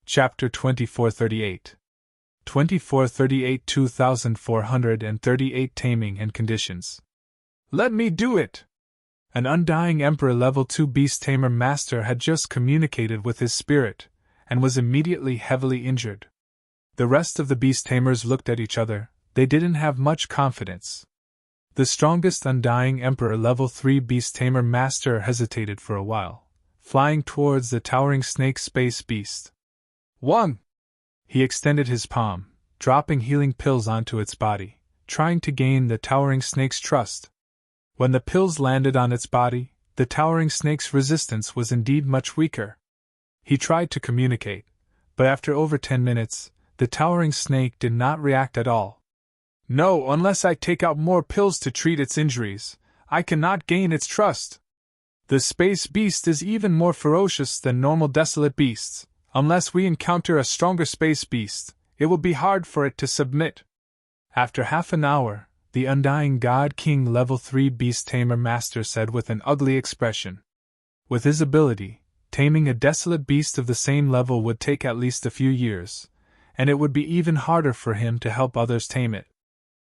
Chapter 2438. 2438 2438 Taming and Conditions. Let me do it! An undying Emperor Level 2 Beast Tamer Master had just communicated with his spirit, and was immediately heavily injured. The rest of the Beast Tamers looked at each other. They didn't have much confidence. The strongest Undying Emperor Level 3 Beast Tamer Master hesitated for a while, flying towards the towering snake space beast. 1. He extended his palm, dropping healing pills onto its body, trying to gain the towering snake's trust. When the pills landed on its body, the towering snake's resistance was indeed much weaker. He tried to communicate, but after over 10 minutes, the towering snake did not react at all. No, unless I take out more pills to treat its injuries, I cannot gain its trust. The space beast is even more ferocious than normal desolate beasts. Unless we encounter a stronger space beast, it will be hard for it to submit. After half an hour, the Undying God King Level 3 Beast Tamer Master said with an ugly expression. With his ability, taming a desolate beast of the same level would take at least a few years, and it would be even harder for him to help others tame it.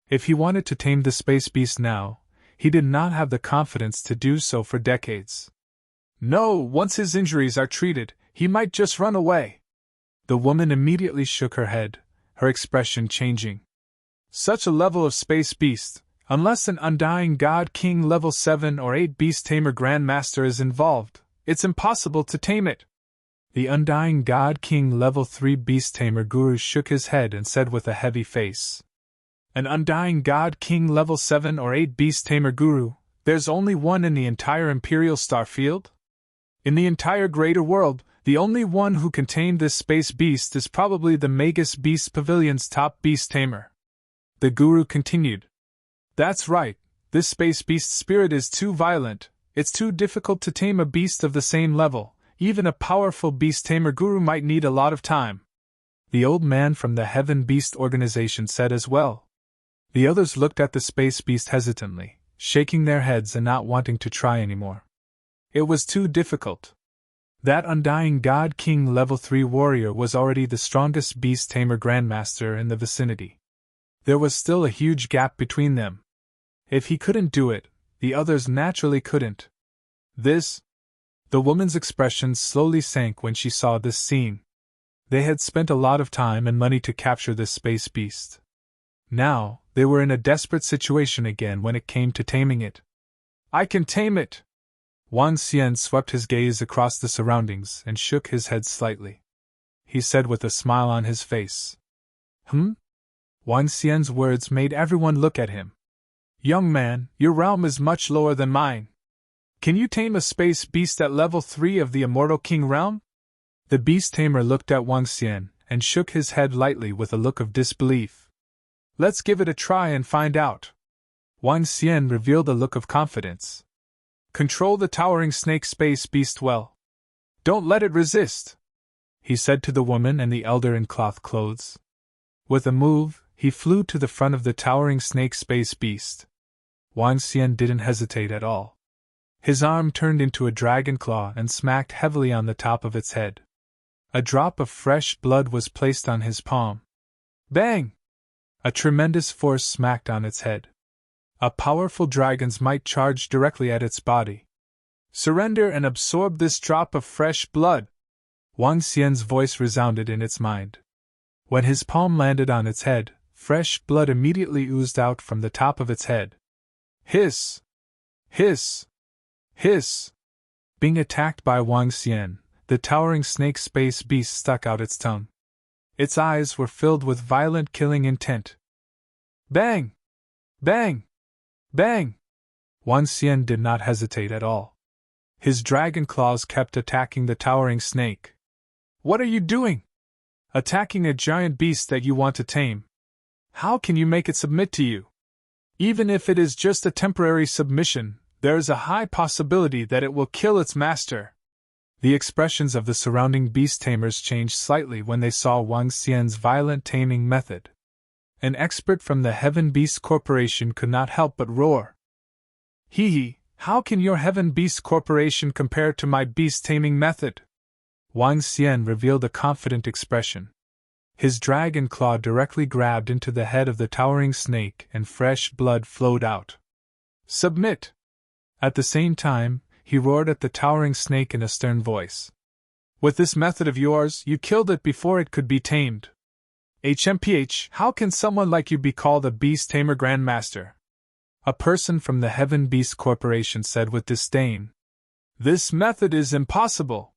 If he wanted to tame the space beast now, he did not have the confidence to do so for decades. No, once his injuries are treated, he might just run away. The woman immediately shook her head, her expression changing. Such a level of space beast, unless an Undying God King Level 7 or 8 Beast Tamer Grandmaster is involved, it's impossible to tame it. The Undying God King Level 3 Beast Tamer Guru shook his head and said with a heavy face. An Undying God King Level 7 or 8 Beast Tamer Guru, there's only one in the entire Imperial Star Field? In the entire greater world, the only one who can tame this space beast is probably the Magus Beast Pavilion's top beast tamer. The guru continued. That's right, this space beast's spirit is too violent, it's too difficult to tame a beast of the same level, even a powerful beast tamer guru might need a lot of time. The old man from the Heaven Beast organization said as well. The others looked at the space beast hesitantly, shaking their heads and not wanting to try anymore. It was too difficult. That Undying God King Level 3 warrior was already the strongest Beast Tamer Grandmaster in the vicinity. There was still a huge gap between them. If he couldn't do it, the others naturally couldn't. The woman's expression slowly sank when she saw this scene. They had spent a lot of time and money to capture this space beast. Now, they were in a desperate situation again when it came to taming it. I can tame it! Wang Xian swept his gaze across the surroundings and shook his head slightly. He said with a smile on his face. Wang Xian's words made everyone look at him. Young man, your realm is much lower than mine. Can you tame a space beast at level 3 of the Immortal King realm? The beast tamer looked at Wang Xian and shook his head lightly with a look of disbelief. Let's give it a try and find out. Wang Xian revealed a look of confidence. Control the towering snake space beast well. Don't let it resist, he said to the woman and the elder in cloth clothes. With a move, he flew to the front of the towering snake space beast. Wang Xian didn't hesitate at all. His arm turned into a dragon claw and smacked heavily on the top of its head. A drop of fresh blood was placed on his palm. Bang! A tremendous force smacked on its head. A powerful dragon's might charged directly at its body. Surrender and absorb this drop of fresh blood! Wang Xian's voice resounded in its mind. When his palm landed on its head, fresh blood immediately oozed out from the top of its head. Hiss! Hiss! Hiss! Being attacked by Wang Xian, the towering snake space beast stuck out its tongue. Its eyes were filled with violent killing intent. Bang! Bang! Bang! Wang Xian did not hesitate at all. His dragon claws kept attacking the towering snake. What are you doing? Attacking a giant beast that you want to tame. How can you make it submit to you? Even if it is just a temporary submission, there is a high possibility that it will kill its master. The expressions of the surrounding beast tamers changed slightly when they saw Wang Xian's violent taming method. An expert from the Heaven Beast Corporation could not help but roar. Hee, how can your Heaven Beast Corporation compare to my beast taming method? Wang Xian revealed a confident expression. His dragon claw directly grabbed into the head of the towering snake and fresh blood flowed out. Submit! At the same time, he roared at the towering snake in a stern voice. With this method of yours, you killed it before it could be tamed. HMPH, how can someone like you be called a beast tamer grandmaster? A person from the Heaven Beast Corporation said with disdain. This method is impossible.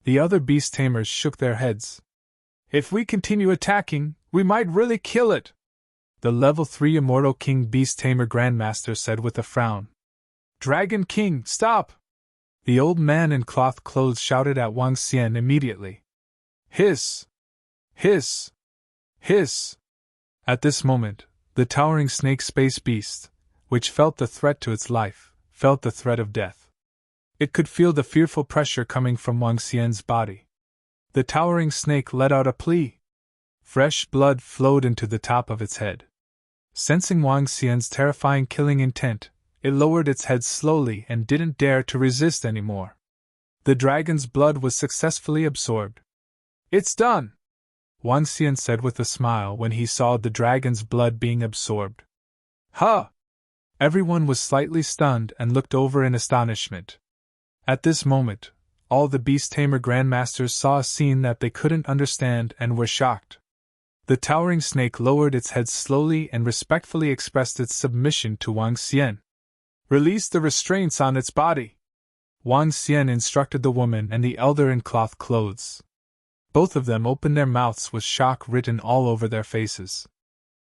The other beast tamers shook their heads. If we continue attacking, we might really kill it. The level 3 Immortal King Beast Tamer Grandmaster said with a frown. Dragon King, stop! The old man in cloth clothes shouted at Wang Xian immediately. Hiss! Hiss! Hiss! At this moment, the towering snake space beast, which felt the threat to its life, felt the threat of death. It could feel the fearful pressure coming from Wang Xian's body. The towering snake let out a plea. Fresh blood flowed into the top of its head. Sensing Wang Xian's terrifying killing intent, it lowered its head slowly and didn't dare to resist anymore. The dragon's blood was successfully absorbed. It's done! Wang Xian said with a smile when he saw the dragon's blood being absorbed. Huh! Everyone was slightly stunned and looked over in astonishment. At this moment, all the Beast Tamer Grandmasters saw a scene that they couldn't understand and were shocked. The towering snake lowered its head slowly and respectfully expressed its submission to Wang Xian. Release the restraints on its body. Wang Xian instructed the woman and the elder in cloth clothes. Both of them opened their mouths with shock written all over their faces.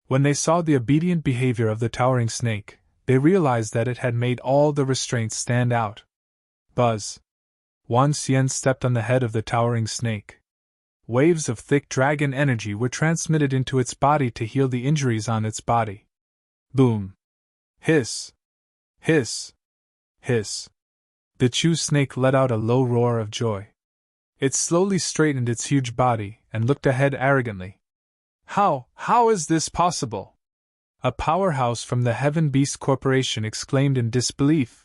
When they saw the obedient behavior of the towering snake, they realized that it had made all the restraints stand out. Buzz! Wang Xian stepped on the head of the towering snake. Waves of thick dragon energy were transmitted into its body to heal the injuries on its body. Boom! Hiss! Hiss! Hiss! The Chu snake let out a low roar of joy. It slowly straightened its huge body and looked ahead arrogantly. How is this possible? A powerhouse from the Heaven Beast Corporation exclaimed in disbelief.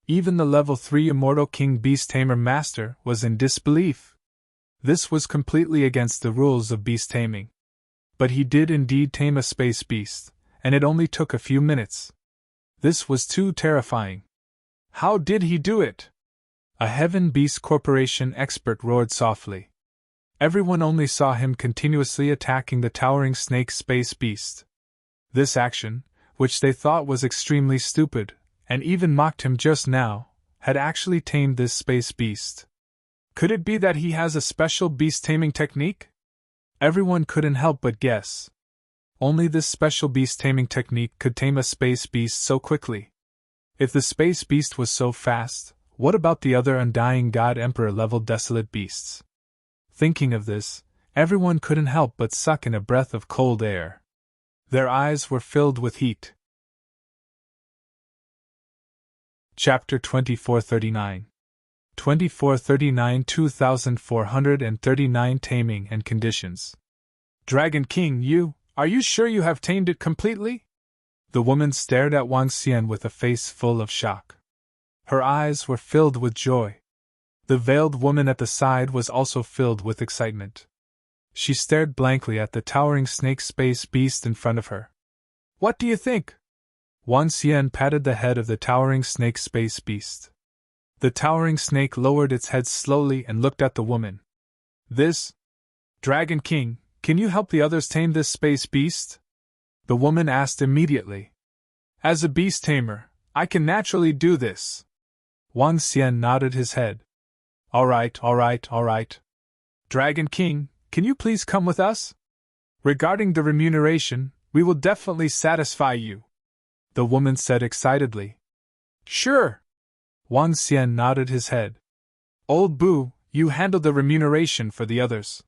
Even the level 3 Immortal King Beast Tamer Master was in disbelief. This was completely against the rules of beast taming. But he did indeed tame a space beast, and it only took a few minutes. This was too terrifying. How did he do it? A Heaven Beast Corporation expert roared softly. Everyone only saw him continuously attacking the towering snake space beast. This action, which they thought was extremely stupid, and even mocked him just now, had actually tamed this space beast. Could it be that he has a special beast taming technique? Everyone couldn't help but guess. Only this special beast taming technique could tame a space beast so quickly. If the space beast was so fast, what about the other Undying God Emperor level desolate beasts? Thinking of this, everyone couldn't help but suck in a breath of cold air. Their eyes were filled with heat. Chapter 2439 2439 2439 Taming and Conditions. Dragon King, are you sure you have tamed it completely? The woman stared at Wang Xian with a face full of shock. Her eyes were filled with joy. The veiled woman at the side was also filled with excitement. She stared blankly at the towering snake space beast in front of her. What do you think? Wang Xian patted the head of the towering snake space beast. The towering snake lowered its head slowly and looked at the woman. Dragon King, can you help the others tame this space beast? The woman asked immediately. As a beast tamer, I can naturally do this. Wang Xian nodded his head. All right. Dragon King, can you please come with us? Regarding the remuneration, we will definitely satisfy you, the woman said excitedly. Sure. Wang Xian nodded his head. Old Boo, you handle the remuneration for the others.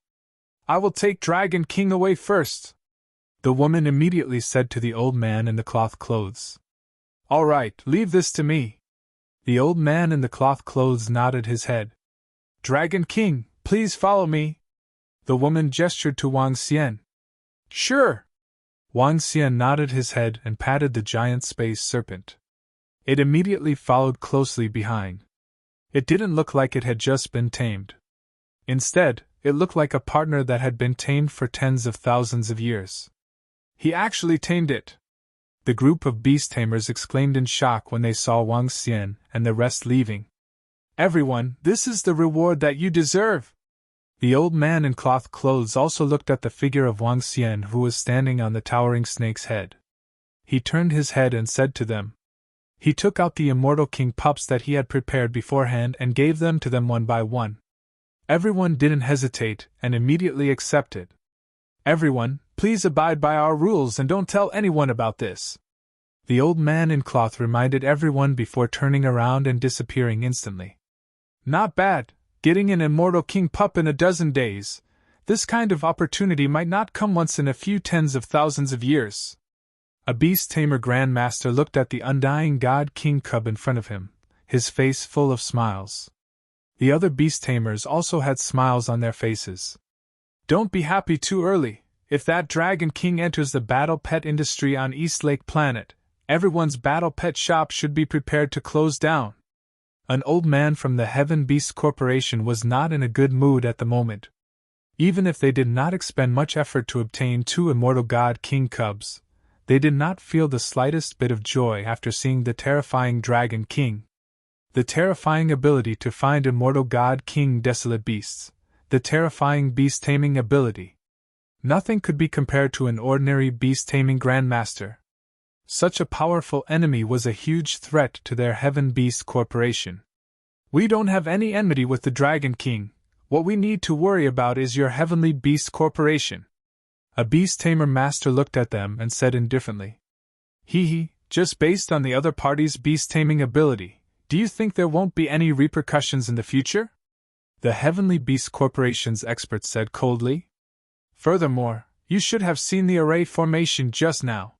I will take Dragon King away first, the woman immediately said to the old man in the cloth clothes. All right, leave this to me. The old man in the cloth clothes nodded his head. Dragon King, please follow me. The woman gestured to Wang Xian. Sure. Wang Xian nodded his head and patted the giant space serpent. It immediately followed closely behind. It didn't look like it had just been tamed. Instead, it looked like a partner that had been tamed for tens of thousands of years. He actually tamed it! The group of beast tamers exclaimed in shock when they saw Wang Xian and the rest leaving. Everyone, this is the reward that you deserve! The old man in cloth clothes also looked at the figure of Wang Xian who was standing on the towering snake's head. He turned his head and said to them. He took out the immortal king pups that he had prepared beforehand and gave them to them one by one. Everyone didn't hesitate and immediately accepted. Everyone, please abide by our rules and don't tell anyone about this. The old man in cloth reminded everyone before turning around and disappearing instantly. Not bad, getting an immortal king pup in a dozen days. This kind of opportunity might not come once in a few tens of thousands of years. A beast tamer grandmaster looked at the undying god king cub in front of him, his face full of smiles. The other beast tamers also had smiles on their faces. Don't be happy too early. If that dragon king enters the battle pet industry on East Lake Planet, everyone's battle pet shop should be prepared to close down. An old man from the Heaven Beast Corporation was not in a good mood at the moment. Even if they did not expend much effort to obtain 2 immortal god king cubs, they did not feel the slightest bit of joy after seeing the terrifying dragon king. The terrifying ability to find immortal god king desolate beasts, the terrifying beast taming ability. Nothing could be compared to an ordinary beast taming grandmaster. Such a powerful enemy was a huge threat to their Heaven Beast Corporation. We don't have any enmity with the Dragon King. What we need to worry about is your Heavenly Beast Corporation. A beast tamer master looked at them and said indifferently. Just based on the other party's beast taming ability, do you think there won't be any repercussions in the future? The Heavenly Beast Corporation's expert said coldly. Furthermore, you should have seen the array formation just now.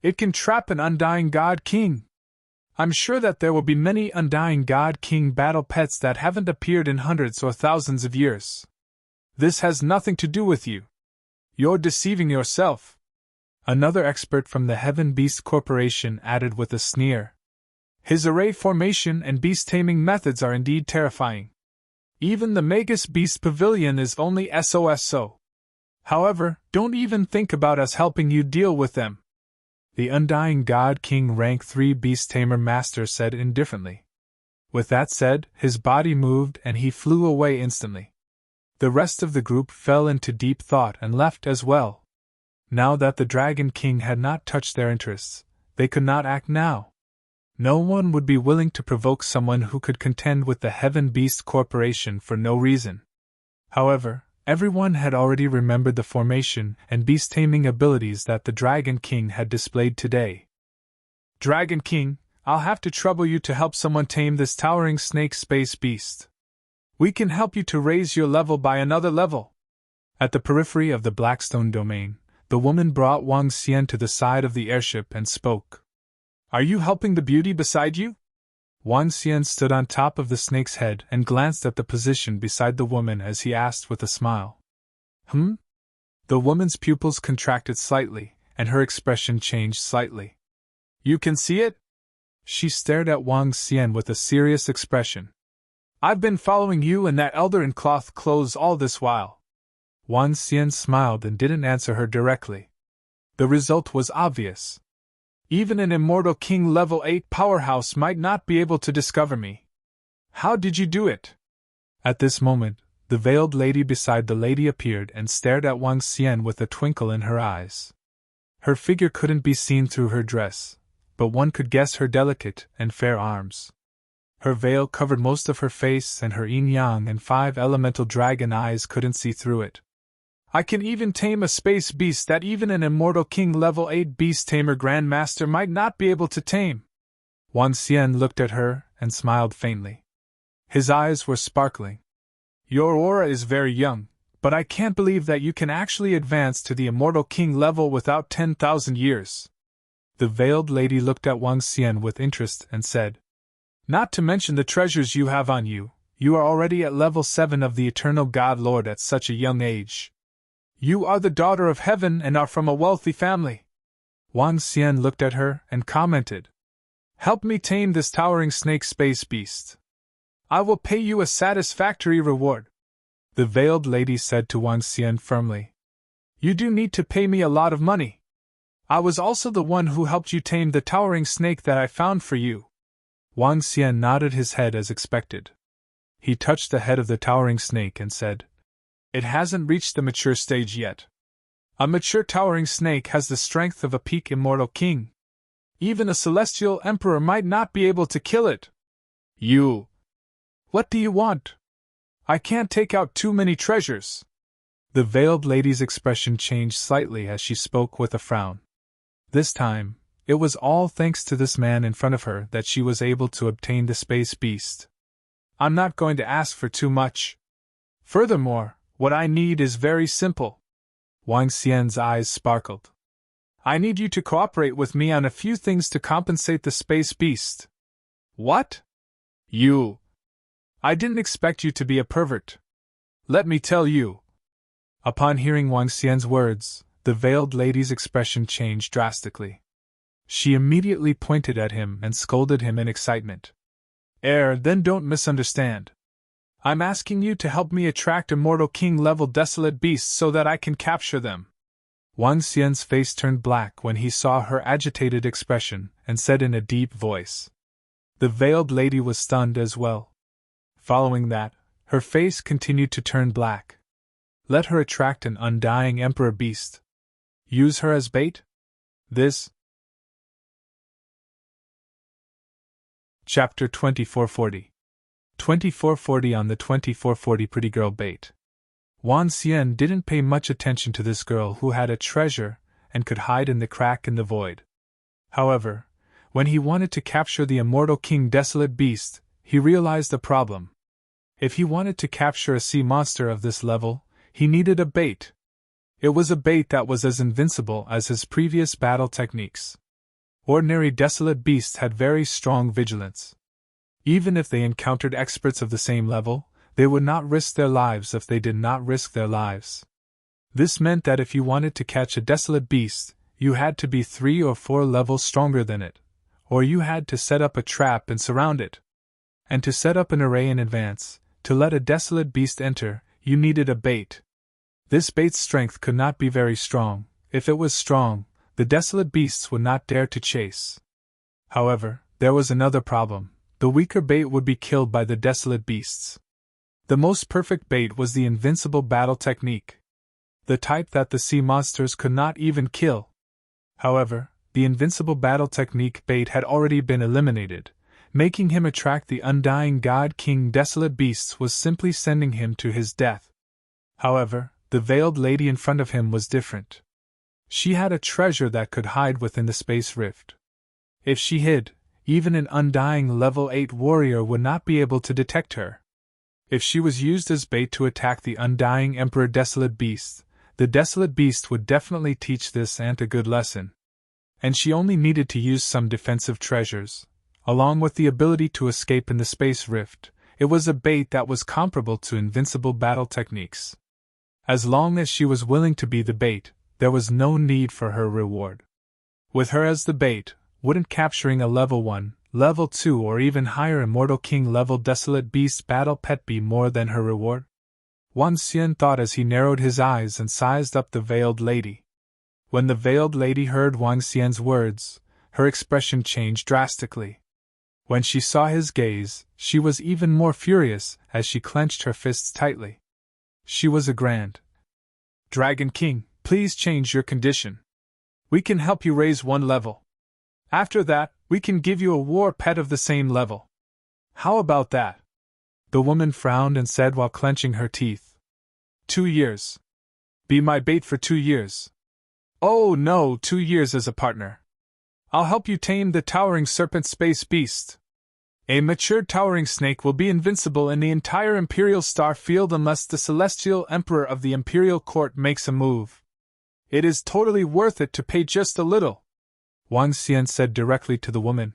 It can trap an undying god king. I'm sure that there will be many undying god king battle pets that haven't appeared in hundreds or thousands of years. This has nothing to do with you. You're deceiving yourself. Another expert from the Heaven Beast Corporation added with a sneer. His array formation and beast taming methods are indeed terrifying. Even the Magus Beast Pavilion is only SOSO. However, don't even think about us helping you deal with them. The Undying God King Rank 3 Beast Tamer Master said indifferently. With that said, his body moved and he flew away instantly. The rest of the group fell into deep thought and left as well. Now that the Dragon King had not touched their interests, they could not act now. No one would be willing to provoke someone who could contend with the Heaven Beast Corporation for no reason. However, everyone had already remembered the formation and beast-taming abilities that the Dragon King had displayed today. Dragon King, I'll have to trouble you to help someone tame this towering snake space beast. We can help you to raise your level by another level. At the periphery of the Blackstone domain, the woman brought Wang Xian to the side of the airship and spoke. Are you helping the beauty beside you? Wang Xian stood on top of the snake's head and glanced at the position beside the woman as he asked with a smile. The woman's pupils contracted slightly, and her expression changed slightly. You can see it? She stared at Wang Xian with a serious expression. I've been following you and that elder in cloth clothes all this while. Wang Xian smiled and didn't answer her directly. The result was obvious. Even an immortal king level 8 powerhouse might not be able to discover me. How did you do it? At this moment, the veiled lady beside the lady appeared and stared at Wang Xian with a twinkle in her eyes. Her figure couldn't be seen through her dress, but one could guess her delicate and fair arms. Her veil covered most of her face and her yin-yang and 5 elemental dragon eyes couldn't see through it. I can even tame a space beast that even an immortal king level 8 beast tamer grandmaster might not be able to tame. Wang Xian looked at her and smiled faintly. His eyes were sparkling. Your aura is very young, but I can't believe that you can actually advance to the immortal king level without 10,000 years. The veiled lady looked at Wang Xian with interest and said, Not to mention the treasures you have on you, you are already at level 7 of the Eternal God Lord at such a young age. You are the daughter of heaven and are from a wealthy family. Wang Xian looked at her and commented, Help me tame this towering snake space beast. I will pay you a satisfactory reward. The veiled lady said to Wang Xian firmly. You do need to pay me a lot of money. I was also the one who helped you tame the towering snake that I found for you. Wang Xian nodded his head as expected. He touched the head of the towering snake and said, It hasn't reached the mature stage yet. A mature towering snake has the strength of a peak immortal king. Even a celestial emperor might not be able to kill it. You. What do you want? I can't take out too many treasures. The veiled lady's expression changed slightly as she spoke with a frown. This time, it was all thanks to this man in front of her that she was able to obtain the space beast. I'm not going to ask for too much. Furthermore, what I need is very simple. Wang Xian's eyes sparkled. I need you to cooperate with me on a few things to compensate the space beast. What? You. I didn't expect you to be a pervert. Let me tell you. Upon hearing Wang Xian's words, the veiled lady's expression changed drastically. She immediately pointed at him and scolded him in excitement. Then don't misunderstand. I'm asking you to help me attract immortal king-level desolate beasts so that I can capture them. Wang Xian's face turned black when he saw her agitated expression and said in a deep voice. The veiled lady was stunned as well. Following that, her face continued to turn black. Let her attract an undying emperor beast. Use her as bait? This. Chapter 2440. 2440 on the 2440 Pretty Girl Bait. Wang Xian didn't pay much attention to this girl who had a treasure and could hide in the crack in the void. However, when he wanted to capture the immortal king desolate beast, he realized the problem. If he wanted to capture a sea monster of this level, he needed a bait. It was a bait that was as invincible as his previous battle techniques. Ordinary desolate beasts had very strong vigilance. Even if they encountered experts of the same level, they would not risk their lives if they did not risk their lives. This meant that if you wanted to catch a desolate beast, you had to be 3 or 4 levels stronger than it, or you had to set up a trap and surround it. And to set up an array in advance, to let a desolate beast enter, you needed a bait. This bait's strength could not be very strong. If it was strong, the desolate beasts would not dare to chase. However, there was another problem. The weaker bait would be killed by the desolate beasts. The most perfect bait was the invincible battle technique. The type that the sea monsters could not even kill. However, the invincible battle technique bait had already been eliminated. Making him attract the undying god king desolate beasts was simply sending him to his death. However, the veiled lady in front of him was different. She had a treasure that could hide within the space rift. If she hid, even an undying level 8 warrior would not be able to detect her. If she was used as bait to attack the undying Emperor Desolate Beast, the Desolate Beast would definitely teach this ant a good lesson. And she only needed to use some defensive treasures. Along with the ability to escape in the space rift, it was a bait that was comparable to invincible battle techniques. As long as she was willing to be the bait, there was no need for her reward. With her as the bait, wouldn't capturing a level 1, level 2 or even higher Immortal King level Desolate Beast battle pet be more than her reward? Wang Xian thought as he narrowed his eyes and sized up the veiled lady. When the veiled lady heard Wang Xian's words, her expression changed drastically. When she saw his gaze, she was even more furious as she clenched her fists tightly. She was a grand Dragon King, please change your condition. We can help you raise 1 level. After that, we can give you a war pet of the same level. How about that? The woman frowned and said while clenching her teeth. 2 years. Be my bait for 2 years. Oh no, 2 years as a partner. I'll help you tame the towering serpent space beast. A mature towering snake will be invincible in the entire Imperial Star Field unless the Celestial Emperor of the Imperial Court makes a move. It is totally worth it to pay just a little, Wang Xian said directly to the woman.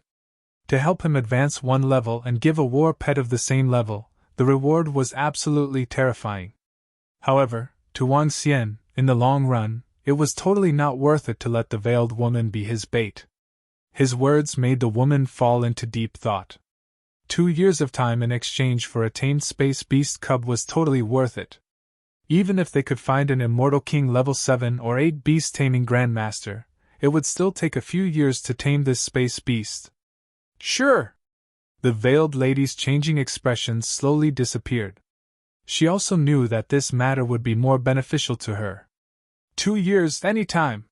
To help him advance 1 level and give a war pet of the same level, the reward was absolutely terrifying. However, to Wang Xian, in the long run, it was totally not worth it to let the veiled woman be his bait. His words made the woman fall into deep thought. 2 years of time in exchange for a tamed space beast cub was totally worth it. Even if they could find an Immortal King level 7 or 8 beast taming Grandmaster, it would still take a few years to tame this space beast. Sure. The veiled lady's changing expression slowly disappeared. She also knew that this matter would be more beneficial to her. 2 years, any time.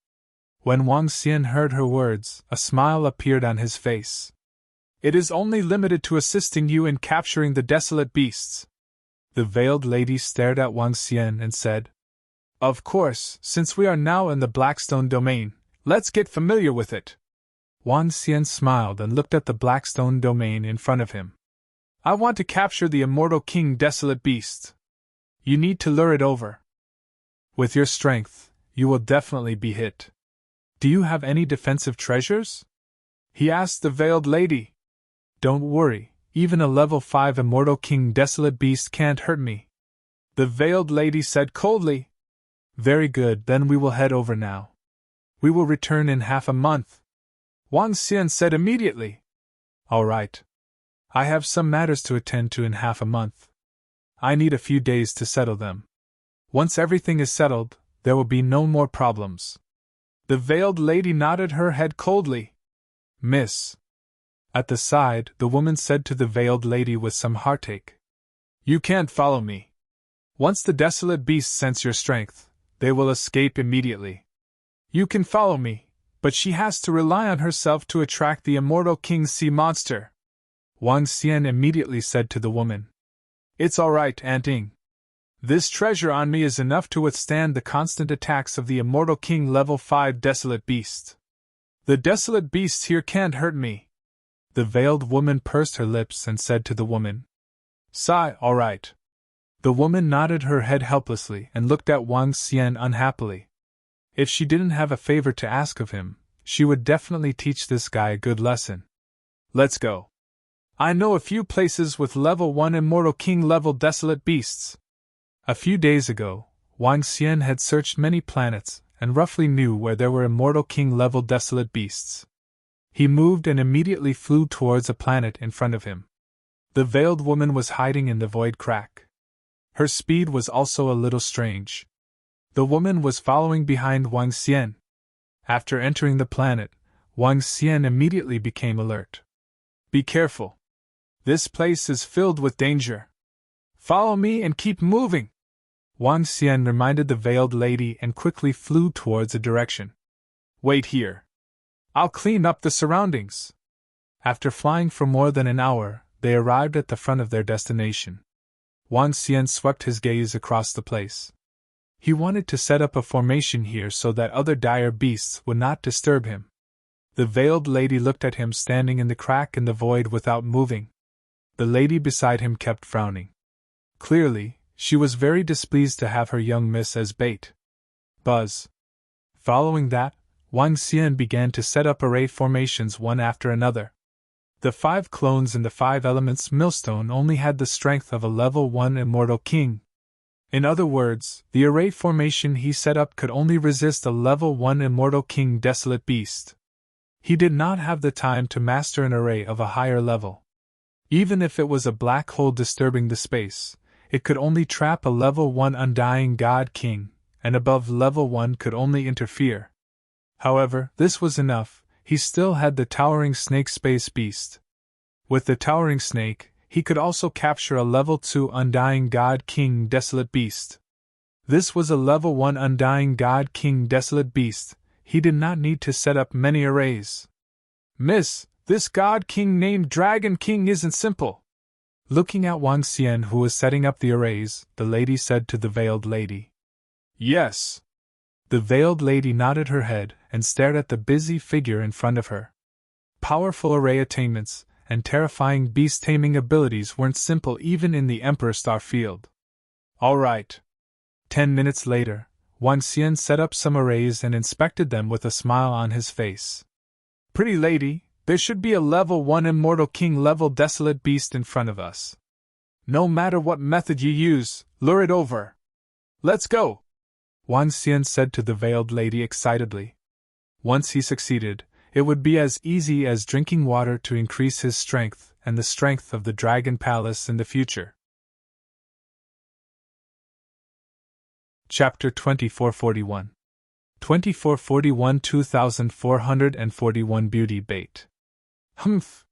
When Wang Xian heard her words, a smile appeared on his face. It is only limited to assisting you in capturing the desolate beasts. The veiled lady stared at Wang Xian and said, Of course, since we are now in the Blackstone domain, let's get familiar with it. Wang Xian smiled and looked at the Blackstone domain in front of him. I want to capture the Immortal King Desolate Beast. You need to lure it over. With your strength, you will definitely be hit. Do you have any defensive treasures? He asked the veiled lady. Don't worry, even a level 5 Immortal King Desolate Beast can't hurt me. The veiled lady said coldly. Very good, then we will head over now. We will return in half a month. Wang Xian said immediately. All right. I have some matters to attend to in half a month. I need a few days to settle them. Once everything is settled, there will be no more problems. The veiled lady nodded her head coldly. Miss. At the side, the woman said to the veiled lady with some heartache. You can't follow me. Once the desolate beasts sense your strength, they will escape immediately. You can follow me, but she has to rely on herself to attract the Immortal King's sea monster. Wang Xian immediately said to the woman. It's all right, Aunt Ying. This treasure on me is enough to withstand the constant attacks of the Immortal King level 5 desolate beast. The desolate beasts here can't hurt me. The veiled woman pursed her lips and said to the woman. Sigh, all right. The woman nodded her head helplessly and looked at Wang Xian unhappily. If she didn't have a favor to ask of him, she would definitely teach this guy a good lesson. Let's go. I know a few places with level 1 Immortal King level desolate beasts. A few days ago, Wang Xian had searched many planets and roughly knew where there were Immortal King level desolate beasts. He moved and immediately flew towards a planet in front of him. The veiled woman was hiding in the void crack. Her speed was also a little strange. The woman was following behind Wang Xian. After entering the planet, Wang Xian immediately became alert. Be careful. This place is filled with danger. Follow me and keep moving. Wang Xian reminded the veiled lady and quickly flew towards a direction. Wait here. I'll clean up the surroundings. After flying for more than an hour, they arrived at the front of their destination. Wang Xian swept his gaze across the place. He wanted to set up a formation here so that other dire beasts would not disturb him. The veiled lady looked at him standing in the crack in the void without moving. The lady beside him kept frowning. Clearly, she was very displeased to have her young miss as bait. Buzz. Following that, Wang Xian began to set up array formations one after another. The 5 clones in the 5 elements millstone only had the strength of a level 1 Immortal King. In other words, the array formation he set up could only resist a level 1 Immortal King Desolate Beast. He did not have the time to master an array of a higher level. Even if it was a black hole disturbing the space, it could only trap a level 1 Undying God King, and above level 1 could only interfere. However, this was enough. He still had the Towering Snake Space Beast. With the Towering Snake, he could also capture a level 2 Undying God King Desolate Beast. This was a level 1 Undying God King Desolate Beast. He did not need to set up many arrays. Miss, this God King named Dragon King isn't simple. Looking at Wang Xian who was setting up the arrays, the lady said to the veiled lady. Yes. The veiled lady nodded her head and stared at the busy figure in front of her. Powerful array attainments and terrifying beast-taming abilities weren't simple even in the Emperor Star field. All right. 10 minutes later, Wang Xian set up some arrays and inspected them with a smile on his face. Pretty lady, there should be a level 1 Immortal King level desolate beast in front of us. No matter what method you use, lure it over. Let's go! Wang Xian said to the veiled lady excitedly. Once he succeeded, it would be as easy as drinking water to increase his strength and the strength of the Dragon Palace in the future. Chapter 2441. 2441 2441 Beauty Bait. Humph!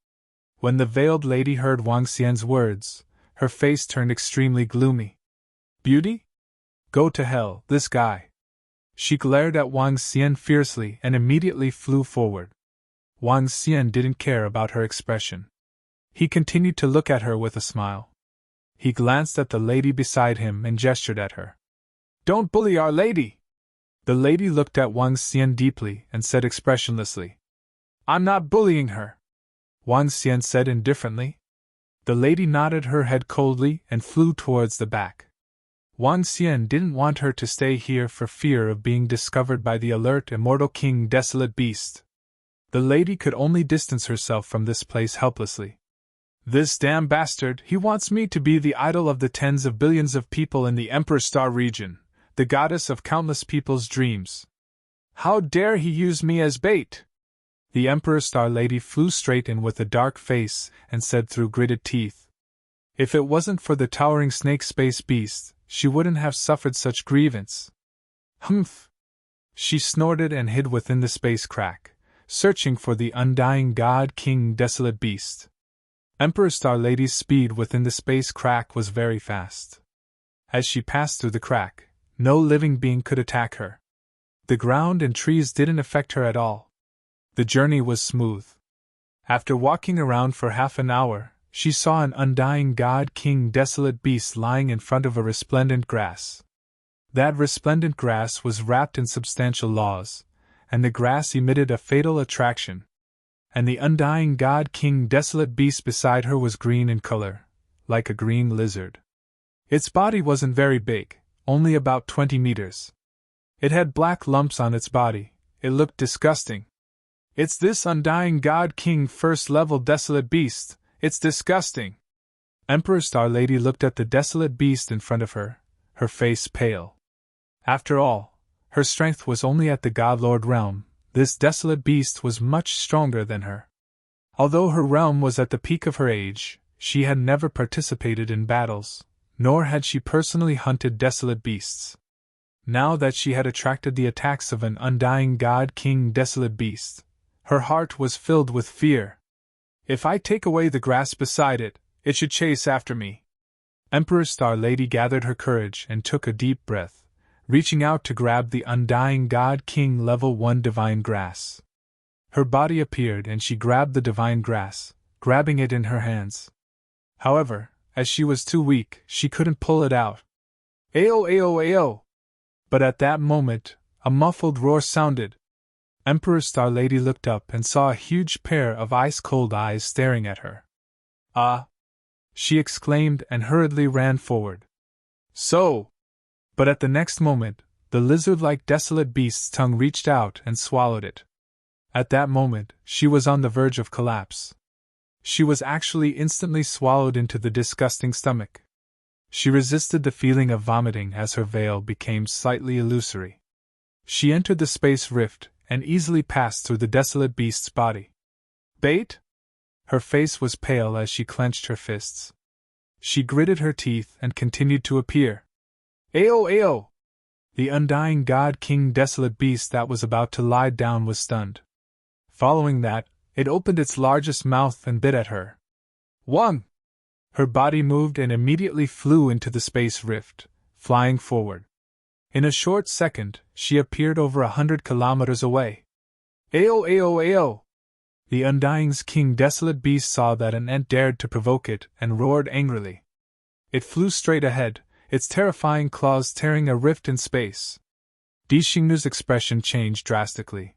When the veiled lady heard Wang Xian's words, her face turned extremely gloomy. Beauty? Go to hell, this guy! She glared at Wang Xian fiercely and immediately flew forward. Wang Xian didn't care about her expression. He continued to look at her with a smile. He glanced at the lady beside him and gestured at her. Don't bully our lady! The lady looked at Wang Xian deeply and said expressionlessly. I'm not bullying her, Wang Xian said indifferently. The lady nodded her head coldly and flew towards the back. Wang Xian didn't want her to stay here for fear of being discovered by the alert immortal king Desolate Beast. The lady could only distance herself from this place helplessly. This damn bastard, he wants me to be the idol of the tens of billions of people in the Emperor Star region, the goddess of countless people's dreams. How dare he use me as bait? The Emperor Star Lady flew straight in with a dark face and said through gritted teeth. If it wasn't for the towering snake space beast, she wouldn't have suffered such grievance. Humph! She snorted and hid within the space crack, searching for the undying god king Desolate Beast. Emperor Star Lady's speed within the space crack was very fast. As she passed through the crack, no living being could attack her. The ground and trees didn't affect her at all. The journey was smooth. After walking around for half an hour, she saw an undying god king Desolate Beast lying in front of a resplendent grass. That resplendent grass was wrapped in substantial laws, and the grass emitted a fatal attraction. And the undying god king Desolate Beast beside her was green in color, like a green lizard. Its body wasn't very big, only about 20 meters. It had black lumps on its body. It looked disgusting. It's this undying god king first level Desolate Beast. It's disgusting. Emperor Star Lady looked at the Desolate Beast in front of her, her face pale. After all, her strength was only at the God-Lord realm. This Desolate Beast was much stronger than her. Although her realm was at the peak of her age, she had never participated in battles, nor had she personally hunted desolate beasts. Now that she had attracted the attacks of an undying god king Desolate Beast, her heart was filled with fear. If I take away the grass beside it, it should chase after me. Emperor Star Lady gathered her courage and took a deep breath, reaching out to grab the undying god king level 1 divine grass. Her body appeared and she grabbed the divine grass, grabbing it in her hands. However, as she was too weak, she couldn't pull it out. Ayo, ayo, ayo! But at that moment, a muffled roar sounded. Emperor Star Lady looked up and saw a huge pair of ice-cold eyes staring at her. Ah! She exclaimed and hurriedly ran forward. So! But at the next moment, the lizard-like Desolate Beast's tongue reached out and swallowed it. At that moment, she was on the verge of collapse. She was actually instantly swallowed into the disgusting stomach. She resisted the feeling of vomiting as her veil became slightly illusory. She entered the space rift and easily passed through the Desolate Beast's body. Bait? Her face was pale as she clenched her fists. She gritted her teeth and continued to appear. Ayo, ayo! The undying god king Desolate Beast that was about to lie down was stunned. Following that, it opened its largest mouth and bit at her. Wang! Her body moved and immediately flew into the space rift, flying forward. In a short second, she appeared over 100 kilometers away. Ayo, ayo, ayo! The undying's king Desolate Beast saw that an ant dared to provoke it and roared angrily. It flew straight ahead, its terrifying claws tearing a rift in space. Di Xingnu's expression changed drastically.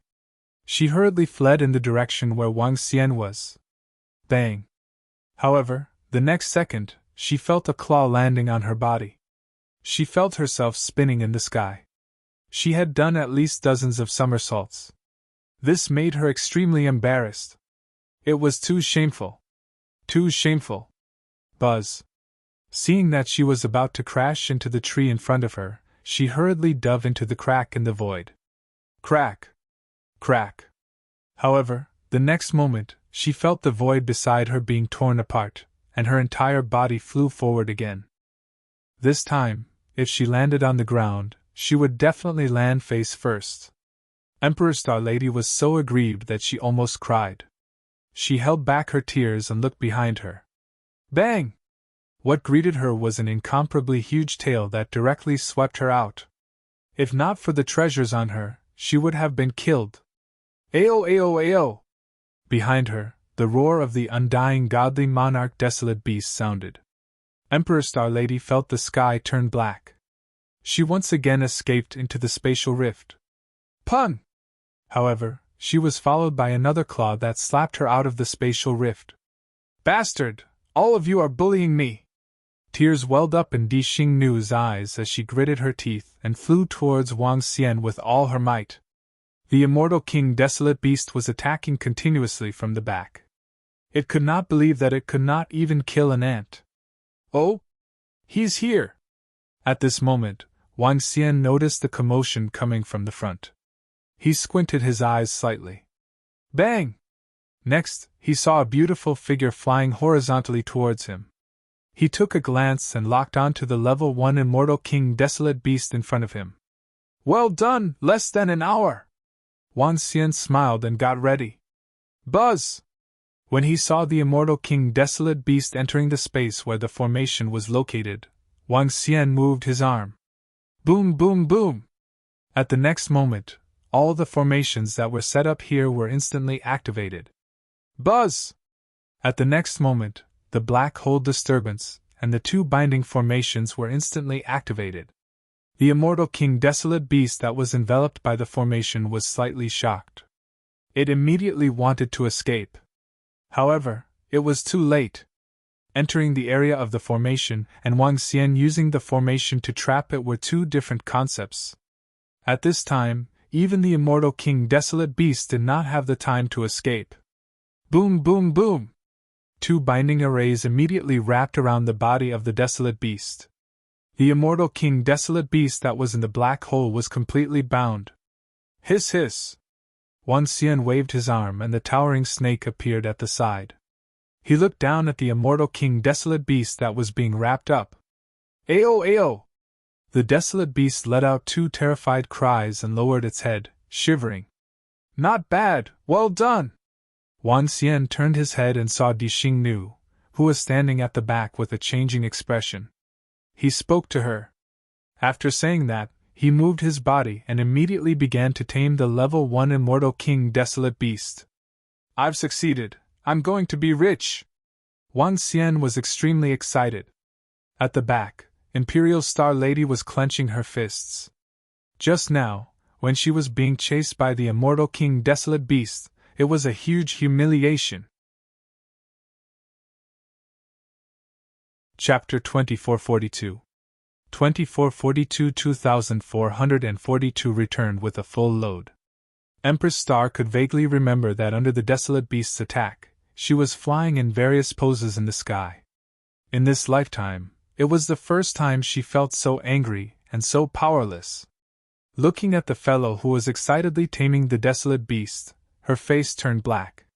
She hurriedly fled in the direction where Wang Xian was. Bang! However, the next second, she felt a claw landing on her body. She felt herself spinning in the sky. She had done at least dozens of somersaults. This made her extremely embarrassed. It was too shameful. Too shameful. Buzz. Seeing that she was about to crash into the tree in front of her, she hurriedly dove into the crack in the void. Crack! Crack! However, the next moment, she felt the void beside her being torn apart, and her entire body flew forward again. This time, if she landed on the ground, she would definitely land face first. Emperor Star Lady was so aggrieved that she almost cried. She held back her tears and looked behind her. Bang! What greeted her was an incomparably huge tail that directly swept her out. If not for the treasures on her, she would have been killed. Ayo, ayo, ayo! Behind her, the roar of the undying godly monarch desolate beast sounded. Emperor Star Lady felt the sky turn black. She once again escaped into the spatial rift. Pun! However, she was followed by another claw that slapped her out of the spatial rift. Bastard! All of you are bullying me! Tears welled up in Di Xingnu's eyes as she gritted her teeth and flew towards Wang Xian with all her might. The immortal king desolate beast was attacking continuously from the back. It could not believe that it could not even kill an ant. Oh! He's here! At this moment, Wang Xian noticed the commotion coming from the front. He squinted his eyes slightly. Bang! Next, he saw a beautiful figure flying horizontally towards him. He took a glance and locked onto the level 1 immortal king desolate beast in front of him. Well done, less than an hour! Wang Xian smiled and got ready. Buzz! When he saw the immortal king desolate beast entering the space where the formation was located, Wang Xian moved his arm. Boom, boom, boom! At the next moment, all the formations that were set up here were instantly activated. Buzz! At the next moment, the black hole disturbance and the 2 binding formations were instantly activated. The immortal king desolate beast that was enveloped by the formation was slightly shocked. It immediately wanted to escape. However, it was too late. Entering the area of the formation and Wang Xian using the formation to trap it were 2 different concepts. At this time, even the immortal king desolate beast did not have the time to escape. Boom, boom, boom! 2 binding arrays immediately wrapped around the body of the desolate beast. The immortal king desolate beast that was in the black hole was completely bound. Hiss, hiss! Wang Xian waved his arm and the towering snake appeared at the side. He looked down at the immortal king desolate beast that was being wrapped up. Ayo, ayo! The desolate beast let out 2 terrified cries and lowered its head, shivering. Not bad, well done! Wang Xian turned his head and saw Di Xingnu, who was standing at the back with a changing expression. He spoke to her. After saying that, he moved his body and immediately began to tame the level 1 immortal king desolate beast. I've succeeded, I'm going to be rich! Wang Xian was extremely excited. At the back, Imperial Star Lady was clenching her fists. Just now, when she was being chased by the immortal king desolate beast, it was a huge humiliation. Chapter 2442 2442 2442 returned with a full load. Empress Star could vaguely remember that under the desolate beast's attack, she was flying in various poses in the sky. In this lifetime, it was the first time she felt so angry and so powerless. Looking at the fellow who was excitedly taming the desolate beast, her face turned black.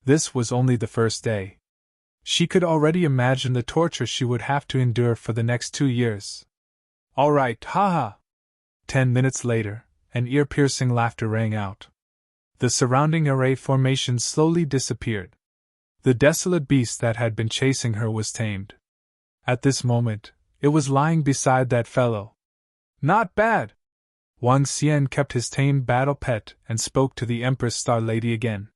This was only the first day. She could already imagine the torture she would have to endure for the next 2 years. All right, haha! 10 minutes later, an ear-piercing laughter rang out. The surrounding array formations slowly disappeared. The desolate beast that had been chasing her was tamed. At this moment, it was lying beside that fellow. Not bad! Wang Xian kept his tamed battle pet and spoke to the Empress Star Lady again.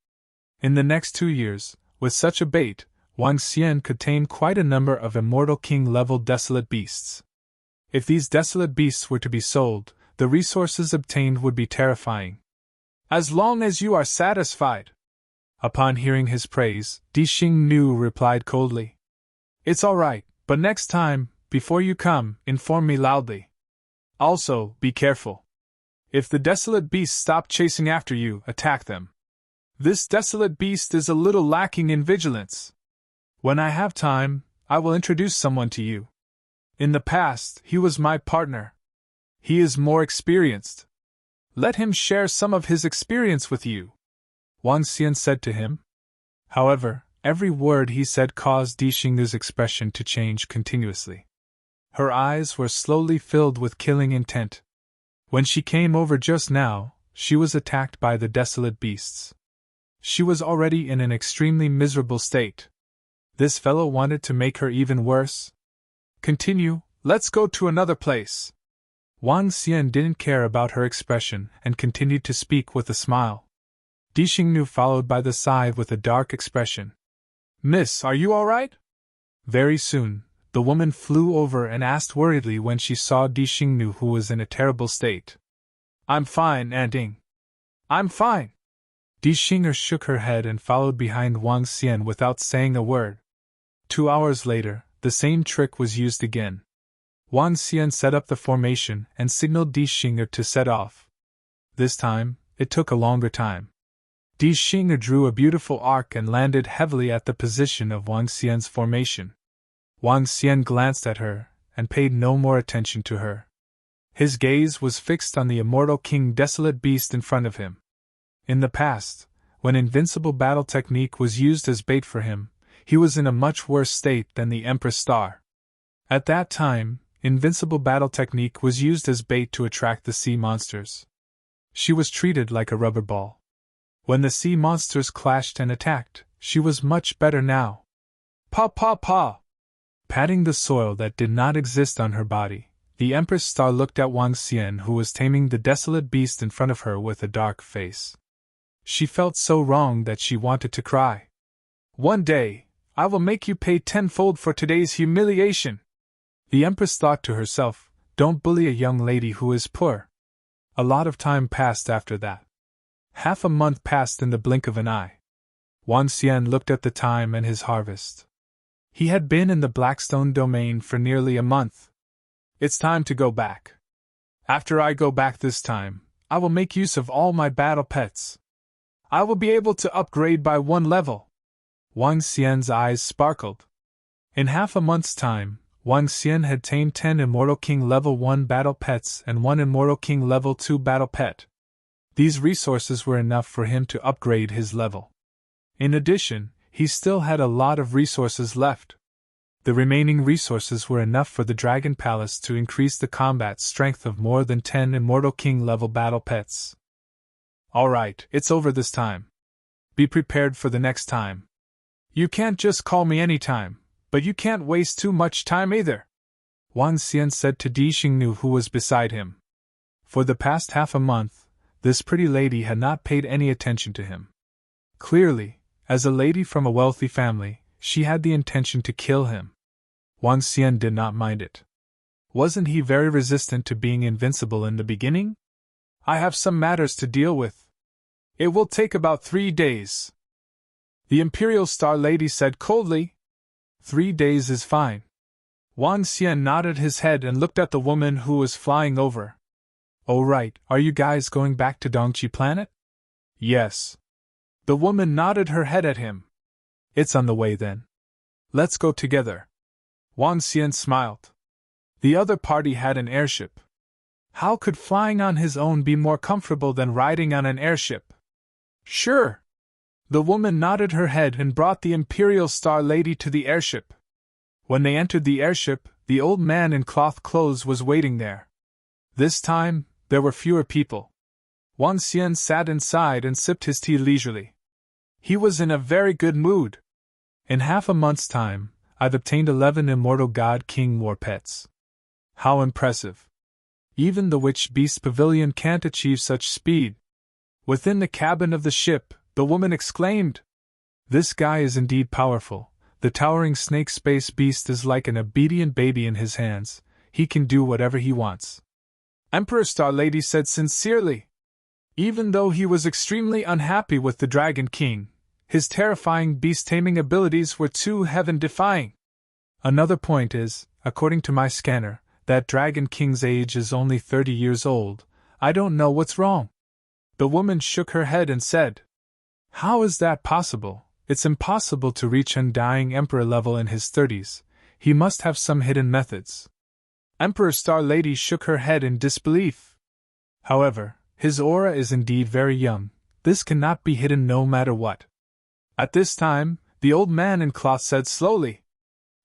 In the next 2 years, with such a bait, Wang Xian could tame quite a number of immortal king-level desolate beasts. If these desolate beasts were to be sold, the resources obtained would be terrifying. As long as you are satisfied. Upon hearing his praise, Di Xingnu replied coldly. It's all right, but next time, before you come, inform me loudly. Also, be careful. If the desolate beasts stop chasing after you, attack them. This desolate beast is a little lacking in vigilance. When I have time, I will introduce someone to you. In the past, he was my partner. He is more experienced. Let him share some of his experience with you, Wang Xian said to him. However, every word he said caused Di Xingnu's expression to change continuously. Her eyes were slowly filled with killing intent. When she came over just now, she was attacked by the desolate beasts. She was already in an extremely miserable state. This fellow wanted to make her even worse. Continue, let's go to another place. Wang Xian didn't care about her expression and continued to speak with a smile. Di Xingnu followed by the side with a dark expression. Miss, are you all right? Very soon, the woman flew over and asked worriedly when she saw Di Xingnu, who was in a terrible state. I'm fine, Aunt Ying. I'm fine. Di Xingnu shook her head and followed behind Wang Xian without saying a word. 2 hours later, the same trick was used again. Wang Xian set up the formation and signaled Di Xingnu to set off. This time, it took a longer time. Di Xingnu drew a beautiful arc and landed heavily at the position of Wang Xian's formation. Wang Xian glanced at her and paid no more attention to her. His gaze was fixed on the immortal king desolate beast in front of him. In the past, when invincible battle technique was used as bait for him, he was in a much worse state than the Empress Star. At that time, invincible battle technique was used as bait to attract the sea monsters. She was treated like a rubber ball. When the sea monsters clashed and attacked, she was much better now. Paw paw paw! Patting the soil that did not exist on her body, the Empress Star looked at Wang Xian, who was taming the desolate beast in front of her with a dark face. She felt so wrong that she wanted to cry. One day, I will make you pay tenfold for today's humiliation. The Empress thought to herself, don't bully a young lady who is poor. A lot of time passed after that. Half a month passed in the blink of an eye. Wang Xian looked at the time and his harvest. He had been in the Blackstone domain for nearly a month. It's time to go back. After I go back this time, I will make use of all my battle pets. I will be able to upgrade by 1 level. Wang Xian's eyes sparkled. In half a month's time, Wang Xian had tamed 10 Immortal King level 1 battle pets and 1 Immortal King level 2 battle pet. These resources were enough for him to upgrade his level. In addition, he still had a lot of resources left. The remaining resources were enough for the Dragon Palace to increase the combat strength of more than 10 Immortal King level battle pets. Alright, it's over this time. Be prepared for the next time. You can't just call me anytime, but you can't waste too much time either. Wang Xian said to Di Xingnu, who was beside him. For the past half a month, this pretty lady had not paid any attention to him. Clearly, as a lady from a wealthy family, she had the intention to kill him. Wang Xian did not mind it. Wasn't he very resistant to being invincible in the beginning? I have some matters to deal with. It will take about 3 days. The Imperial Star Lady said coldly. 3 days is fine. Wang Xian nodded his head and looked at the woman who was flying over. Oh right, are you guys going back to Dongqi Planet? Yes. The woman nodded her head at him. It's on the way then. Let's go together. Wang Xian smiled. The other party had an airship. How could flying on his own be more comfortable than riding on an airship? Sure. The woman nodded her head and brought the Imperial Star Lady to the airship. When they entered the airship, the old man in cloth clothes was waiting there. This time, there were fewer people. Wang Xian sat inside and sipped his tea leisurely. He was in a very good mood. In half a month's time, I've obtained 11 Immortal God King War Pets. How impressive. Even the Witch Beast Pavilion can't achieve such speed. Within the cabin of the ship, the woman exclaimed, This guy is indeed powerful. The towering snake space beast is like an obedient baby in his hands. He can do whatever he wants. Emperor Star Lady said sincerely. Even though he was extremely unhappy with the Dragon King, his terrifying beast-taming abilities were too heaven-defying. Another point is, according to my scanner, that Dragon King's age is only 30 years old. I don't know what's wrong. The woman shook her head and said, How is that possible? It's impossible to reach Undying Emperor level in his 30s. He must have some hidden methods. Emperor Star Lady shook her head in disbelief. However, his aura is indeed very young. This cannot be hidden no matter what. At this time, the old man in cloth said slowly,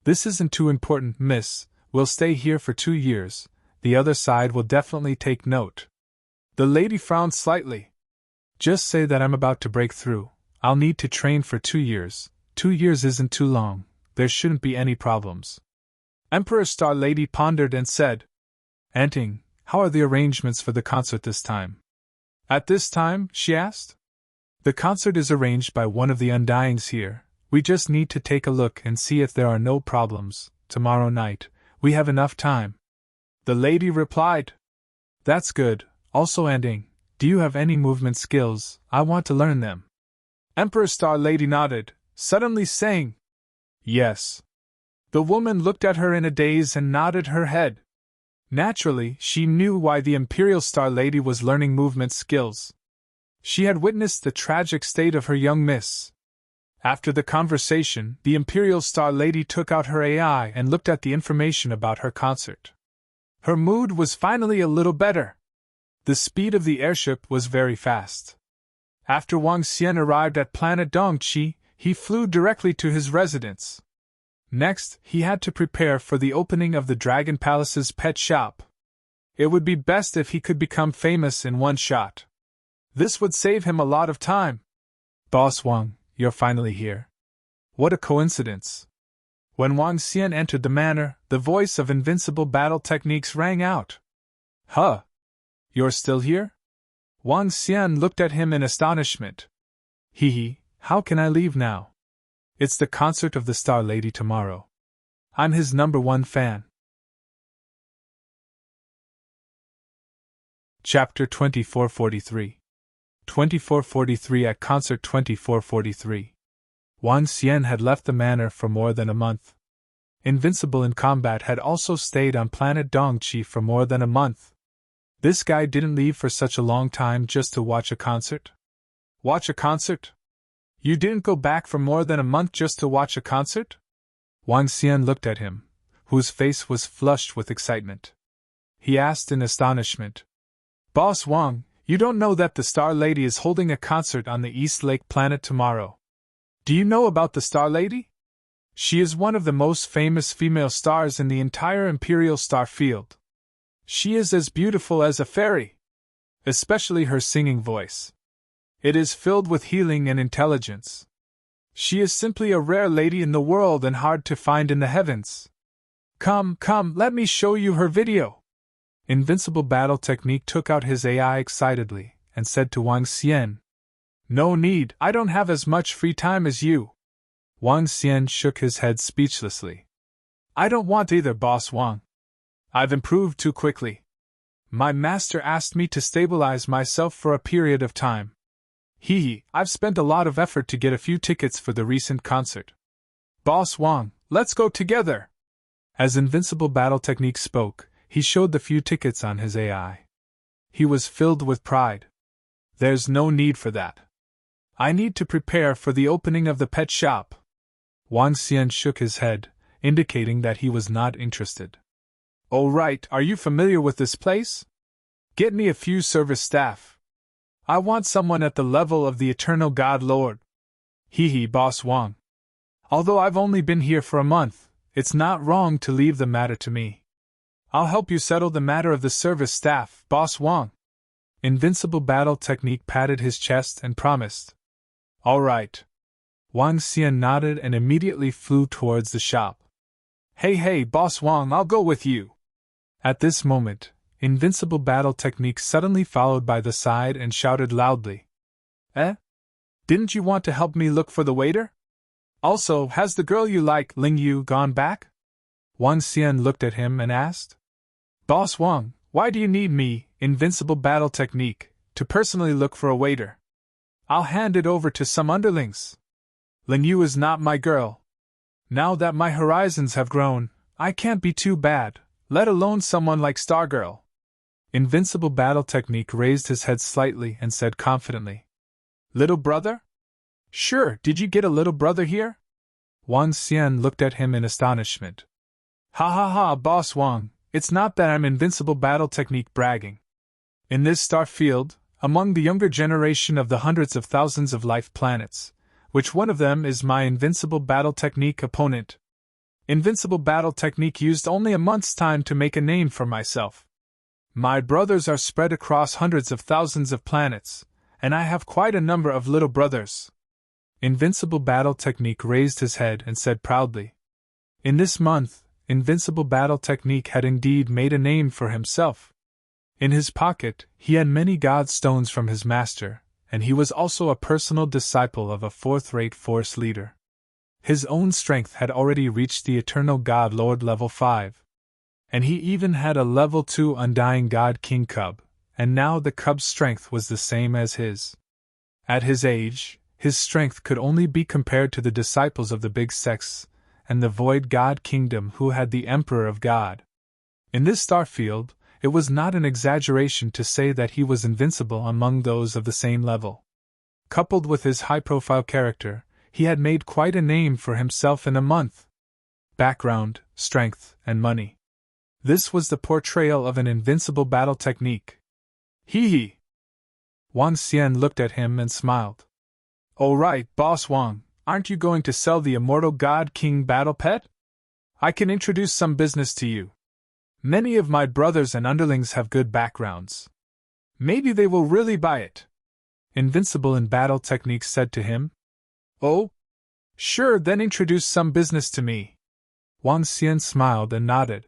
This isn't too important, miss. We'll stay here for 2 years. the other side will definitely take note. The lady frowned slightly. Just say that I'm about to break through. I'll need to train for 2 years. 2 years isn't too long. There shouldn't be any problems. Emperor Star Lady pondered and said, Anting, how are the arrangements for the concert this time? At this time, she asked. The concert is arranged by one of the Undyings here. We just need to take a look and see if there are no problems. Tomorrow night, we have enough time. The lady replied. That's good. Also, Anting, do you have any movement skills? I want to learn them. Emperor Star Lady nodded, suddenly saying, Yes. The woman looked at her in a daze and nodded her head. Naturally, she knew why the Imperial Star Lady was learning movement skills. She had witnessed the tragic state of her young miss. After the conversation, the Imperial Star Lady took out her AI and looked at the information about her concert. Her mood was finally a little better. The speed of the airship was very fast. After Wang Xian arrived at planet Dongqi, he flew directly to his residence. Next, he had to prepare for the opening of the Dragon Palace's pet shop. It would be best if he could become famous in one shot. This would save him a lot of time. Boss Wang, you're finally here. What a coincidence. When Wang Xian entered the manor, the voice of invincible battle techniques rang out. Huh? You're still here? Wang Xian looked at him in astonishment. Hee, how can I leave now? It's the concert of the Star Lady tomorrow. I'm his #1 fan. Chapter 2443. 2443 at Concert 2443. Wang Xian had left the manor for more than a month. Invincible in Combat had also stayed on planet Dongqi for more than a month. This guy didn't leave for such a long time just to watch a concert? Watch a concert? You didn't go back for more than a month just to watch a concert? Wang Xian looked at him, whose face was flushed with excitement. He asked in astonishment. Boss Wang, you don't know that the Star Lady is holding a concert on the East Lake planet tomorrow? Do you know about the Star Lady? She is one of the most famous female stars in the entire Imperial Star Field. She is as beautiful as a fairy. Especially her singing voice. It is filled with healing and intelligence. She is simply a rare lady in the world and hard to find in the heavens. Come, let me show you her video. Invincible Battle Technique took out his AI excitedly and said to Wang Xian, No need, I don't have as much free time as you. Wang Xian shook his head speechlessly. I don't want either, Boss Wang. I've improved too quickly. My master asked me to stabilize myself for a period of time. I've spent a lot of effort to get a few tickets for the recent concert. Boss Wang, let's go together. As Invincible Battle Technique spoke, he showed the few tickets on his AI. He was filled with pride. There's no need for that. I need to prepare for the opening of the pet shop. Wang Xian shook his head, indicating that he was not interested. Oh right, are you familiar with this place? Get me a few service staff. I want someone at the level of the Eternal God Lord. Boss Wang. Although I've only been here for a month, it's not wrong to leave the matter to me. I'll help you settle the matter of the service staff, Boss Wang. Invincible Battle Technique patted his chest and promised. All right. Wang Xian nodded and immediately flew towards the shop. Hey, Boss Wang, I'll go with you. At this moment, Invincible Battle Technique suddenly followed by the side and shouted loudly. Didn't you want to help me look for the waiter? Also, has the girl you like, Ling Yu, gone back? Wang Xian looked at him and asked. Boss Wang, why do you need me, Invincible Battle Technique, to personally look for a waiter? I'll hand it over to some underlings. Ling Yu is not my girl. Now that my horizons have grown, I can't be too bad, let alone someone like Stargirl. Invincible Battle Technique raised his head slightly and said confidently. Little brother? Sure, did you get a little brother here? Wang Xian looked at him in astonishment. Ha, Boss Wang, it's not that I'm Invincible Battle Technique bragging. In this star field, among the younger generation of the hundreds of thousands of life planets, which one of them is my Invincible Battle Technique opponent? Invincible Battle Technique used only a month's time to make a name for myself. My brothers are spread across hundreds of thousands of planets, and I have quite a number of little brothers. Invincible Battle Technique raised his head and said proudly. In this month, Invincible Battle Technique had indeed made a name for himself. In his pocket, he had many god stones from his master, and he was also a personal disciple of a fourth-rate Force leader. His own strength had already reached the Eternal God Lord level 5. And he even had a level 2 Undying God King Cub, and now the cub's strength was the same as his. At his age, his strength could only be compared to the disciples of the Big Sex and the Void God Kingdom who had the Emperor of God. In this star field, it was not an exaggeration to say that he was invincible among those of the same level. Coupled with his high-profile character, he had made quite a name for himself in a month. Background, strength, and money. This was the portrayal of an invincible battle technique. Hee. Wang Xian looked at him and smiled. Oh right, Boss Wang, aren't you going to sell the Immortal God King Battle Pet? I can introduce some business to you. Many of my brothers and underlings have good backgrounds. Maybe they will really buy it. Invincible in Battle Technique said to him. Oh? Sure, then introduce some business to me. Wang Xian smiled and nodded.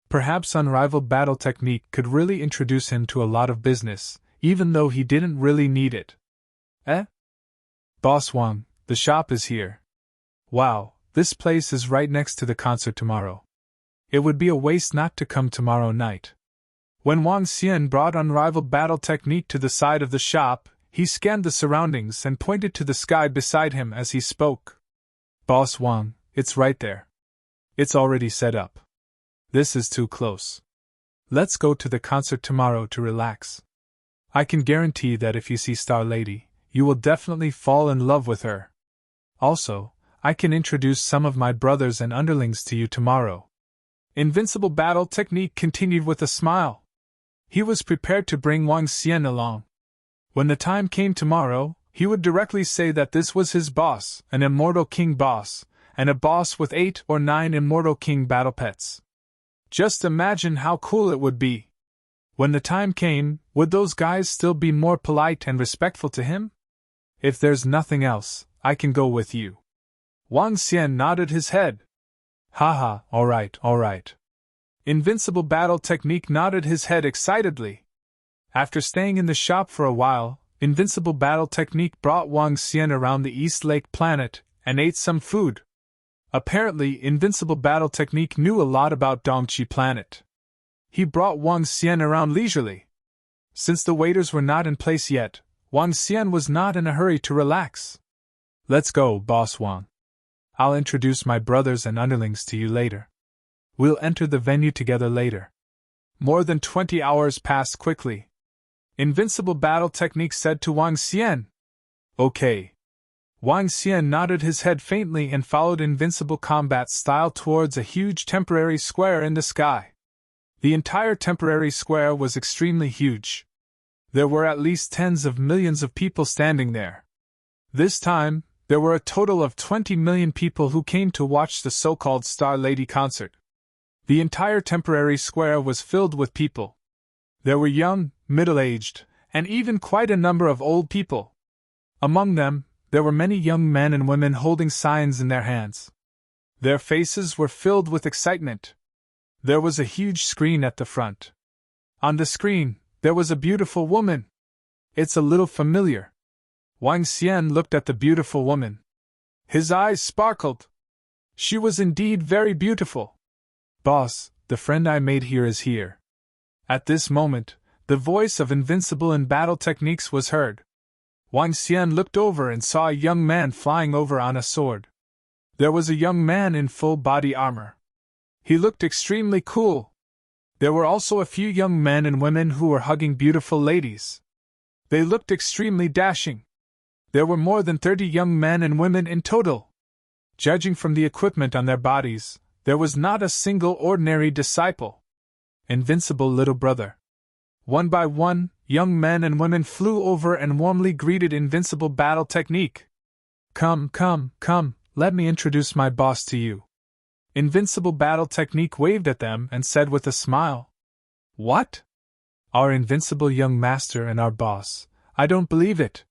Perhaps Unrivaled Battle Technique could really introduce him to a lot of business, even though he didn't really need it. Eh? Boss Wang, the shop is here. Wow, this place is right next to the concert tomorrow. It would be a waste not to come tomorrow night. When Wang Xian brought Unrivaled Battle Technique to the side of the shop, he scanned the surroundings and pointed to the sky beside him as he spoke. Boss Wang, it's right there. It's already set up. This is too close. Let's go to the concert tomorrow to relax. I can guarantee that if you see Star Lady, you will definitely fall in love with her. Also, I can introduce some of my brothers and underlings to you tomorrow. Invincible Battle Technique continued with a smile. He was prepared to bring Wang Xian along. When the time came tomorrow, he would directly say that this was his boss, an Immortal King boss, and a boss with 8 or 9 Immortal King battle pets. Just imagine how cool it would be. When the time came, would those guys still be more polite and respectful to him? If there's nothing else, I can go with you. Wang Xian nodded his head. Haha, alright. Invincible Battle Technique nodded his head excitedly. After staying in the shop for a while, Invincible Battle Technique brought Wang Xian around the East Lake planet and ate some food. Apparently, Invincible Battle Technique knew a lot about Dongqi planet. He brought Wang Xian around leisurely. Since the waiters were not in place yet, Wang Xian was not in a hurry to relax. Let's go, Boss Wang. I'll introduce my brothers and underlings to you later. We'll enter the venue together later. More than 20 hours passed quickly. Invincible Battle Technique said to Wang Xian. Okay. Wang Xian nodded his head faintly and followed Invincible Combat Style towards a huge temporary square in the sky. The entire temporary square was extremely huge. There were at least tens of millions of people standing there. This time, there were a total of 20 million people who came to watch the so-called Star Lady concert. The entire temporary square was filled with people. There were young, middle-aged, and even quite a number of old people. Among them, there were many young men and women holding signs in their hands. Their faces were filled with excitement. There was a huge screen at the front. On the screen, there was a beautiful woman. It's a little familiar. Wang Xian looked at the beautiful woman. His eyes sparkled. She was indeed very beautiful. Boss, the friend I made here is here. At this moment, the voice of Invincible in Battle Techniques was heard. Wang Xian looked over and saw a young man flying over on a sword. There was a young man in full body armor. He looked extremely cool. There were also a few young men and women who were hugging beautiful ladies. They looked extremely dashing. There were more than 30 young men and women in total. Judging from the equipment on their bodies, there was not a single ordinary disciple. Invincible little brother. One by one, young men and women flew over and warmly greeted Invincible Battle Technique. Come, let me introduce my boss to you. Invincible Battle Technique waved at them and said with a smile. What? Our invincible young master and our boss. I don't believe it.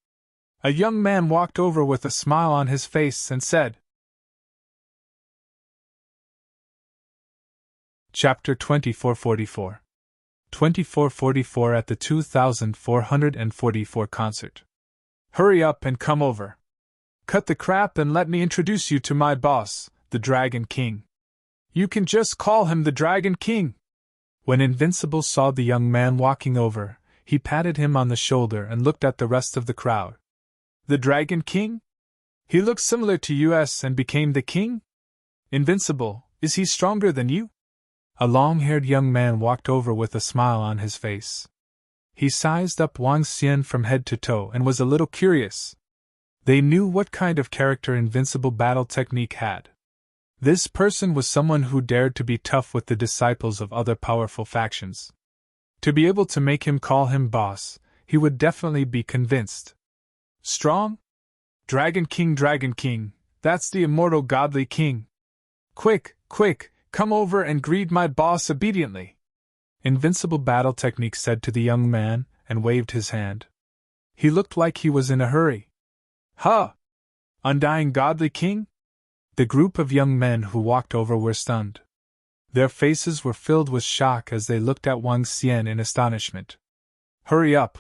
A young man walked over with a smile on his face and said. Chapter 2444. 2444 at the 2444 concert. Hurry up and come over. Cut the crap and let me introduce you to my boss, the Dragon King. You can just call him the Dragon King. When Invincible saw the young man walking over, he patted him on the shoulder and looked at the rest of the crowd. The Dragon King? He looks similar to us and became the king? Invincible, is he stronger than you? A long-haired young man walked over with a smile on his face. He sized up Wang Xian from head to toe and was a little curious. They knew what kind of character Invincible battle technique had. This person was someone who dared to be tough with the disciples of other powerful factions. To be able to make him call him boss, he would definitely be convinced. Strong? Dragon King, that's the immortal godly king. Quick, come over and greet my boss obediently. Invincible battle technique said to the young man, and waved his hand. He looked like he was in a hurry. Huh! Undying godly king? The group of young men who walked over were stunned. Their faces were filled with shock as they looked at Wang Xian in astonishment. Hurry up.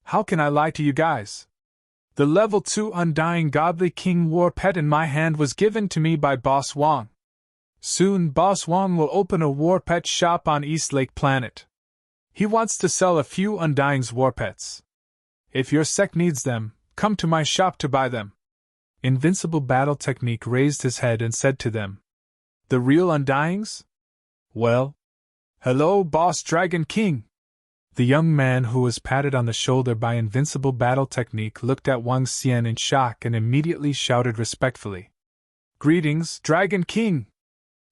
How can I lie to you guys? The level 2 Undying Godly King War Pet in my hand was given to me by Boss Wang. Soon Boss Wang will open a War Pet shop on East Lake Planet. He wants to sell a few Undying's War Pets. If your sect needs them, come to my shop to buy them. Invincible Battle Technique raised his head and said to them. The real Undyings? Well, hello, Boss Dragon King. The young man who was patted on the shoulder by Invincible Battle Technique looked at Wang Xian in shock and immediately shouted respectfully. Greetings, Dragon King!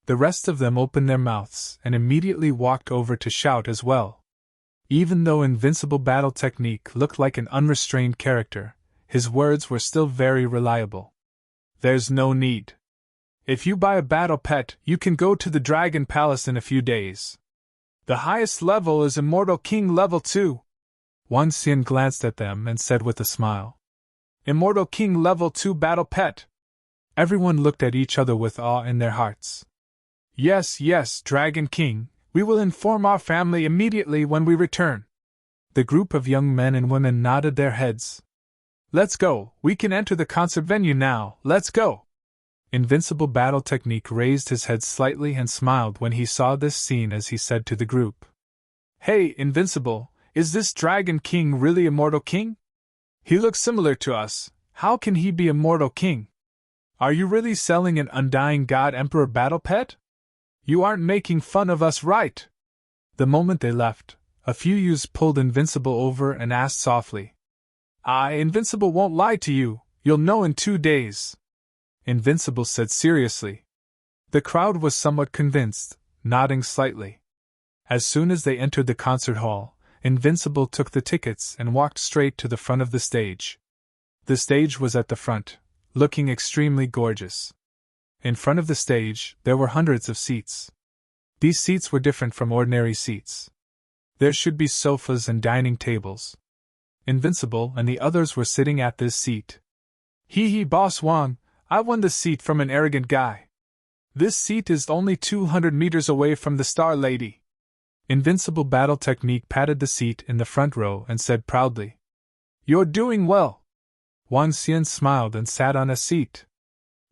The rest of them opened their mouths and immediately walked over to shout as well. Even though Invincible Battle Technique looked like an unrestrained character, his words were still very reliable. There's no need. If you buy a battle pet, you can go to the Dragon Palace in a few days. The highest level is Immortal King level 2. Wang Xian glanced at them and said with a smile. Immortal King level 2 battle pet. Everyone looked at each other with awe in their hearts. Yes, Dragon King, we will inform our family immediately when we return. The group of young men and women nodded their heads. Let's go, we can enter the concert venue now, let's go. Invincible Battle Technique raised his head slightly and smiled when he saw this scene as he said to the group. Hey, Invincible, is this Dragon King really Immortal King? He looks similar to us, how can he be Immortal King? Are you really selling an Undying God Emperor battle pet? You aren't making fun of us, right? The moment they left, a few youths pulled Invincible over and asked softly. Invincible won't lie to you, you'll know in 2 days. Invincible said seriously. The crowd was somewhat convinced, nodding slightly. As soon as they entered the concert hall, Invincible took the tickets and walked straight to the front of the stage. The stage was at the front, looking extremely gorgeous. In front of the stage, there were hundreds of seats. These seats were different from ordinary seats. There should be sofas and dining tables. Invincible and the others were sitting at this seat. Hee Boss Wang, I won the seat from an arrogant guy. This seat is only 200 meters away from the Star Lady. Invincible Battle Technique patted the seat in the front row and said proudly. You're doing well. Wang Xian smiled and sat on a seat.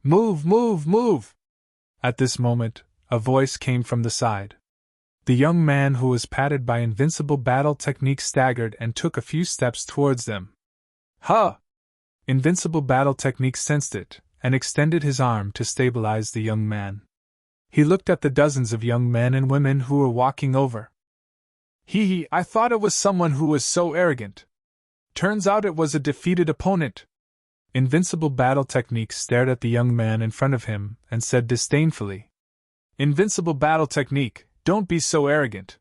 Move! At this moment, a voice came from the side. The young man who was patted by Invincible Battle Technique staggered and took a few steps towards them. Huh! Invincible Battle Technique sensed it, and extended his arm to stabilize the young man. He looked at the dozens of young men and women who were walking over. I thought it was someone who was so arrogant. Turns out it was a defeated opponent. Invincible Battle Technique stared at the young man in front of him and said disdainfully. Invincible Battle Technique, don't be so arrogant.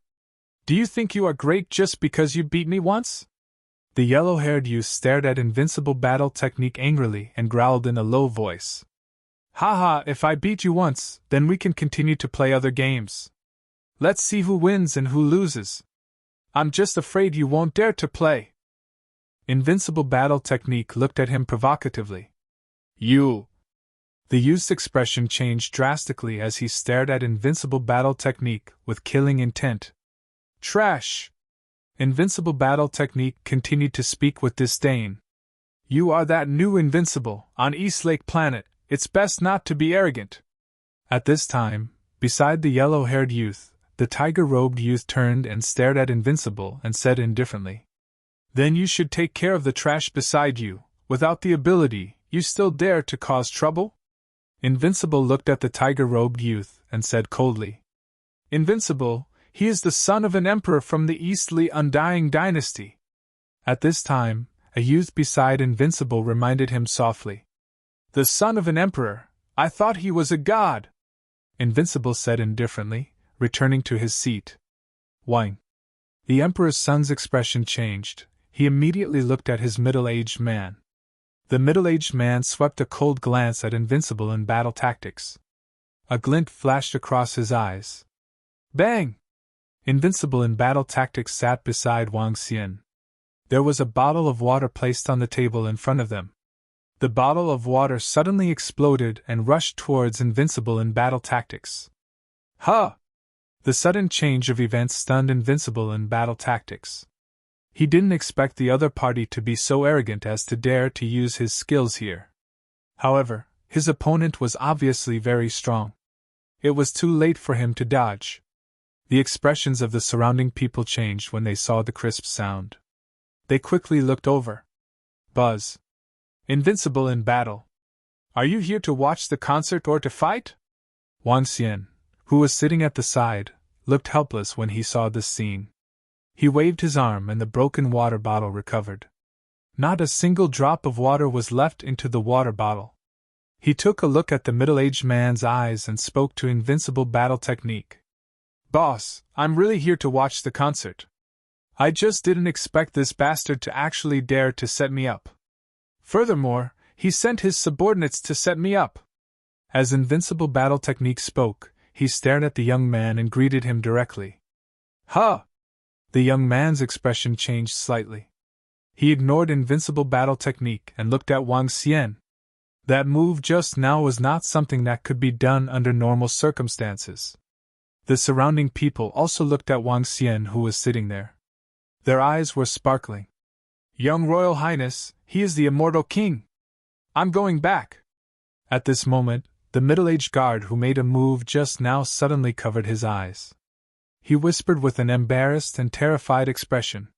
Do you think you are great just because you beat me once? The yellow-haired youth stared at Invincible Battle Technique angrily and growled in a low voice. Haha, if I beat you once, then we can continue to play other games. Let's see who wins and who loses. I'm just afraid you won't dare to play. Invincible Battle Technique looked at him provocatively. You. The youth's expression changed drastically as he stared at Invincible Battle Technique with killing intent. Trash! Invincible Battle Technique continued to speak with disdain. You are that new Invincible, on East Lake Planet, it's best not to be arrogant. At this time, beside the yellow-haired youth, the tiger-robed youth turned and stared at Invincible and said indifferently, Then you should take care of the trash beside you. Without the ability, you still dare to cause trouble? Invincible looked at the tiger-robed youth and said coldly, Invincible, he is the son of an emperor from the Eastly Undying Dynasty. At this time, a youth beside Invincible reminded him softly, The son of an emperor? I thought he was a god. Invincible said indifferently, returning to his seat. Wine. The emperor's son's expression changed. He immediately looked at his middle-aged man. The middle-aged man swept a cold glance at Invincible in battle tactics. A glint flashed across his eyes. Bang! Invincible in battle tactics sat beside Wang Xian. There was a bottle of water placed on the table in front of them. The bottle of water suddenly exploded and rushed towards Invincible in battle tactics. Huh! The sudden change of events stunned Invincible in battle tactics. He didn't expect the other party to be so arrogant as to dare to use his skills here. However, his opponent was obviously very strong. It was too late for him to dodge. The expressions of the surrounding people changed when they saw the crisp sound. They quickly looked over. Buzz. Invincible in battle. Are you here to watch the concert or to fight? Wang Xian, who was sitting at the side, looked helpless when he saw this scene. He waved his arm and the broken water bottle recovered. Not a single drop of water was left into the water bottle. He took a look at the middle-aged man's eyes and spoke to Invincible Battle Technique. Boss, I'm really here to watch the concert. I just didn't expect this bastard to actually dare to set me up. Furthermore, he sent his subordinates to set me up. As Invincible Battle Technique spoke, he stared at the young man and greeted him directly. Huh! The young man's expression changed slightly. He ignored Invincible Battle Technique and looked at Wang Xian. That move just now was not something that could be done under normal circumstances. The surrounding people also looked at Wang Xian, who was sitting there. Their eyes were sparkling. Young Royal Highness, he is the immortal king. I'm going back. At this moment, the middle-aged guard who made a move just now suddenly covered his eyes. He whispered with an embarrassed and terrified expression.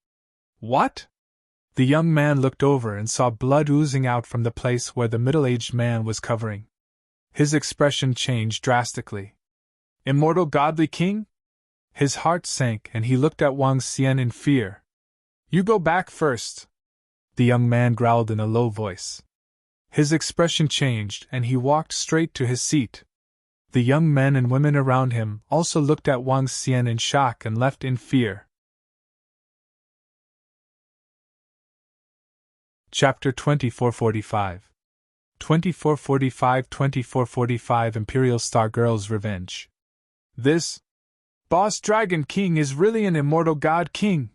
What? The young man looked over and saw blood oozing out from the place where the middle-aged man was covering. His expression changed drastically. Immortal godly king? His heart sank and he looked at Wang Xian in fear. You go back first. The young man growled in a low voice. His expression changed and he walked straight to his seat. The young men and women around him also looked at Wang Xian in shock and left in fear. Chapter 2445 2445 Imperial Star Girl's Revenge. This Boss Dragon King is really an immortal god king.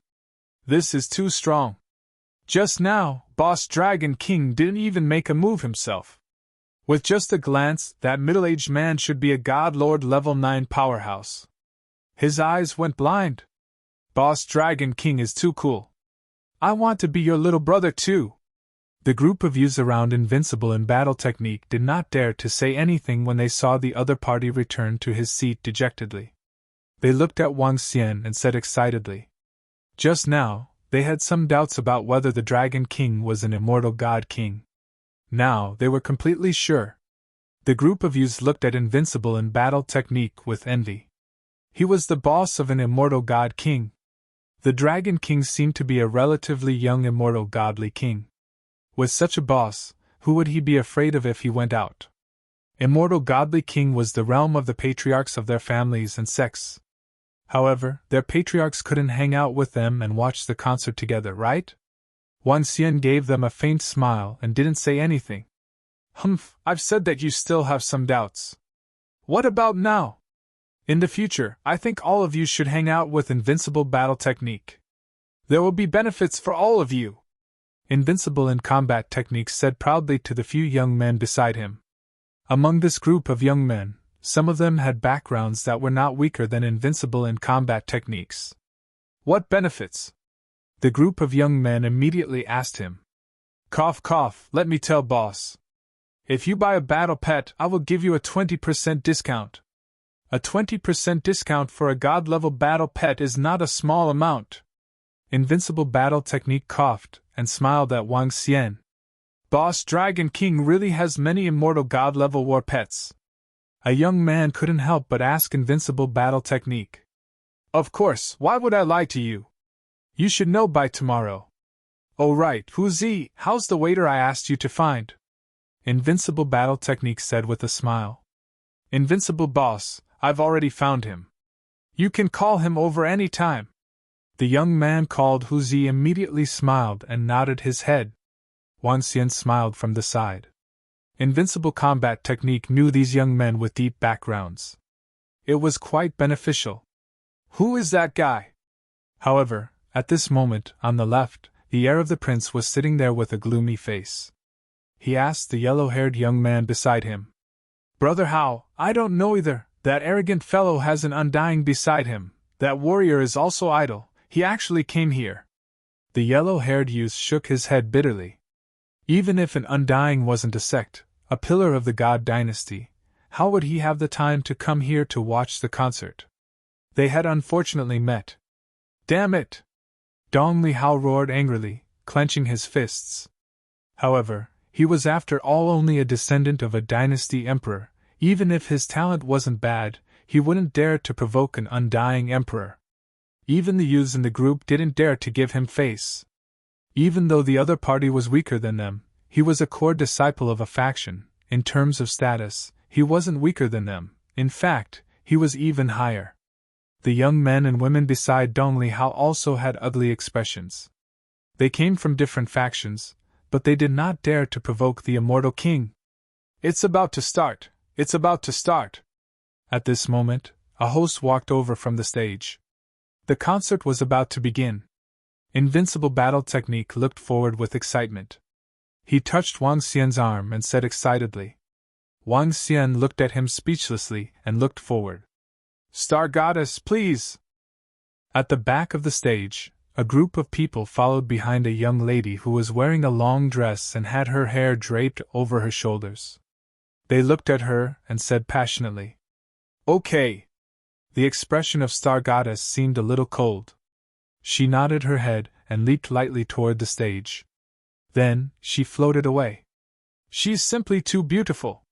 This is too strong. Just now, Boss Dragon King didn't even make a move himself. With just a glance, that middle-aged man should be a God Lord level 9 powerhouse. His eyes went blind. Boss Dragon King is too cool. I want to be your little brother too. The group of youths around Invincible in Battle Technique did not dare to say anything when they saw the other party return to his seat dejectedly. They looked at Wang Xian and said excitedly. Just now, they had some doubts about whether the Dragon King was an immortal god king. Now they were completely sure. The group of youths looked at Invincible in Battle Technique with envy. He was the boss of an immortal god king. The Dragon King seemed to be a relatively young immortal godly king. With such a boss, who would he be afraid of if he went out? Immortal godly king was the realm of the patriarchs of their families and sects. However, their patriarchs couldn't hang out with them and watch the concert together, right? Wang Xian gave them a faint smile and didn't say anything. Humph, I've said that you still have some doubts. What about now? In the future, I think all of you should hang out with Invincible Battle Technique. There will be benefits for all of you. Invincible in combat techniques said proudly to the few young men beside him. Among this group of young men, some of them had backgrounds that were not weaker than Invincible in combat techniques. What benefits? The group of young men immediately asked him. Cough, cough, let me tell boss. If you buy a battle pet, I will give you a 20% discount. A 20% discount for a god-level battle pet is not a small amount. Invincible Battle Technique coughed and smiled at Wang Xian. Boss Dragon King really has many immortal god-level war pets. A young man couldn't help but ask Invincible Battle Technique. Of course, why would I lie to you? You should know by tomorrow. Oh right, Huzi, how's the waiter I asked you to find? Invincible Battle Technique said with a smile. Invincible boss, I've already found him. You can call him over any time. The young man called Huzi immediately smiled and nodded his head. Wang Xian smiled from the side. Invincible Combat Technique knew these young men with deep backgrounds. It was quite beneficial. Who is that guy? However, at this moment, on the left, the heir of the prince was sitting there with a gloomy face. He asked the yellow-haired young man beside him. Brother Hao, I don't know either. That arrogant fellow has an undying beside him. That warrior is also idle. He actually came here. The yellow-haired youth shook his head bitterly. Even if an undying wasn't a sect, a pillar of the god dynasty, how would he have the time to come here to watch the concert? They had unfortunately met. Damn it! Dong Li Hao roared angrily, clenching his fists. However, he was after all only a descendant of a dynasty emperor. Even if his talent wasn't bad, he wouldn't dare to provoke an undying emperor. Even the youths in the group didn't dare to give him face. Even though the other party was weaker than them, he was a core disciple of a faction. In terms of status, he wasn't weaker than them. In fact, he was even higher. The young men and women beside Dong Li Hao also had ugly expressions. They came from different factions, but they did not dare to provoke the immortal king. It's about to start. It's about to start. At this moment, a host walked over from the stage. The concert was about to begin. Invincible Battle Technique looked forward with excitement. He touched Wang Xian's arm and said excitedly. Wang Xian looked at him speechlessly and looked forward. Star Goddess, please! At the back of the stage, a group of people followed behind a young lady who was wearing a long dress and had her hair draped over her shoulders. They looked at her and said passionately, Okay. The expression of Star Goddess seemed a little cold. She nodded her head and leaped lightly toward the stage. Then, she floated away. She's simply too beautiful.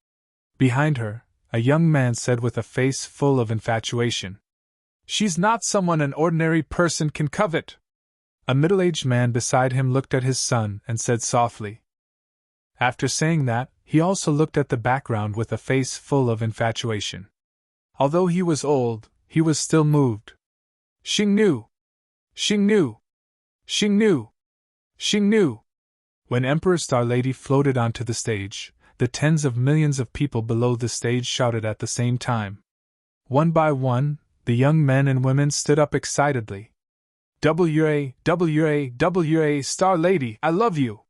Behind her, a young man said with a face full of infatuation. She's not someone an ordinary person can covet. A middle-aged man beside him looked at his son and said softly. After saying that, he also looked at the background with a face full of infatuation. Although he was old, he was still moved. Xingnu! Xingnu! Xingnu! Xingnu! When Emperor Star Lady floated onto the stage, the tens of millions of people below the stage shouted at the same time. One by one, the young men and women stood up excitedly. WA, WA, WA, Star Lady, I love you!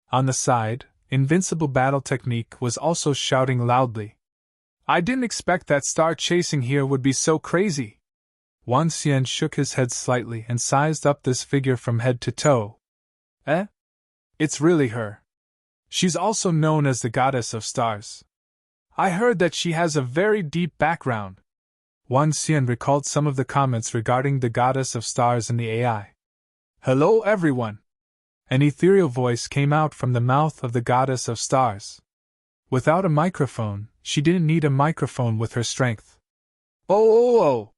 On the side, Invincible Battle Technique was also shouting loudly. I didn't expect that star chasing here would be so crazy. Wang Xian shook his head slightly and sized up this figure from head to toe. Eh? It's really her. She's also known as the Goddess of Stars. I heard that she has a very deep background. Wang Xian recalled some of the comments regarding the Goddess of Stars in the AI. Hello everyone! An ethereal voice came out from the mouth of the Goddess of Stars. Without a microphone, she didn't need a microphone with her strength. Oh!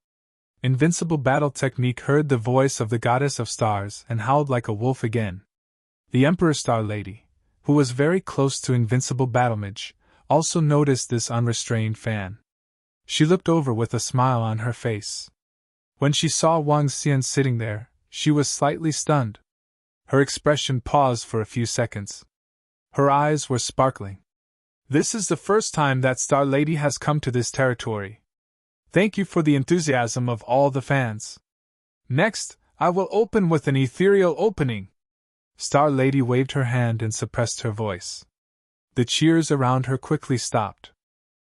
Invincible Battle Technique heard the voice of the Goddess of Stars and howled like a wolf again. The Emperor Star Lady, who was very close to Invincible Battlemage, also noticed this unrestrained fan. She looked over with a smile on her face. When she saw Wang Xian sitting there, she was slightly stunned. Her expression paused for a few seconds. Her eyes were sparkling. This is the first time that Star Lady has come to this territory. Thank you for the enthusiasm of all the fans. Next, I will open with an ethereal opening. Star Lady waved her hand and suppressed her voice. The cheers around her quickly stopped.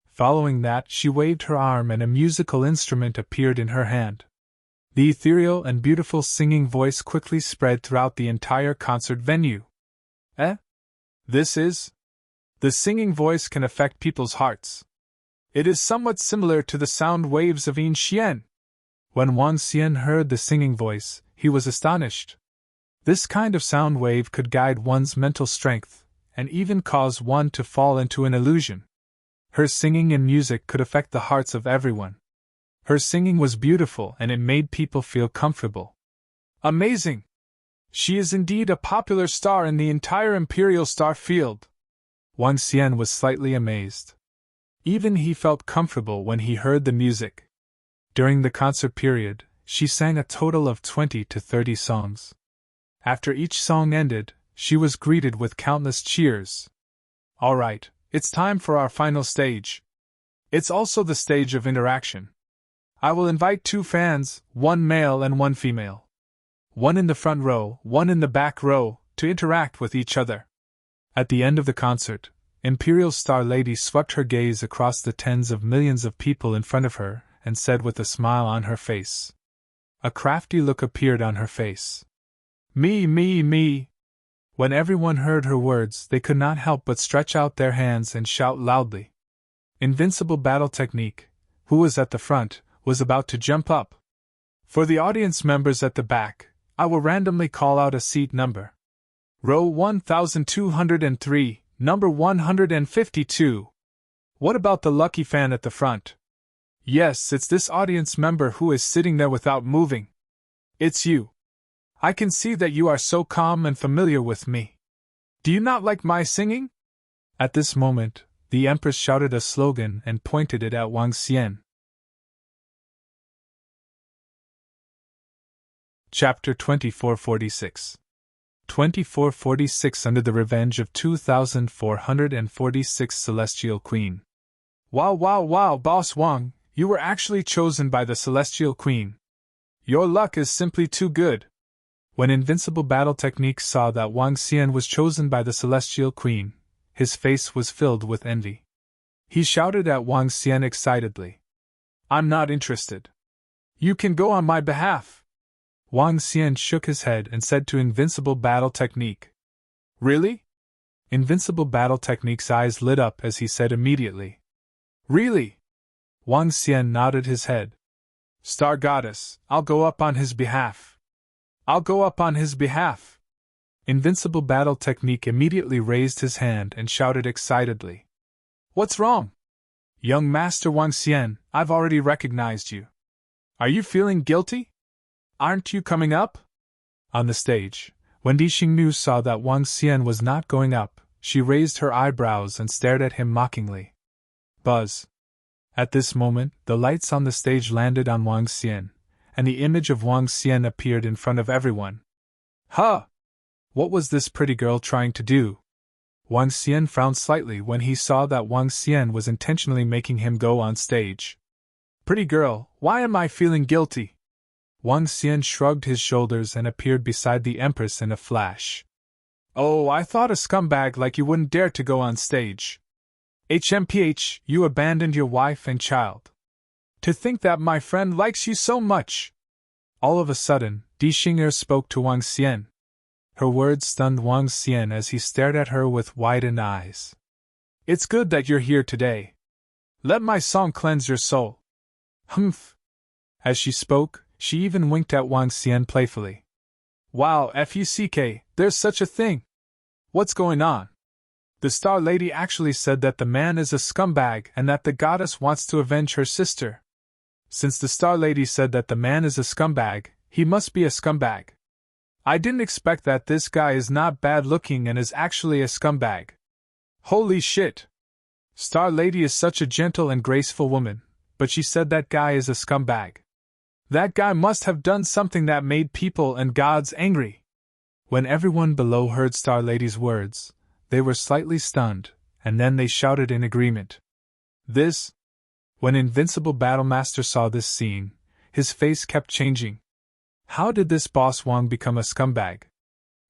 Following that, she waved her arm and a musical instrument appeared in her hand. The ethereal and beautiful singing voice quickly spread throughout the entire concert venue. This is? The singing voice can affect people's hearts. It is somewhat similar to the sound waves of Yin Xian. When Wang Xian heard the singing voice, he was astonished. This kind of sound wave could guide one's mental strength, and even cause one to fall into an illusion. Her singing and music could affect the hearts of everyone. Her singing was beautiful and it made people feel comfortable. Amazing! She is indeed a popular star in the entire Imperial Star field. Wang Xian was slightly amazed. Even he felt comfortable when he heard the music. During the concert period, she sang a total of 20 to 30 songs. After each song ended, she was greeted with countless cheers. All right, it's time for our final stage. It's also the stage of interaction. I will invite 2 fans, 1 male and 1 female. 1 in the front row, 1 in the back row, to interact with each other. At the end of the concert, Imperial Star Lady swept her gaze across the tens of millions of people in front of her and said with a smile on her face. A crafty look appeared on her face. Me, me, me. When everyone heard her words, they could not help but stretch out their hands and shout loudly. Invincible Battle Technique, who was at the front, was about to jump up. For the audience members at the back, I will randomly call out a seat number. Row 1203, number 152. What about the lucky fan at the front? Yes, it's this audience member who is sitting there without moving. It's you. I can see that you are so calm and familiar with me. Do you not like my singing? At this moment, the Empress shouted a slogan and pointed it at Wang Xian. Chapter 2446. 2446 Under the Revenge of 2446 Celestial Queen. Wow, Boss Wang, you were actually chosen by the Celestial Queen. Your luck is simply too good. When Invincible Battle Technique saw that Wang Xian was chosen by the Celestial Queen, his face was filled with envy. He shouted at Wang Xian excitedly. I'm not interested. You can go on my behalf. Wang Xian shook his head and said to Invincible Battle Technique. Really? Invincible Battle Technique's eyes lit up as he said immediately. Really? Wang Xian nodded his head. Star Goddess, I'll go up on his behalf. I'll go up on his behalf. Invincible Battle Technique immediately raised his hand and shouted excitedly. What's wrong? Young Master Wang Xian, I've already recognized you. Are you feeling guilty? Aren't you coming up? On the stage, when Di Xingnu saw that Wang Xian was not going up, she raised her eyebrows and stared at him mockingly. Buzz. At this moment, the lights on the stage landed on Wang Xian, and the image of Wang Xian appeared in front of everyone. Huh! What was this pretty girl trying to do? Wang Xian frowned slightly when he saw that Wang Xian was intentionally making him go on stage. Pretty girl, why am I feeling guilty? Wang Xian shrugged his shoulders and appeared beside the Empress in a flash. Oh, I thought a scumbag like you wouldn't dare to go on stage. HMPH, you abandoned your wife and child. To think that my friend likes you so much. All of a sudden, Di Xing'er spoke to Wang Xian. Her words stunned Wang Xian as he stared at her with widened eyes. It's good that you're here today. Let my song cleanse your soul. Humph. As she spoke, she even winked at Wang Xian playfully. Wow, fuck, there's such a thing. What's going on? The Star Lady actually said that the man is a scumbag and that the goddess wants to avenge her sister. Since the Star Lady said that the man is a scumbag, he must be a scumbag. I didn't expect that this guy is not bad looking and is actually a scumbag. Holy shit! Star Lady is such a gentle and graceful woman, but she said that guy is a scumbag. That guy must have done something that made people and gods angry. When everyone below heard Star Lady's words, they were slightly stunned, and then they shouted in agreement. This? When Invincible Battlemaster saw this scene, his face kept changing. How did this Boss Wang become a scumbag?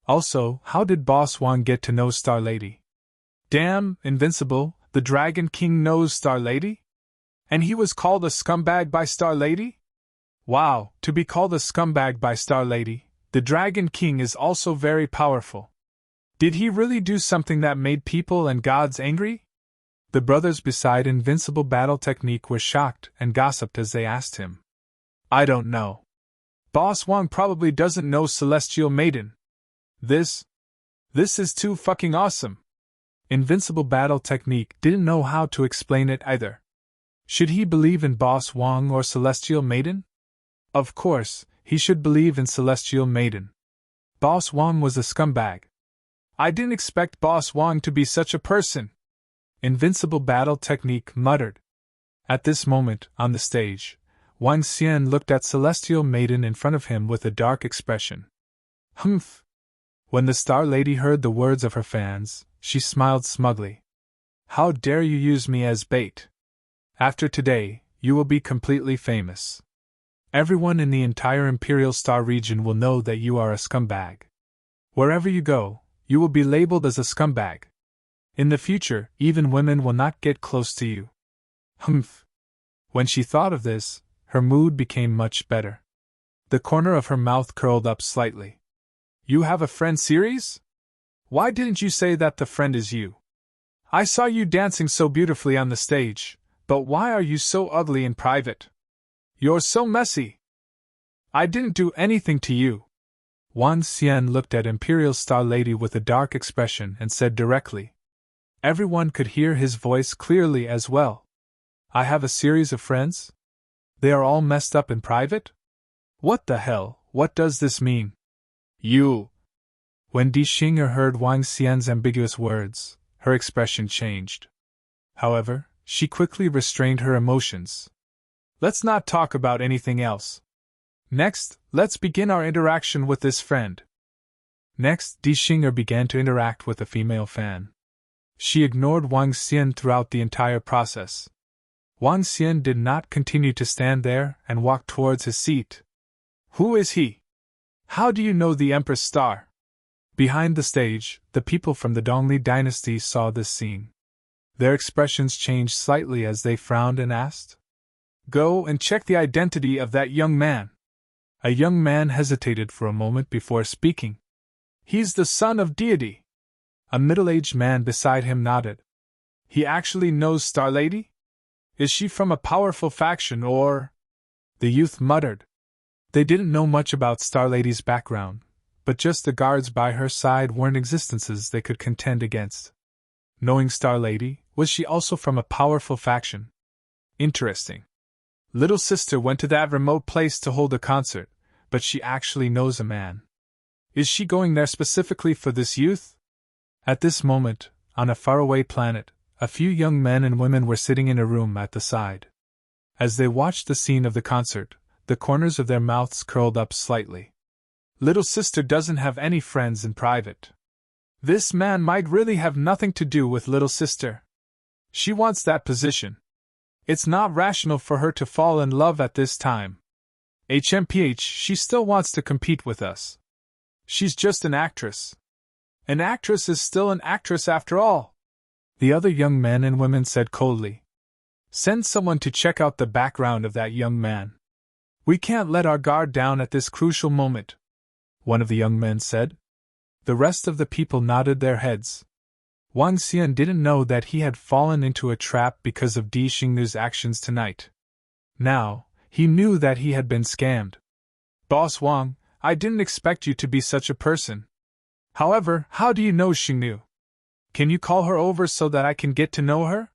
Also, how did Boss Wang get to know Star Lady? Damn, Invincible, the Dragon King knows Star Lady? And he was called a scumbag by Star Lady? Wow, to be called a scumbag by Star Lady, the Dragon King is also very powerful. Did he really do something that made people and gods angry? The brothers beside Invincible Battle Technique were shocked and gossiped as they asked him. I don't know. Boss Wang probably doesn't know Celestial Maiden. This is too fucking awesome. Invincible Battle Technique didn't know how to explain it either. Should he believe in Boss Wang or Celestial Maiden? Of course, he should believe in Celestial Maiden. Boss Wang was a scumbag. I didn't expect Boss Wang to be such a person. Invincible Battle Technique muttered. At this moment, on the stage, Wang Xian looked at Celestial Maiden in front of him with a dark expression. Humph! When the Star Lady heard the words of her fans, she smiled smugly. How dare you use me as bait? After today, you will be completely famous. Everyone in the entire Imperial Star region will know that you are a scumbag. Wherever you go, you will be labeled as a scumbag. In the future, even women will not get close to you. Humph! When she thought of this, her mood became much better. The corner of her mouth curled up slightly. You have a friend series? Why didn't you say that the friend is you? I saw you dancing so beautifully on the stage, but why are you so ugly in private? You're so messy. I didn't do anything to you. Wang Xian looked at Imperial Star Lady with a dark expression and said directly. Everyone could hear his voice clearly as well. I have a series of friends? They are all messed up in private? What the hell, what does this mean? You! When Di Xing'er heard Wang Xian's ambiguous words, her expression changed. However, she quickly restrained her emotions. Let's not talk about anything else. Next, let's begin our interaction with this friend. Next, Di Xing'er began to interact with a female fan. She ignored Wang Xian throughout the entire process. Wang Xian did not continue to stand there and walked towards his seat. Who is he? How do you know the Empress Star? Behind the stage, the people from the Dongli dynasty saw this scene. Their expressions changed slightly as they frowned and asked, Go and check the identity of that young man. A young man hesitated for a moment before speaking. He's the son of deity. A middle-aged man beside him nodded. He actually knows Star Lady? Is she from a powerful faction or? The youth muttered. They didn't know much about Star Lady's background, but just the guards by her side weren't existences they could contend against. Knowing Star Lady, was she also from a powerful faction? Interesting. Little sister went to that remote place to hold a concert, but she actually knows a man. Is she going there specifically for this youth? At this moment, on a faraway planet, a few young men and women were sitting in a room at the side. As they watched the scene of the concert, the corners of their mouths curled up slightly. Little sister doesn't have any friends in private. This man might really have nothing to do with little sister. She wants that position. It's not rational for her to fall in love at this time. HMPH, she still wants to compete with us. She's just an actress. An actress is still an actress after all. The other young men and women said coldly. Send someone to check out the background of that young man. We can't let our guard down at this crucial moment, one of the young men said. The rest of the people nodded their heads. Wang Xian didn't know that he had fallen into a trap because of Di Xing'er's actions tonight. Now, he knew that he had been scammed. Boss Wang, I didn't expect you to be such a person. However, how do you know Xingnu? Can you call her over so that I can get to know her?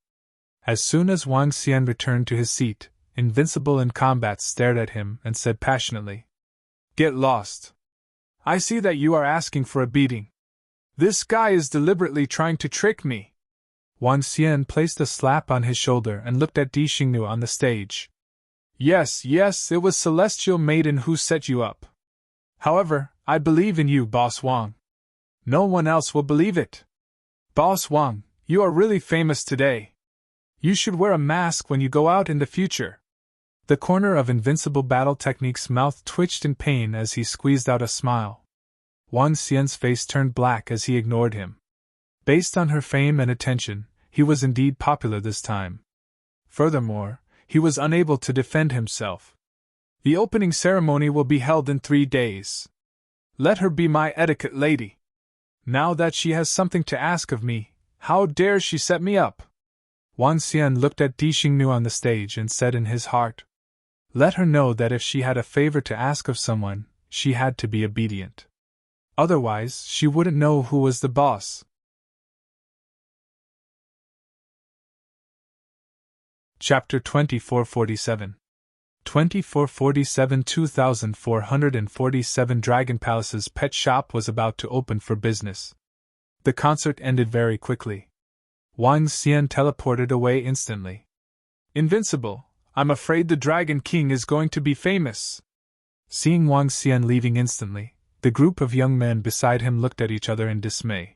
As soon as Wang Xian returned to his seat, Invincible in Combat stared at him and said passionately, Get lost. I see that you are asking for a beating. This guy is deliberately trying to trick me. Wang Xian placed a slap on his shoulder and looked at Di Xingnu on the stage. Yes, it was Celestial Maiden who set you up. However, I believe in you, Boss Wang. No one else will believe it. Boss Wang, you are really famous today. You should wear a mask when you go out in the future. The corner of Invincible Battle Technique's mouth twitched in pain as he squeezed out a smile. Wang Xian's face turned black as he ignored him. Based on her fame and attention, he was indeed popular this time. Furthermore, he was unable to defend himself. The opening ceremony will be held in 3 days. Let her be my etiquette lady. Now that she has something to ask of me, how dare she set me up? Wang Xian looked at Di Xingnu on the stage and said in his heart, let her know that if she had a favor to ask of someone, she had to be obedient. Otherwise, she wouldn't know who was the boss. Chapter 2447 2447 2447 Dragon Palace's pet shop was about to open for business. The concert ended very quickly. Wang Xian teleported away instantly. Invincible, I'm afraid the Dragon King is going to be famous. Seeing Wang Xian leaving instantly, the group of young men beside him looked at each other in dismay.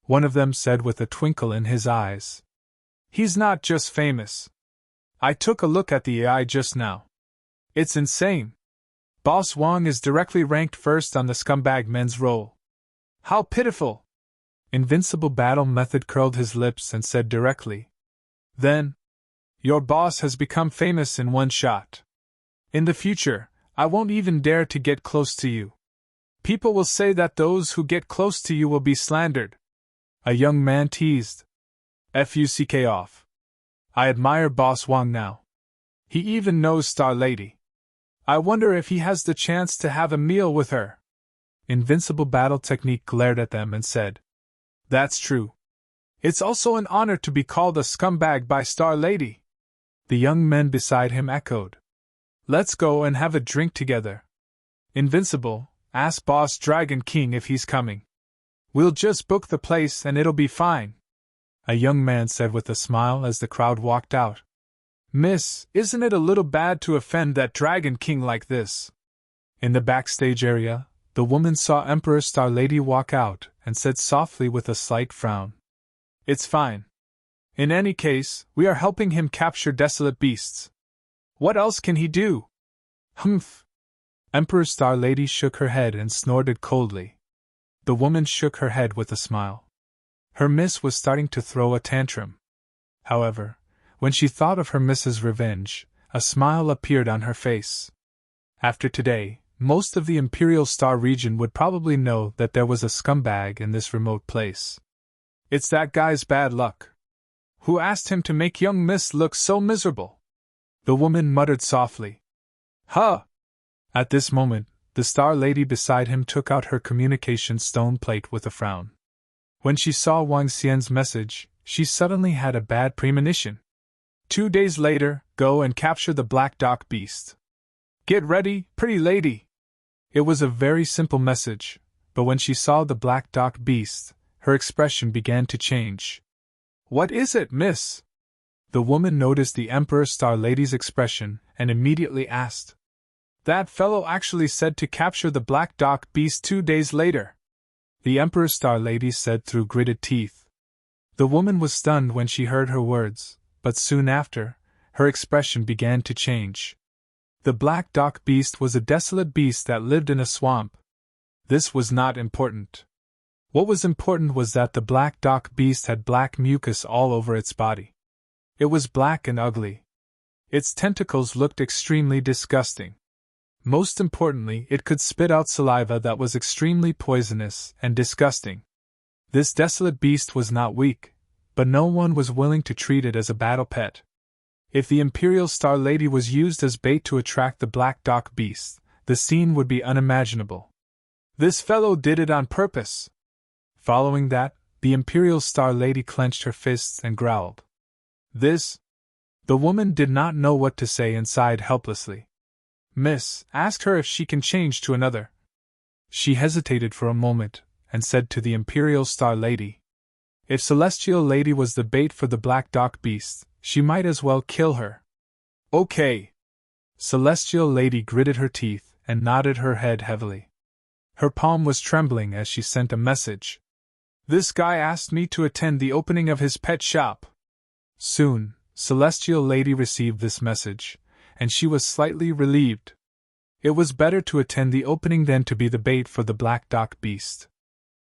One of them said with a twinkle in his eyes, he's not just famous. I took a look at the AI just now. It's insane. Boss Wang is directly ranked first on the scumbag men's roll. How pitiful! Invincible Battle Method curled his lips and said directly, then, your boss has become famous in one shot. In the future, I won't even dare to get close to you. People will say that those who get close to you will be slandered. A young man teased. Fuck off. I admire Boss Wang now. He even knows Star Lady. I wonder if he has the chance to have a meal with her. Invincible Battle Technique glared at them and said, that's true. It's also an honor to be called a scumbag by Star Lady. The young men beside him echoed. Let's go and have a drink together. Invincible, ask Boss Dragon King if he's coming. We'll just book the place and it'll be fine. A young man said with a smile as the crowd walked out. Miss, isn't it a little bad to offend that Dragon King like this? In the backstage area, the woman saw Emperor Star Lady walk out and said softly with a slight frown. It's fine. In any case, we are helping him capture desolate beasts. What else can he do? Humph. Emperor Star Lady shook her head and snorted coldly. The woman shook her head with a smile. Her miss was starting to throw a tantrum. However, when she thought of her miss's revenge, a smile appeared on her face. After today, most of the Imperial Star region would probably know that there was a scumbag in this remote place. It's that guy's bad luck. Who asked him to make young Miss look so miserable? The woman muttered softly. Huh! At this moment, the Star Lady beside him took out her communication stone plate with a frown. When she saw Wang Xian's message, she suddenly had a bad premonition. 2 days later, go and capture the Black Dock Beast. Get ready, pretty lady. It was a very simple message, but when she saw the Black Dock Beast, her expression began to change. What is it, miss? The woman noticed the Emperor Star Lady's expression and immediately asked. That fellow actually said to capture the Black Dock Beast 2 days later. The Emperor Star Lady said through gritted teeth. The woman was stunned when she heard her words, but soon after, her expression began to change. The Black Dock Beast was a desolate beast that lived in a swamp. This was not important. What was important was that the Black Dock Beast had black mucus all over its body. It was black and ugly. Its tentacles looked extremely disgusting. Most importantly, it could spit out saliva that was extremely poisonous and disgusting. This desolate beast was not weak, but no one was willing to treat it as a battle pet. If the Imperial Star Lady was used as bait to attract the Black Dock Beast, the scene would be unimaginable. This fellow did it on purpose. Following that, the Imperial Star Lady clenched her fists and growled. This? The woman did not know what to say and sighed helplessly. Miss, ask her if she can change to another. She hesitated for a moment, and said to the Imperial Star Lady. If Celestial Lady was the bait for the Black Dock Beast, she might as well kill her. Okay. Celestial Lady gritted her teeth and nodded her head heavily. Her palm was trembling as she sent a message. This guy asked me to attend the opening of his pet shop. Soon, Celestial Lady received this message, and she was slightly relieved. It was better to attend the opening than to be the bait for the Black Dock beast.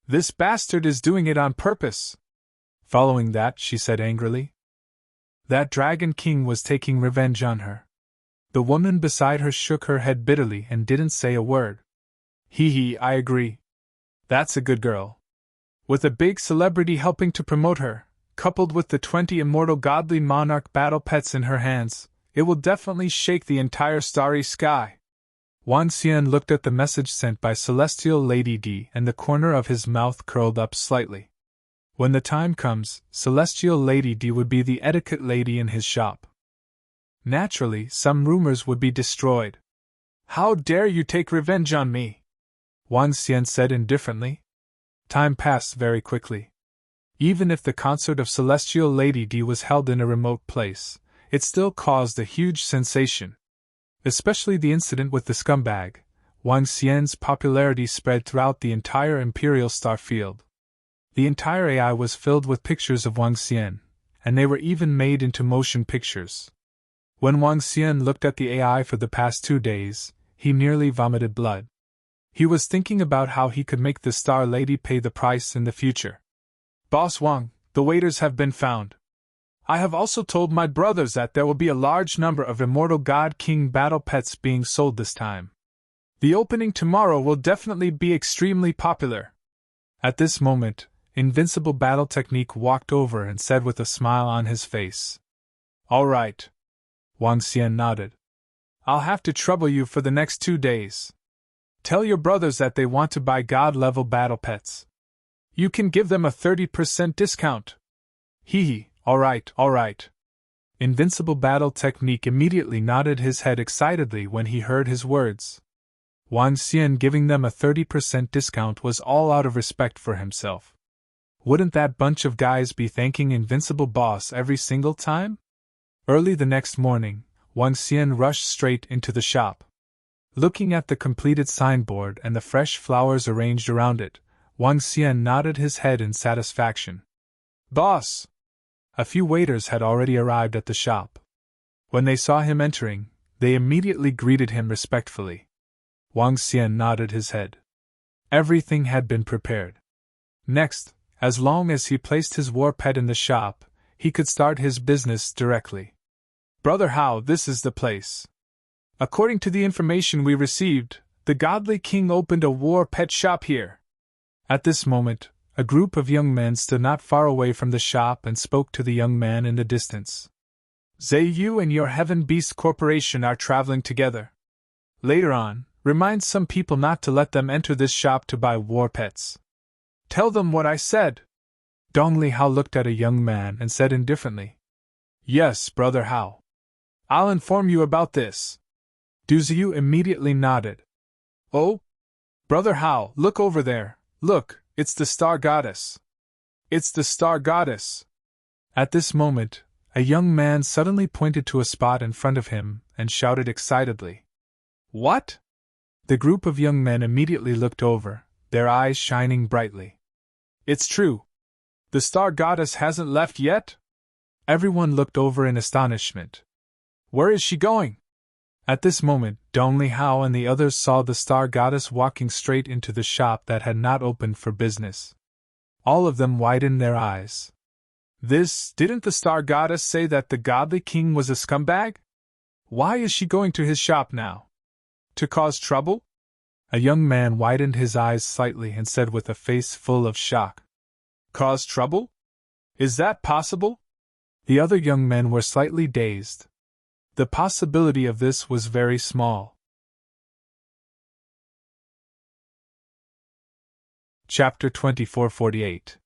This bastard is doing it on purpose. Following that, she said angrily. That Dragon King was taking revenge on her. The woman beside her shook her head bitterly and didn't say a word. Hee, I agree. That's a good girl. With a big celebrity helping to promote her, coupled with the 20 immortal godly monarch battle pets in her hands, it will definitely shake the entire starry sky. Wang Xian looked at the message sent by Celestial Lady D, and the corner of his mouth curled up slightly. When the time comes, Celestial Lady D would be the etiquette lady in his shop. Naturally, some rumors would be destroyed. How dare you take revenge on me? Wang Xian said indifferently. Time passed very quickly. Even if the concert of Celestial Lady D was held in a remote place, it still caused a huge sensation. Especially the incident with the scumbag, Wang Xian's popularity spread throughout the entire Imperial Star Field. The entire AI was filled with pictures of Wang Xian, and they were even made into motion pictures. When Wang Xian looked at the AI for the past 2 days, he nearly vomited blood. He was thinking about how he could make the Star Lady pay the price in the future. Boss Wang, the waiters have been found. I have also told my brothers that there will be a large number of Immortal God King battle pets being sold this time. The opening tomorrow will definitely be extremely popular. At this moment, Invincible Battle Technique walked over and said with a smile on his face. All right. Wang Xian nodded. I'll have to trouble you for the next 2 days. Tell your brothers that they want to buy God-level battle pets. You can give them a 30% discount. Hee, all right. Invincible Battle Technique immediately nodded his head excitedly when he heard his words. Wang Xian giving them a 30% discount was all out of respect for himself. Wouldn't that bunch of guys be thanking Invincible Boss every single time? Early the next morning, Wang Xian rushed straight into the shop. Looking at the completed signboard and the fresh flowers arranged around it, Wang Xian nodded his head in satisfaction. Boss! A few waiters had already arrived at the shop. When they saw him entering, they immediately greeted him respectfully. Wang Xian nodded his head. Everything had been prepared. Next, as long as he placed his war pet in the shop, he could start his business directly. Brother Hao, this is the place. According to the information we received, the Godly King opened a war pet shop here. At this moment, a group of young men stood not far away from the shop and spoke to the young man in the distance. Zhe, you and your Heaven Beast Corporation are traveling together. Later on, remind some people not to let them enter this shop to buy war pets. Tell them what I said. Dong Li Hao looked at a young man and said indifferently. Yes, Brother Hao. I'll inform you about this. Du Ziyu immediately nodded. Oh? Brother Hao, look over there. Look, it's the Star Goddess. It's the Star Goddess. At this moment, a young man suddenly pointed to a spot in front of him and shouted excitedly. What? The group of young men immediately looked over, their eyes shining brightly. It's true. The Star Goddess hasn't left yet? Everyone looked over in astonishment. Where is she going? At this moment, Dong Li Hao and the others saw the Star Goddess walking straight into the shop that had not opened for business. All of them widened their eyes. Didn't the Star Goddess say that the Godly King was a scumbag? Why is she going to his shop now? To cause trouble? A young man widened his eyes slightly and said with a face full of shock. Cause trouble? Is that possible? The other young men were slightly dazed. The possibility of this was very small. Chapter 2448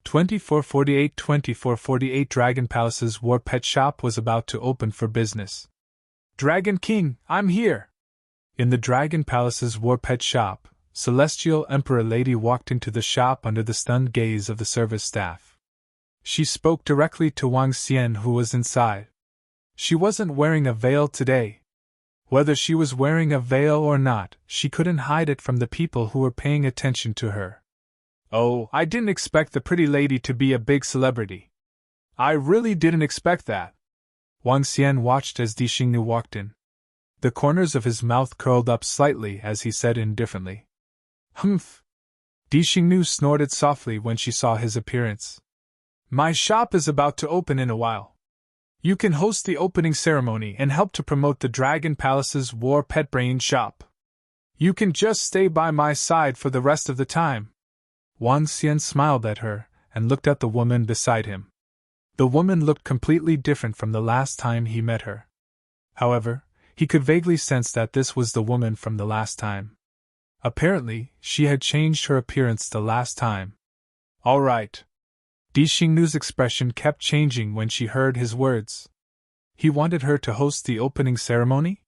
2448 Dragon Palace's War Pet Shop was about to open for business. Dragon King, I'm here! In the Dragon Palace's War Pet Shop, Celestial Emperor Lady walked into the shop under the stunned gaze of the service staff. She spoke directly to Wang Xian, who was inside. She wasn't wearing a veil today. Whether she was wearing a veil or not, she couldn't hide it from the people who were paying attention to her. Oh, I didn't expect the pretty lady to be a big celebrity. I really didn't expect that. Wang Xian watched as Di Xingnu walked in. The corners of his mouth curled up slightly as he said indifferently, "Humph." Di Xingnu snorted softly when she saw his appearance. "My shop is about to open in a while. You can host the opening ceremony and help to promote the Dragon Palace's War Pet Brain shop. You can just stay by my side for the rest of the time." Wang Xian smiled at her and looked at the woman beside him. The woman looked completely different from the last time he met her. However, he could vaguely sense that this was the woman from the last time. Apparently, she had changed her appearance the last time. "All right." Di Xingnu's expression kept changing when she heard his words. He wanted her to host the opening ceremony?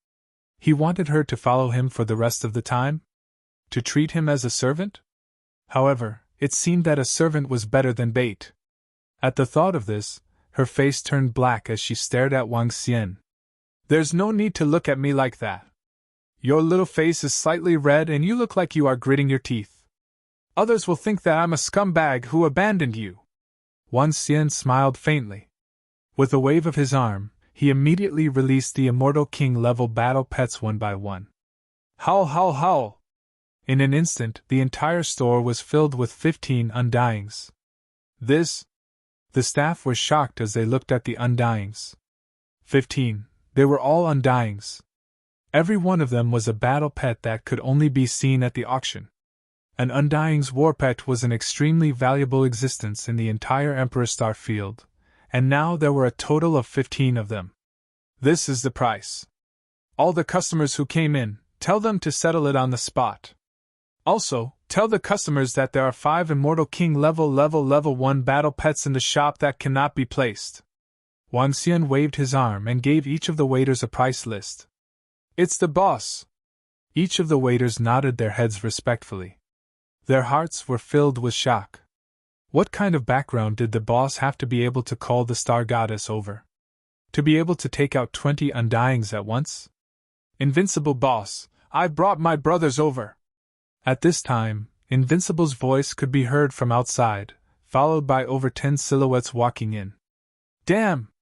He wanted her to follow him for the rest of the time? To treat him as a servant? However, it seemed that a servant was better than bait. At the thought of this, her face turned black as she stared at Wang Xian. "There's no need to look at me like that. Your little face is slightly red and you look like you are gritting your teeth. Others will think that I'm a scumbag who abandoned you." Wang Xian smiled faintly. With a wave of his arm, he immediately released the Immortal King-level battle pets one by one. Howl, howl, howl! In an instant, the entire store was filled with 15 undyings. This? The staff were shocked as they looked at the undyings. 15. They were all undyings. Every one of them was a battle pet that could only be seen at the auction. An undying's war pet was an extremely valuable existence in the entire Emperor Star field, and now there were a total of 15 of them. "This is the price. All the customers who came in, tell them to settle it on the spot. Also, tell the customers that there are 5 Immortal King level 1 battle pets in the shop that cannot be placed." Wang Xian waved his arm and gave each of the waiters a price list. "It's the boss." Each of the waiters nodded their heads respectfully. Their hearts were filled with shock. What kind of background did the boss have to be able to call the Star Goddess over? To be able to take out 20 undyings at once? "Invincible boss, I brought my brothers over." At this time, Invincible's voice could be heard from outside, followed by over 10 silhouettes walking in. Damn!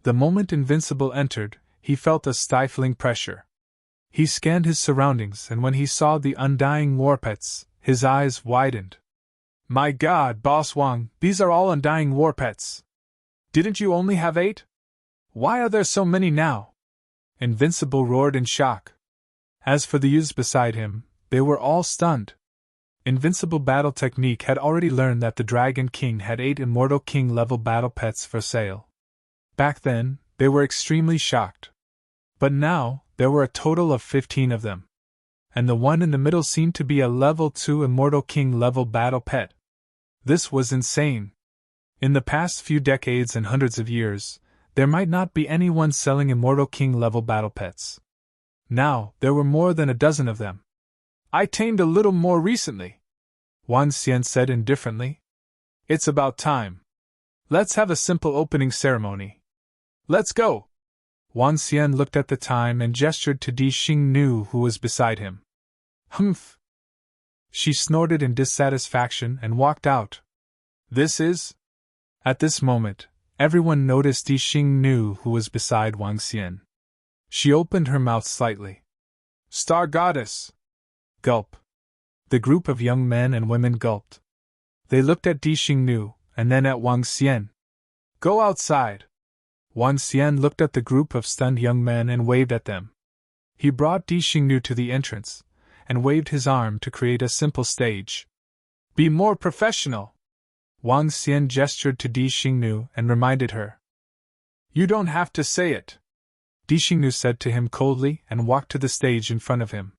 The moment Invincible entered, he felt a stifling pressure. He scanned his surroundings, and when he saw the undying war pets, his eyes widened. "My God, Boss Wang, these are all undying war pets. Didn't you only have 8? Why are there so many now?" Invincible roared in shock. As for the youths beside him, they were all stunned. Invincible Battle Technique had already learned that the Dragon King had 8 Immortal King level battle pets for sale. Back then, they were extremely shocked. But now, there were a total of 15 of them. And the one in the middle seemed to be a level 2 Immortal King level battle pet. This was insane. In the past few decades and hundreds of years, there might not be anyone selling Immortal King level battle pets. Now, there were more than a dozen of them. "I tamed a little more recently," Wang Xian said indifferently. "It's about time. Let's have a simple opening ceremony. Let's go." Wang Xian looked at the time and gestured to Di Xingnu, who was beside him. "Humph!" She snorted in dissatisfaction and walked out. "This is..." At this moment, everyone noticed Di Xingnu, who was beside Wang Xian. She opened her mouth slightly. "Star Goddess!" Gulp. The group of young men and women gulped. They looked at Di Xingnu, and then at Wang Xian. "Go outside." Wang Xian looked at the group of stunned young men and waved at them. He brought Di Xingnu to the entrance, and waved his arm to create a simple stage. "Be more professional." Wang Xian gestured to Di Xingnu and reminded her. "You don't have to say it," Di Xingnu said to him coldly and walked to the stage in front of him.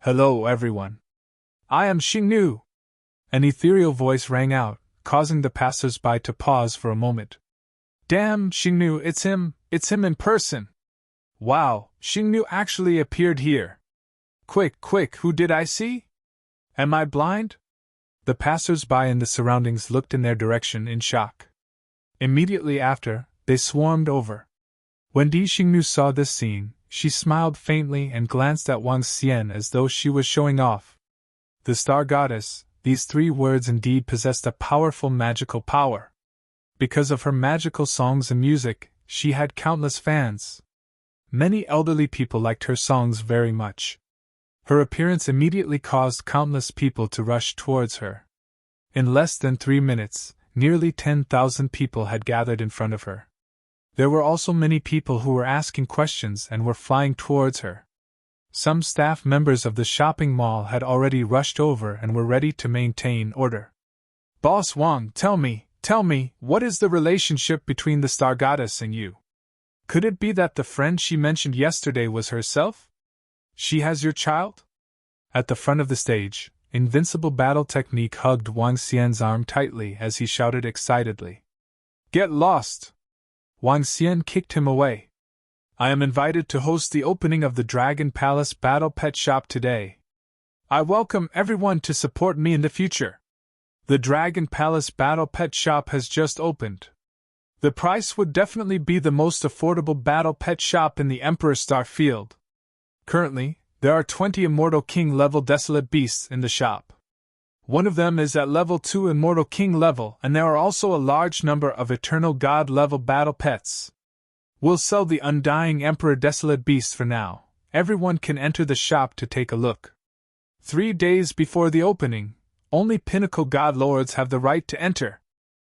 "Hello, everyone. I am Xingnu." An ethereal voice rang out, causing the passers-by to pause for a moment. "Damn, Xingnu, it's him in person. Wow, Xingnu actually appeared here. Quick, who did I see? Am I blind?" The passers-by in the surroundings looked in their direction in shock. Immediately after, they swarmed over. When Di Xingnu saw this scene, she smiled faintly and glanced at Wang Xian as though she was showing off. The Star Goddess, these 3 words indeed possessed a powerful magical power. Because of her magical songs and music, she had countless fans. Many elderly people liked her songs very much. Her appearance immediately caused countless people to rush towards her. In less than 3 minutes, nearly 10,000 people had gathered in front of her. There were also many people who were asking questions and were flying towards her. Some staff members of the shopping mall had already rushed over and were ready to maintain order. "Boss Wang, tell me, what is the relationship between the Star Goddess and you? Could it be that the friend she mentioned yesterday was herself? She has your child?" At the front of the stage, Invincible Battle Technique hugged Wang Xian's arm tightly as he shouted excitedly. "Get lost!" Wang Xian kicked him away. "I am invited to host the opening of the Dragon Palace Battle Pet Shop today. I welcome everyone to support me in the future. The Dragon Palace Battle Pet Shop has just opened. The price would definitely be the most affordable battle pet shop in the Emperor Star Field. Currently, there are 20 Immortal King level Desolate Beasts in the shop. One of them is at level 2 Immortal King level, and there are also a large number of Eternal God level battle pets. We'll sell the Undying Emperor Desolate Beast for now. Everyone can enter the shop to take a look. 3 days before the opening, only Pinnacle God Lords have the right to enter."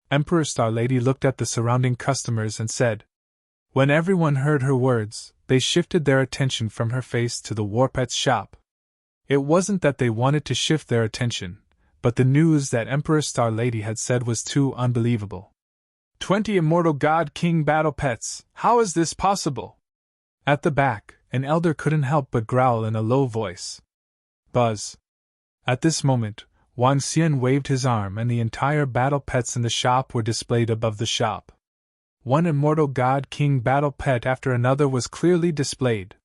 Emperor Star Lady looked at the surrounding customers and said. When everyone heard her words, they shifted their attention from her face to the Warpets shop. It wasn't that they wanted to shift their attention, but the news that Emperor Star Lady had said was too unbelievable. 20 Immortal God King Battle Pets, how is this possible? At the back, an elder couldn't help but growl in a low voice. Buzz. At this moment, Wang Xian waved his arm and the entire battle pets in the shop were displayed above the shop. One Immortal God King battle pet after another was clearly displayed.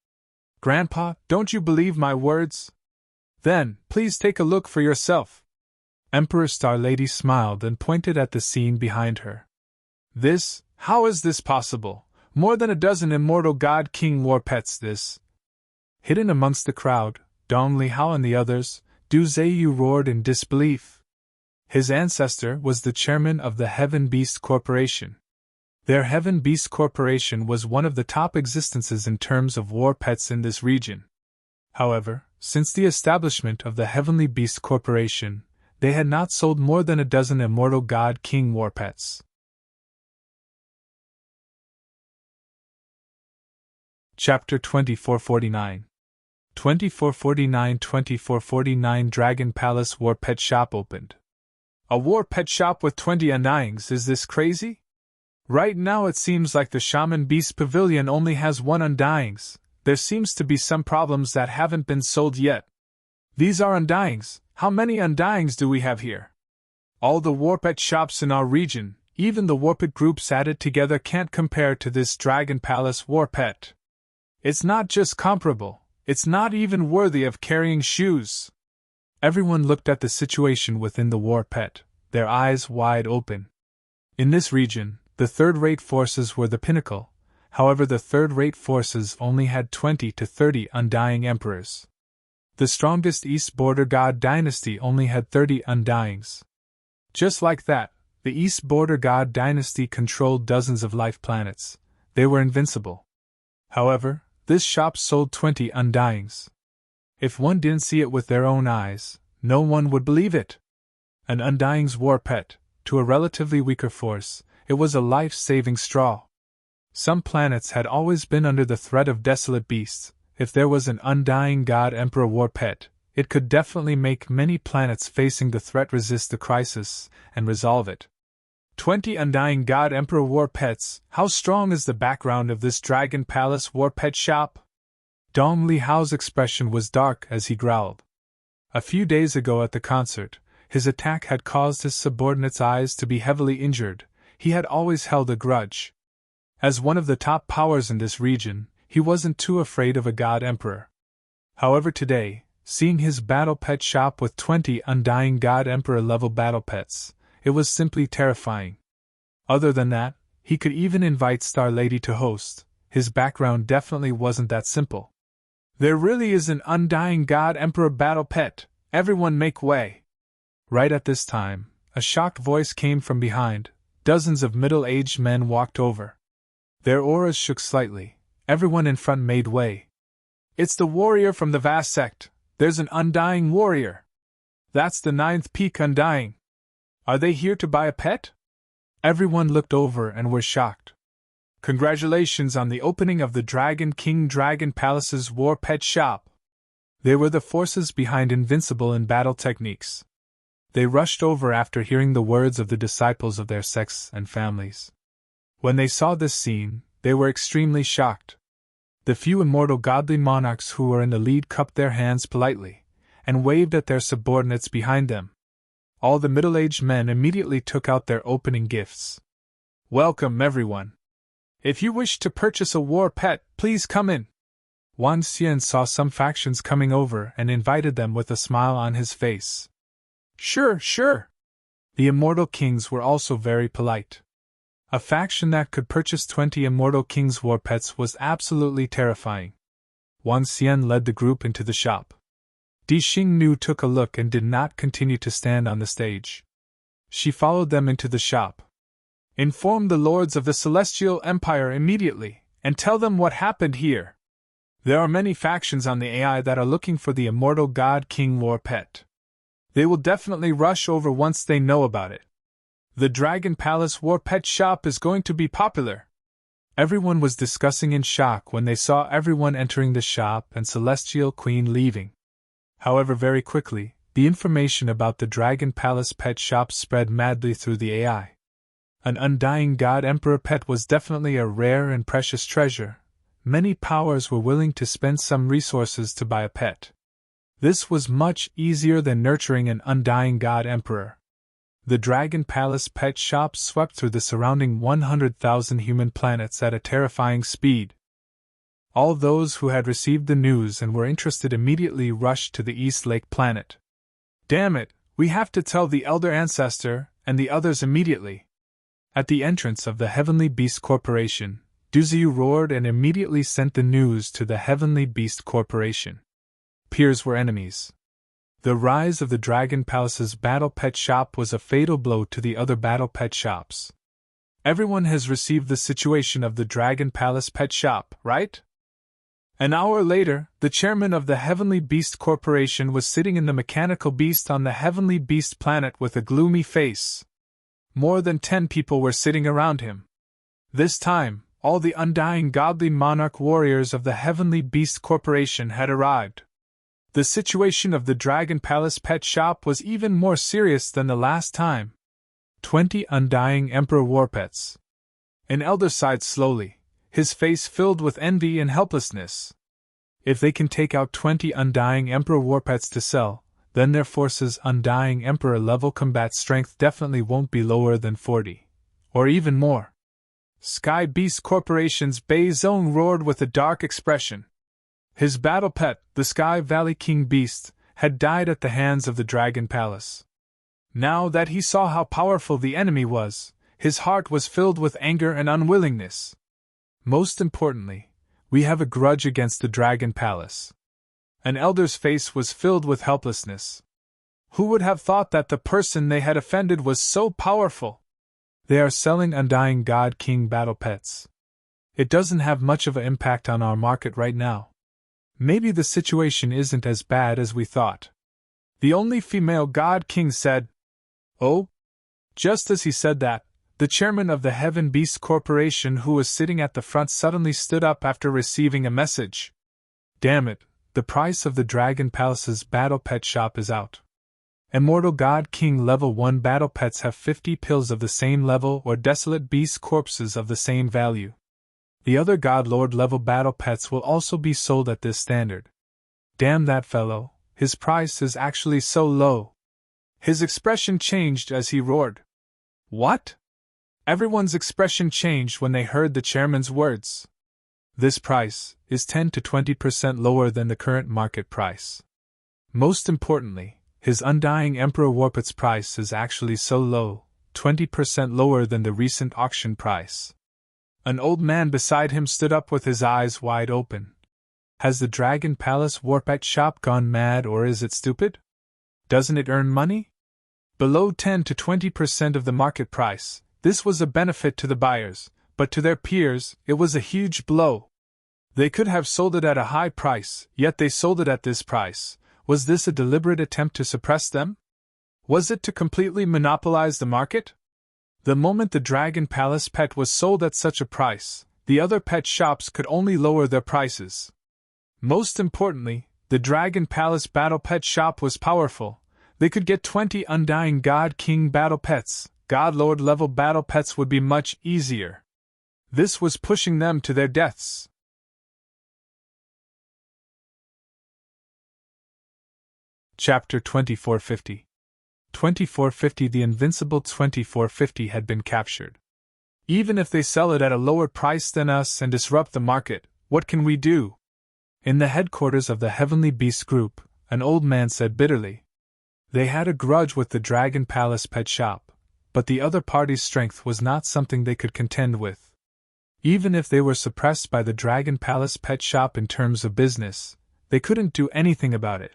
"Grandpa, don't you believe my words? Then, please take a look for yourself." Emperor Star Lady smiled and pointed at the scene behind her. How is this possible? More than a dozen Immortal God King war pets this. Hidden amongst the crowd, Dong Li Hao and the others, Du Zheyu roared in disbelief. His ancestor was the chairman of the Heaven Beast Corporation. Their Heaven Beast Corporation was one of the top existences in terms of war pets in this region. However, since the establishment of the Heavenly Beast Corporation, they had not sold more than a dozen Immortal God King war pets. Chapter 2449 2449 Dragon Palace War Pet Shop opened. A war pet shop with 20 undyings, is this crazy? Right now it seems like the Shaman Beast Pavilion only has 1 undyings. There seems to be some problems that haven't been sold yet. These are undyings. How many undyings do we have here? All the war pet shops in our region, even the warpet groups added together, can't compare to this Dragon Palace war pet. It's not just comparable. It's not even worthy of carrying shoes. Everyone looked at the situation within the war pet, their eyes wide open. In this region, the third-rate forces were the pinnacle. However, the third-rate forces only had 20 to 30 undying emperors. The strongest East Border God dynasty only had 30 undyings. Just like that, the East Border God dynasty controlled dozens of life planets. They were invincible. However, this shop sold 20 undyings. If one didn't see it with their own eyes, no one would believe it. An undying's war pet, to a relatively weaker force, it was a life-saving straw. Some planets had always been under the threat of desolate beasts. If there was an undying God Emperor war pet, it could definitely make many planets facing the threat resist the crisis and resolve it. 20 undying God Emperor war pets, how strong is the background of this Dragon Palace war pet shop? Dong Li Hao's expression was dark as he growled. A few days ago at the concert, his attack had caused his subordinates' eyes to be heavily injured. He had always held a grudge. As one of the top powers in this region, he wasn't too afraid of a God Emperor. However, today, seeing his battle pet shop with 20 undying God Emperor level battle pets, it was simply terrifying. Other than that, he could even invite Star Lady to host. His background definitely wasn't that simple. There really is an undying God Emperor battle pet. Everyone make way. Right at this time, a shocked voice came from behind. Dozens of middle-aged men walked over. Their auras shook slightly. Everyone in front made way. It's the warrior from the vast sect. There's an undying warrior. That's the 9th peak undying. Are they here to buy a pet? Everyone looked over and were shocked. Congratulations on the opening of the Dragon King Dragon Palace's War Pet Shop. They were the forces behind Invincible in battle techniques. They rushed over after hearing the words of the disciples of their sects and families. When they saw this scene, they were extremely shocked. The few immortal godly monarchs who were in the lead cupped their hands politely, and waved at their subordinates behind them. All the middle-aged men immediately took out their opening gifts. Welcome, everyone. If you wish to purchase a war pet, please come in. Wan Xian saw some factions coming over and invited them with a smile on his face. Sure. The immortal kings were also very polite. A faction that could purchase 20 immortal kings' war pets was absolutely terrifying. Wan Xian led the group into the shop. Di Xingnu took a look and did not continue to stand on the stage. She followed them into the shop. Inform the lords of the Celestial Empire immediately, and tell them what happened here. There are many factions on the AI that are looking for the immortal God King war pet. They will definitely rush over once they know about it. The Dragon Palace War Pet Shop is going to be popular. Everyone was discussing in shock when they saw everyone entering the shop and Celestial Queen leaving. However, very quickly, the information about the Dragon Palace Pet Shop spread madly through the AI. An undying God Emperor pet was definitely a rare and precious treasure. Many powers were willing to spend some resources to buy a pet. This was much easier than nurturing an undying God Emperor. The Dragon Palace Pet Shop swept through the surrounding 100,000 human planets at a terrifying speed. All those who had received the news and were interested immediately rushed to the East Lake planet. Damn it, we have to tell the Elder Ancestor and the others immediately. At the entrance of the Heavenly Beast Corporation, Duziu roared and immediately sent the news to the Heavenly Beast Corporation. Peers were enemies. The rise of the Dragon Palace's Battle Pet Shop was a fatal blow to the other Battle Pet Shops. Everyone has received the situation of the Dragon Palace Pet Shop, right? An hour later, the chairman of the Heavenly Beast Corporation was sitting in the mechanical beast on the Heavenly Beast planet with a gloomy face. More than 10 people were sitting around him. This time, all the undying godly monarch warriors of the Heavenly Beast Corporation had arrived. The situation of the Dragon Palace Pet Shop was even more serious than the last time. 20 undying Emperor war pets. An elder sighed slowly, his face filled with envy and helplessness. If they can take out 20 undying Emperor war pets to sell, then their force's undying Emperor level combat strength definitely won't be lower than 40. Or even more. Sky Beast Corporation's Bay Zone roared with a dark expression. His battle pet, the Sky Valley King Beast, had died at the hands of the Dragon Palace. Now that he saw how powerful the enemy was, his heart was filled with anger and unwillingness. Most importantly, we have a grudge against the Dragon Palace. An elder's face was filled with helplessness. Who would have thought that the person they had offended was so powerful? They are selling Undying God King battle pets. It doesn't have much of an impact on our market right now. Maybe the situation isn't as bad as we thought. The only female God King said, "Oh?" Just as he said that, the chairman of the Heaven Beast Corporation, who was sitting at the front, suddenly stood up after receiving a message. Damn it, the price of the Dragon Palace's Battle Pet Shop is out. Immortal God King Level 1 Battle Pets have 50 pills of the same level or Desolate Beast corpses of the same value. The other God Lord level battle pets will also be sold at this standard. Damn that fellow, his price is actually so low. His expression changed as he roared. What? Everyone's expression changed when they heard the chairman's words. This price is 10 to 20% lower than the current market price. Most importantly, his Undying Emperor Warpet's price is actually so low, 20% lower than the recent auction price. An old man beside him stood up with his eyes wide open. Has the Dragon Palace Warpet Shop gone mad, or is it stupid? Doesn't it earn money? Below 10 to 20% of the market price, this was a benefit to the buyers, but to their peers, it was a huge blow. They could have sold it at a high price, yet they sold it at this price. Was this a deliberate attempt to suppress them? Was it to completely monopolize the market? The moment the Dragon Palace pet was sold at such a price, the other pet shops could only lower their prices. Most importantly, the Dragon Palace Battle Pet shop was powerful. They could get 20 Undying God King Battle Pets. God Lord level battle pets would be much easier. This was pushing them to their deaths. Chapter 2450. 2450. The invincible 2450 had been captured. Even if they sell it at a lower price than us and disrupt the market, what can we do? In the headquarters of the Heavenly Beast Group, an old man said bitterly. They had a grudge with the Dragon Palace pet shop, but the other party's strength was not something they could contend with. Even if they were suppressed by the Dragon Palace pet shop in terms of business, they couldn't do anything about it.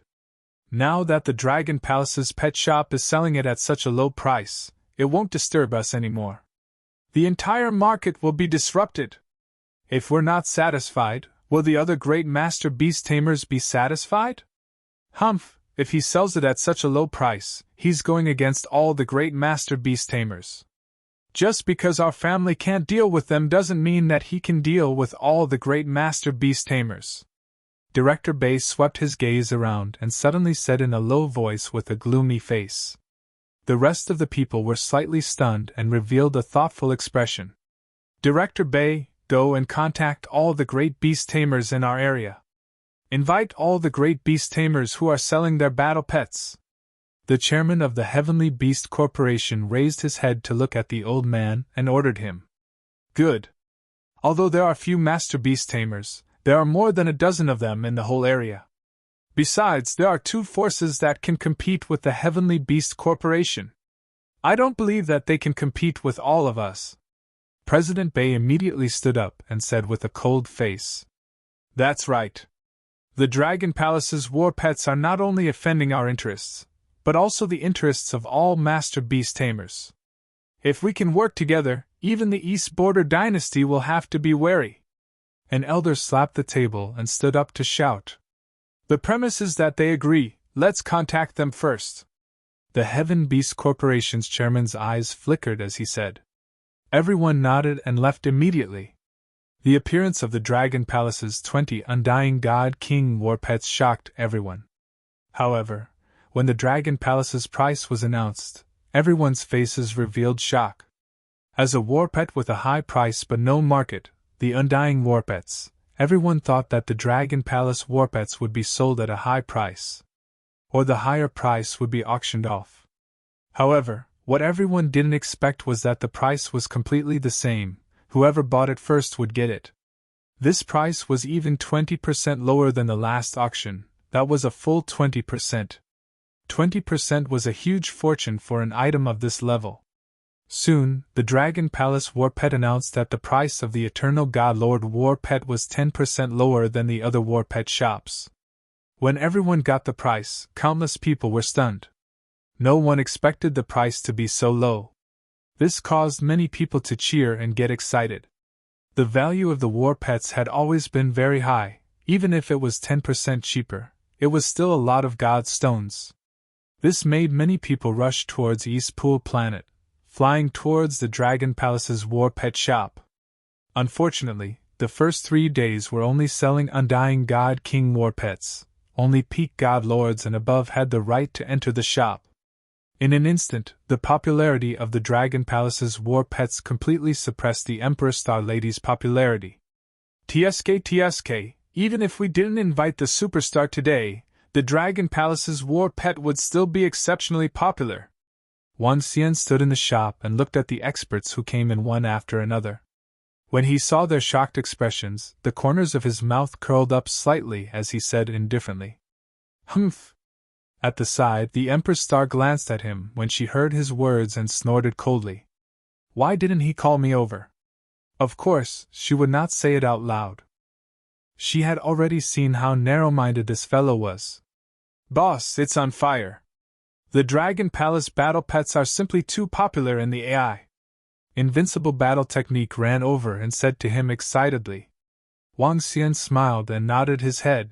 Now that the Dragon Palace's pet shop is selling it at such a low price, it won't disturb us anymore. The entire market will be disrupted. If we're not satisfied, will the other great master beast tamers be satisfied? Humph, if he sells it at such a low price, he's going against all the great master beast tamers. Just because our family can't deal with them doesn't mean that he can deal with all the great master beast tamers. Director Bay swept his gaze around and suddenly said in a low voice with a gloomy face. The rest of the people were slightly stunned and revealed a thoughtful expression. Director Bay, go and contact all the great beast tamers in our area. Invite all the great beast tamers who are selling their battle pets. The chairman of the Heavenly Beast Corporation raised his head to look at the old man and ordered him. Good. Although there are few master beast tamers, there are more than a dozen of them in the whole area. Besides, there are two forces that can compete with the Heavenly Beast Corporation. I don't believe that they can compete with all of us. President Bay immediately stood up and said with a cold face. That's right. The Dragon Palace's war pets are not only offending our interests, but also the interests of all master beast tamers. If we can work together, even the East Border Dynasty will have to be wary. An elder slapped the table and stood up to shout. The premise is that they agree, let's contact them first. The Heaven Beast Corporation's chairman's eyes flickered as he said. Everyone nodded and left immediately. The appearance of the Dragon Palace's 20 Undying God King war pets shocked everyone. However, when the Dragon Palace's price was announced, everyone's faces revealed shock. As a war pet with a high price but no market, the Undying war pets, everyone thought that the Dragon Palace war pets would be sold at a high price. Or the higher price would be auctioned off. However, what everyone didn't expect was that the price was completely the same. Whoever bought it first would get it. This price was even 20% lower than the last auction. That was a full 20%. 20% was a huge fortune for an item of this level. Soon, the Dragon Palace war pet announced that the price of the Eternal God Lord war pet was 10% lower than the other war pet shops. When everyone got the price, countless people were stunned. No one expected the price to be so low. This caused many people to cheer and get excited. The value of the war pets had always been very high. Even if it was 10% cheaper, it was still a lot of God stones. This made many people rush towards East Pool Planet, flying towards the Dragon Palace's war pet shop. Unfortunately, the first 3 days were only selling Undying God King war pets. Only peak God Lords and above had the right to enter the shop. In an instant, the popularity of the Dragon Palace's war pets completely suppressed the Emperor Star Lady's popularity. TSK, even if we didn't invite the superstar today, the Dragon Palace's war pet would still be exceptionally popular. Wan Xian stood in the shop and looked at the experts who came in one after another. When he saw their shocked expressions, the corners of his mouth curled up slightly as he said indifferently, "Humph." At the side, the Empress Star glanced at him when she heard his words and snorted coldly. Why didn't he call me over? Of course, she would not say it out loud. She had already seen how narrow-minded this fellow was. Boss, it's on fire. The Dragon Palace battle pets are simply too popular in the AI. Invincible Battle Technique ran over and said to him excitedly. Wang Xian smiled and nodded his head.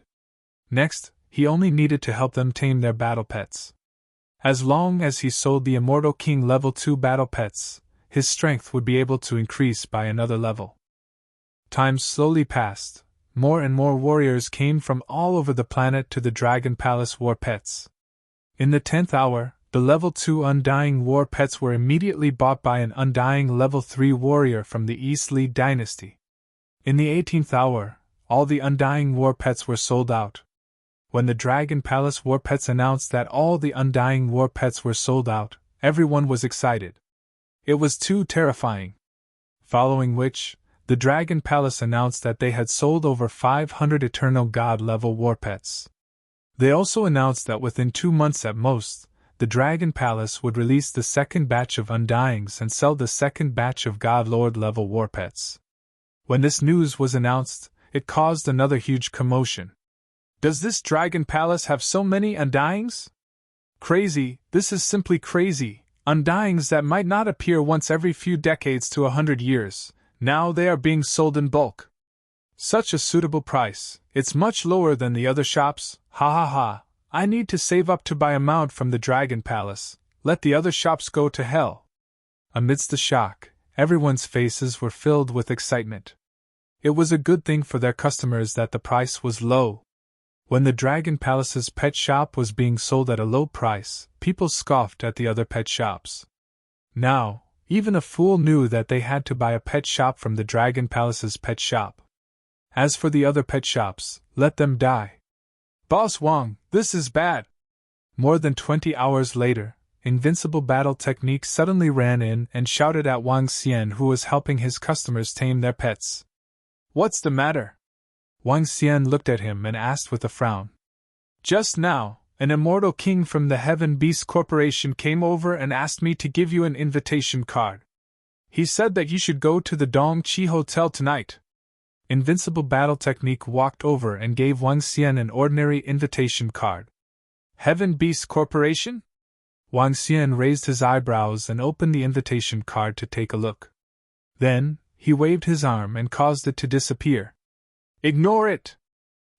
Next, he only needed to help them tame their battle pets. As long as he sold the Immortal King Level 2 battle pets, his strength would be able to increase by another level. Time slowly passed. More and more warriors came from all over the planet to the Dragon Palace war pets. In the 10th hour, the Level 2 Undying war pets were immediately bought by an Undying Level 3 warrior from the East Li dynasty. In the 18th hour, all the Undying war pets were sold out. When the Dragon Palace war pets announced that all the Undying war pets were sold out, everyone was excited. It was too terrifying. Following which, the Dragon Palace announced that they had sold over 500 Eternal God level war pets. They also announced that within 2 months at most, the Dragon Palace would release the second batch of Undyings and sell the second batch of God Lord level war pets. When this news was announced, it caused another huge commotion. Does this Dragon Palace have so many Undyings? Crazy, this is simply crazy. Undyings that might not appear once every few decades to 100 years, now they are being sold in bulk. Such a suitable price, it's much lower than the other shops, ha ha ha. I need to save up to buy a mount from the Dragon Palace, let the other shops go to hell. Amidst the shock, everyone's faces were filled with excitement. It was a good thing for their customers that the price was low. When the Dragon Palace's pet shop was being sold at a low price, people scoffed at the other pet shops. Now, even a fool knew that they had to buy a pet shop from the Dragon Palace's pet shop. As for the other pet shops, let them die. Boss Wang, this is bad. More than 20 hours later, Invincible Battle Technique suddenly ran in and shouted at Wang Xian, who was helping his customers tame their pets. What's the matter? Wang Xian looked at him and asked with a frown. Just now, an immortal king from the Heaven Beast Corporation came over and asked me to give you an invitation card. He said that you should go to the Dongqi Hotel tonight. Invincible Battle Technique walked over and gave Wang Xian an ordinary invitation card. Heaven Beast Corporation? Wang Xian raised his eyebrows and opened the invitation card to take a look. Then, he waved his arm and caused it to disappear. Ignore it,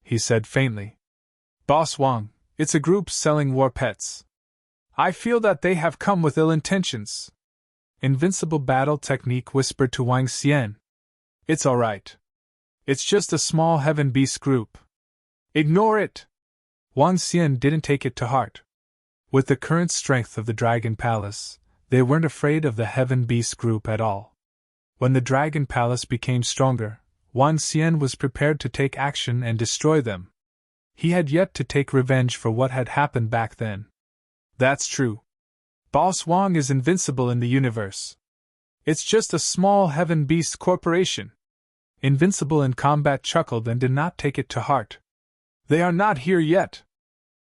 he said faintly. Boss Wang, it's a group selling war pets. I feel that they have come with ill intentions. Invincible Battle Technique whispered to Wang Xian. It's all right. It's just a small Heaven Beast group. Ignore it. Wang Xian didn't take it to heart. With the current strength of the Dragon Palace, they weren't afraid of the Heaven Beast group at all. When the Dragon Palace became stronger, Wang Xian was prepared to take action and destroy them. He had yet to take revenge for what had happened back then. That's true. Boss Wang is invincible in the universe. It's just a small Heaven Beast Corporation. Invincible in Combat chuckled and did not take it to heart. They are not here yet.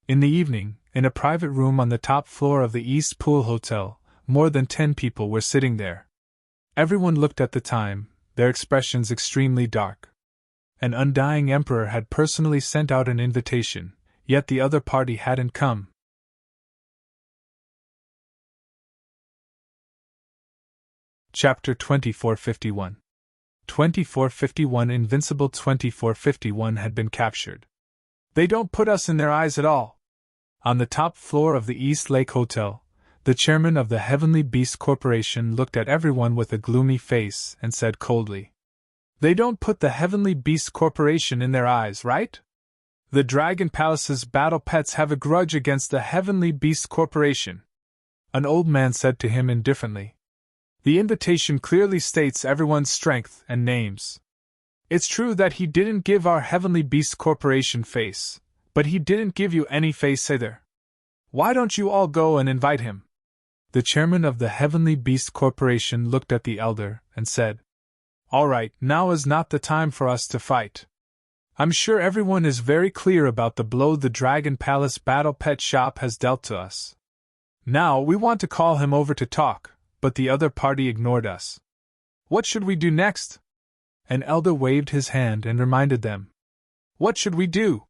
In the evening, in a private room on the top floor of the East Pool Hotel, more than 10 people were sitting there. Everyone looked at the time, their expressions extremely dark. An Undying Emperor had personally sent out an invitation, yet the other party hadn't come. Chapter 2451. 2451 Invincible 2451 had been captured. They don't put us in their eyes at all. On the top floor of the East Lake Hotel, the chairman of the Heavenly Beast Corporation looked at everyone with a gloomy face and said coldly, They don't put the Heavenly Beast Corporation in their eyes, right? The Dragon Palace's battle pets have a grudge against the Heavenly Beast Corporation. An old man said to him indifferently. The invitation clearly states everyone's strength and names. It's true that he didn't give our Heavenly Beast Corporation face, but he didn't give you any face either. Why don't you all go and invite him? The chairman of the Heavenly Beast Corporation looked at the elder and said, All right, now is not the time for us to fight. I'm sure everyone is very clear about the blow the Dragon Palace Battle Pet Shop has dealt to us. Now we want to call him over to talk, but the other party ignored us. What should we do next? An elder waved his hand and reminded them. What should we do?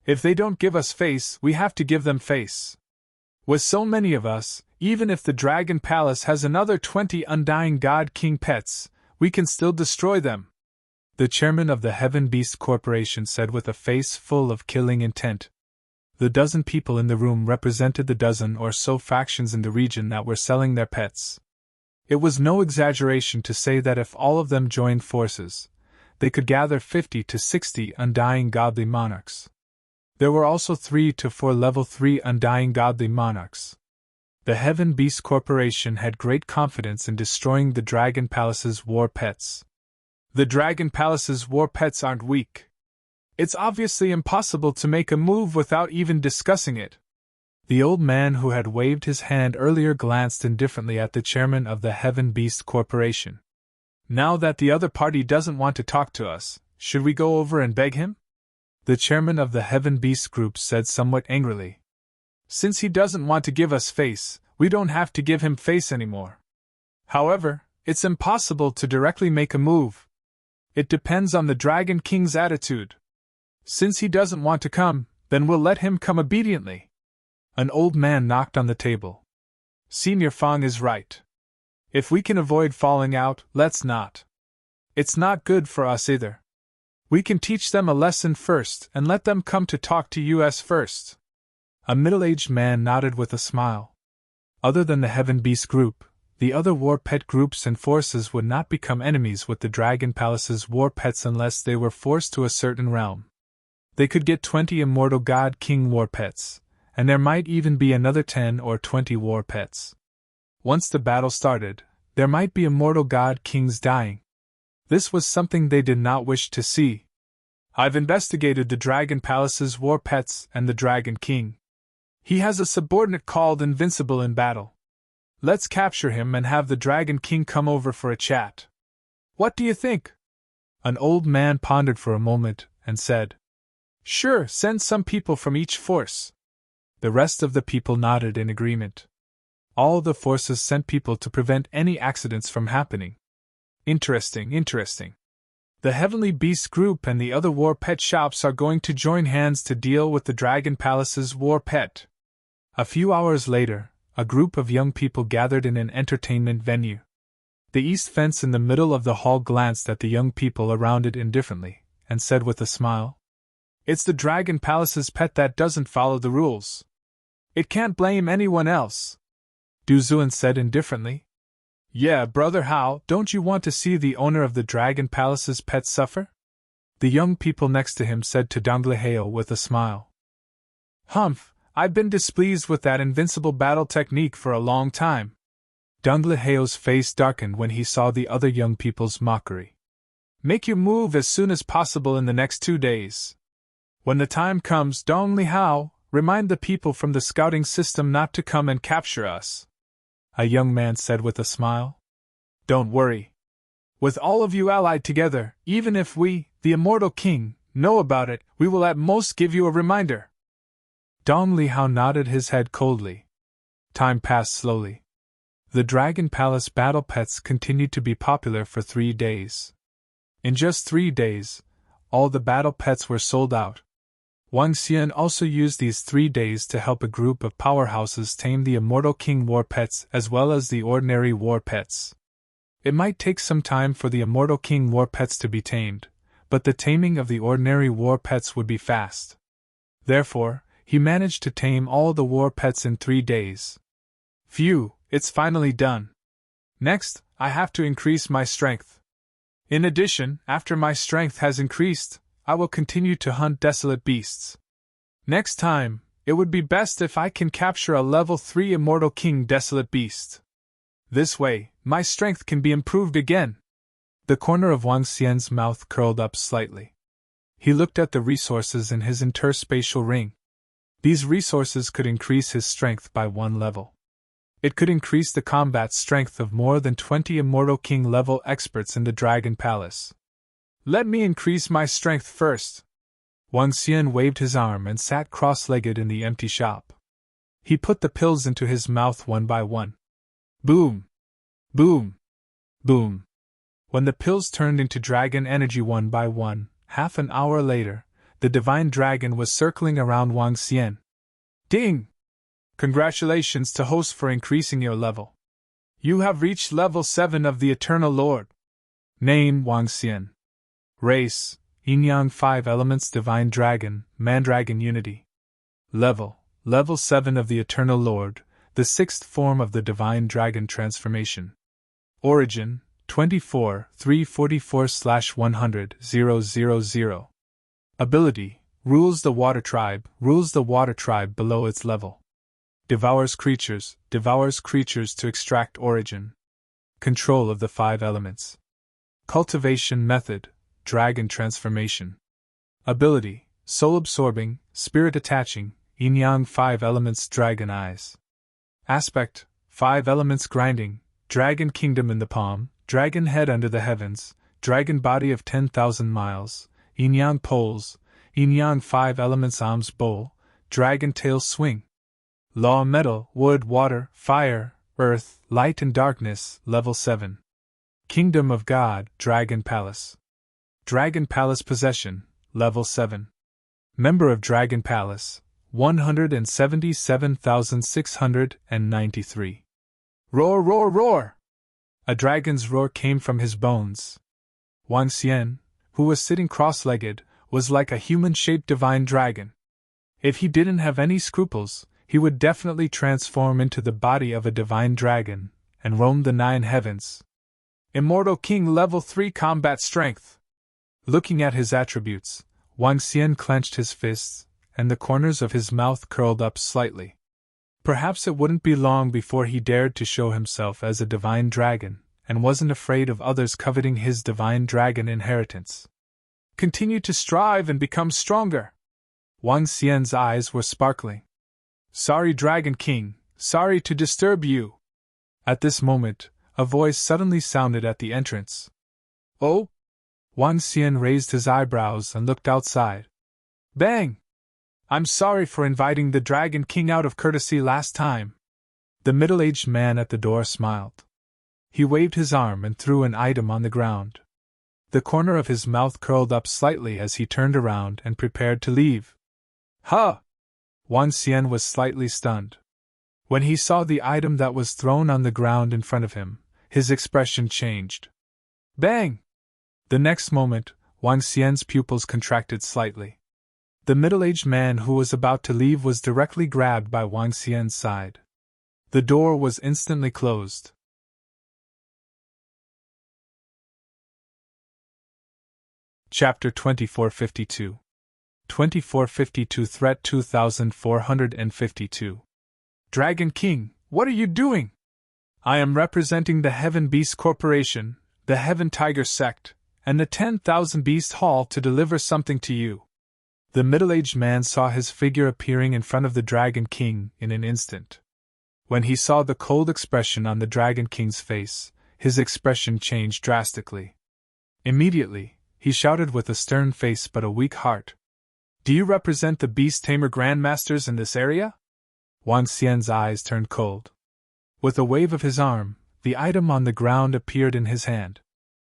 If they don't give us face, we have to give them face. With so many of us, even if the Dragon Palace has another 20 Undying God King pets, we can still destroy them," the chairman of the Heaven Beast Corporation said with a face full of killing intent. The dozen people in the room represented the dozen or so factions in the region that were selling their pets. It was no exaggeration to say that if all of them joined forces, they could gather 50 to 60 undying godly monarchs. There were also 3 to 4 level 3 undying godly monarchs. The Heaven Beast Corporation had great confidence in destroying the Dragon Palace's war pets. The Dragon Palace's war pets aren't weak. It's obviously impossible to make a move without even discussing it. The old man who had waved his hand earlier glanced indifferently at the chairman of the Heaven Beast Corporation. "Now that the other party doesn't want to talk to us, should we go over and beg him?" the chairman of the Heaven Beast Group said somewhat angrily. "Since he doesn't want to give us face, we don't have to give him face anymore. However, it's impossible to directly make a move. It depends on the Dragon King's attitude. Since he doesn't want to come, then we'll let him come obediently." An old man knocked on the table. "Senior Fang is right. If we can avoid falling out, let's not. It's not good for us either. We can teach them a lesson first and let them come to talk to us first." A middle-aged man nodded with a smile. Other than the Heaven Beast Group, the other war pet groups and forces would not become enemies with the Dragon Palace's war pets unless they were forced to a certain realm. They could get 20 Immortal God King war pets, and there might even be another 10 or 20 war pets. Once the battle started, there might be Immortal God Kings dying. This was something they did not wish to see. "I've investigated the Dragon Palace's war pets and the Dragon King. He has a subordinate called Invincible in battle. Let's capture him and have the Dragon King come over for a chat. What do you think?" An old man pondered for a moment and said, "Sure, send some people from each force." The rest of the people nodded in agreement. All the forces sent people to prevent any accidents from happening. Interesting. The Heavenly Beast Group and the other war pet shops are going to join hands to deal with the Dragon Palace's war pet. A few hours later, a group of young people gathered in an entertainment venue. The east fence in the middle of the hall glanced at the young people around it indifferently, and said with a smile, "It's the Dragon Palace's pet that doesn't follow the rules. It can't blame anyone else." Du Zuan said indifferently. "Yeah, Brother Hao, don't you want to see the owner of the Dragon Palace's pet suffer?" The young people next to him said to Dongleheo with a smile. "Humph, I've been displeased with that invincible battle technique for a long time." Dongleheo's face darkened when he saw the other young people's mockery. "Make your move as soon as possible in the next 2 days. When the time comes, Donglehao, remind the people from the scouting system not to come and capture us," a young man said with a smile. "Don't worry. With all of you allied together, even if we, the Immortal King, know about it, we will at most give you a reminder." Dong Lihao nodded his head coldly. Time passed slowly. The Dragon Palace battle pets continued to be popular for 3 days. In just 3 days, all the battle pets were sold out. Wang Xian also used these 3 days to help a group of powerhouses tame the Immortal King war pets as well as the ordinary war pets. It might take some time for the Immortal King war pets to be tamed, but the taming of the ordinary war pets would be fast. Therefore, he managed to tame all the war pets in 3 days. Phew, it's finally done. Next, I have to increase my strength. In addition, after my strength has increased, I will continue to hunt desolate beasts. Next time, it would be best if I can capture a level 3 Immortal King desolate beast. This way, my strength can be improved again. The corner of Wang Xian's mouth curled up slightly. He looked at the resources in his interspatial ring. These resources could increase his strength by 1 level. It could increase the combat strength of more than 20 Immortal King level experts in the Dragon Palace. Let me increase my strength first. Wang Xian waved his arm and sat cross-legged in the empty shop. He put the pills into his mouth one by one. Boom! Boom! Boom! When the pills turned into dragon energy one by one, half an hour later, the divine dragon was circling around Wang Xian. Ding! Congratulations to host for increasing your level. You have reached level 7 of the Eternal Lord. Name Wang Xian. Race, Yin-Yang 5 Elements Divine Dragon, Mandragon Unity. Level 7 of the Eternal Lord, the 6th form of the Divine Dragon Transformation. Origin, 24-344/100-000. Ability, rules the water tribe below its level. Devours creatures to extract origin. Control of the 5 elements. Cultivation method, dragon transformation. Ability, soul absorbing, spirit attaching, yin-yang 5 elements dragon eyes. Aspect, 5 elements grinding, dragon kingdom in the palm, dragon head under the heavens, dragon body of 10,000 miles, yin-yang poles, yin-yang 5 elements arms bowl, dragon tail swing. Law metal, wood, water, fire, earth, light and darkness, level 7. Kingdom of God, Dragon Palace. Dragon Palace possession, level 7. Member of Dragon Palace, 177,693. Roar, roar, roar! A dragon's roar came from his bones. Wang Xian, who was sitting cross-legged, was like a human-shaped divine dragon. If he didn't have any scruples, he would definitely transform into the body of a divine dragon and roam the 9 heavens. Immortal King level 3 combat strength. Looking at his attributes, Wang Xian clenched his fists, and the corners of his mouth curled up slightly. Perhaps it wouldn't be long before he dared to show himself as a divine dragon, and wasn't afraid of others coveting his divine dragon inheritance. Continue to strive and become stronger. Wang Xian's eyes were sparkling. Sorry, Dragon King, sorry to disturb you. At this moment, a voice suddenly sounded at the entrance. Oh? Wang Xian raised his eyebrows and looked outside. Bang! I'm sorry for inviting the Dragon King out of courtesy last time. The middle-aged man at the door smiled. He waved his arm and threw an item on the ground. The corner of his mouth curled up slightly as he turned around and prepared to leave. Huh! Wang Xian was slightly stunned. When he saw the item that was thrown on the ground in front of him, his expression changed. Bang! The next moment, Wang Xian's pupils contracted slightly. The middle-aged man who was about to leave was directly grabbed by Wang Xian's side. The door was instantly closed. Chapter 2452. 2452 Threat 2452. Dragon King, what are you doing? I am representing the Heaven Beast Corporation, the Heaven Tiger Sect, and the 10,000 Beast Hall to deliver something to you. The middle-aged man saw his figure appearing in front of the Dragon King in an instant. When he saw the cold expression on the Dragon King's face, his expression changed drastically. Immediately, he shouted with a stern face but a weak heart. Do you represent the Beast Tamer Grandmasters in this area? Wang Xian's eyes turned cold. With a wave of his arm, the item on the ground appeared in his hand.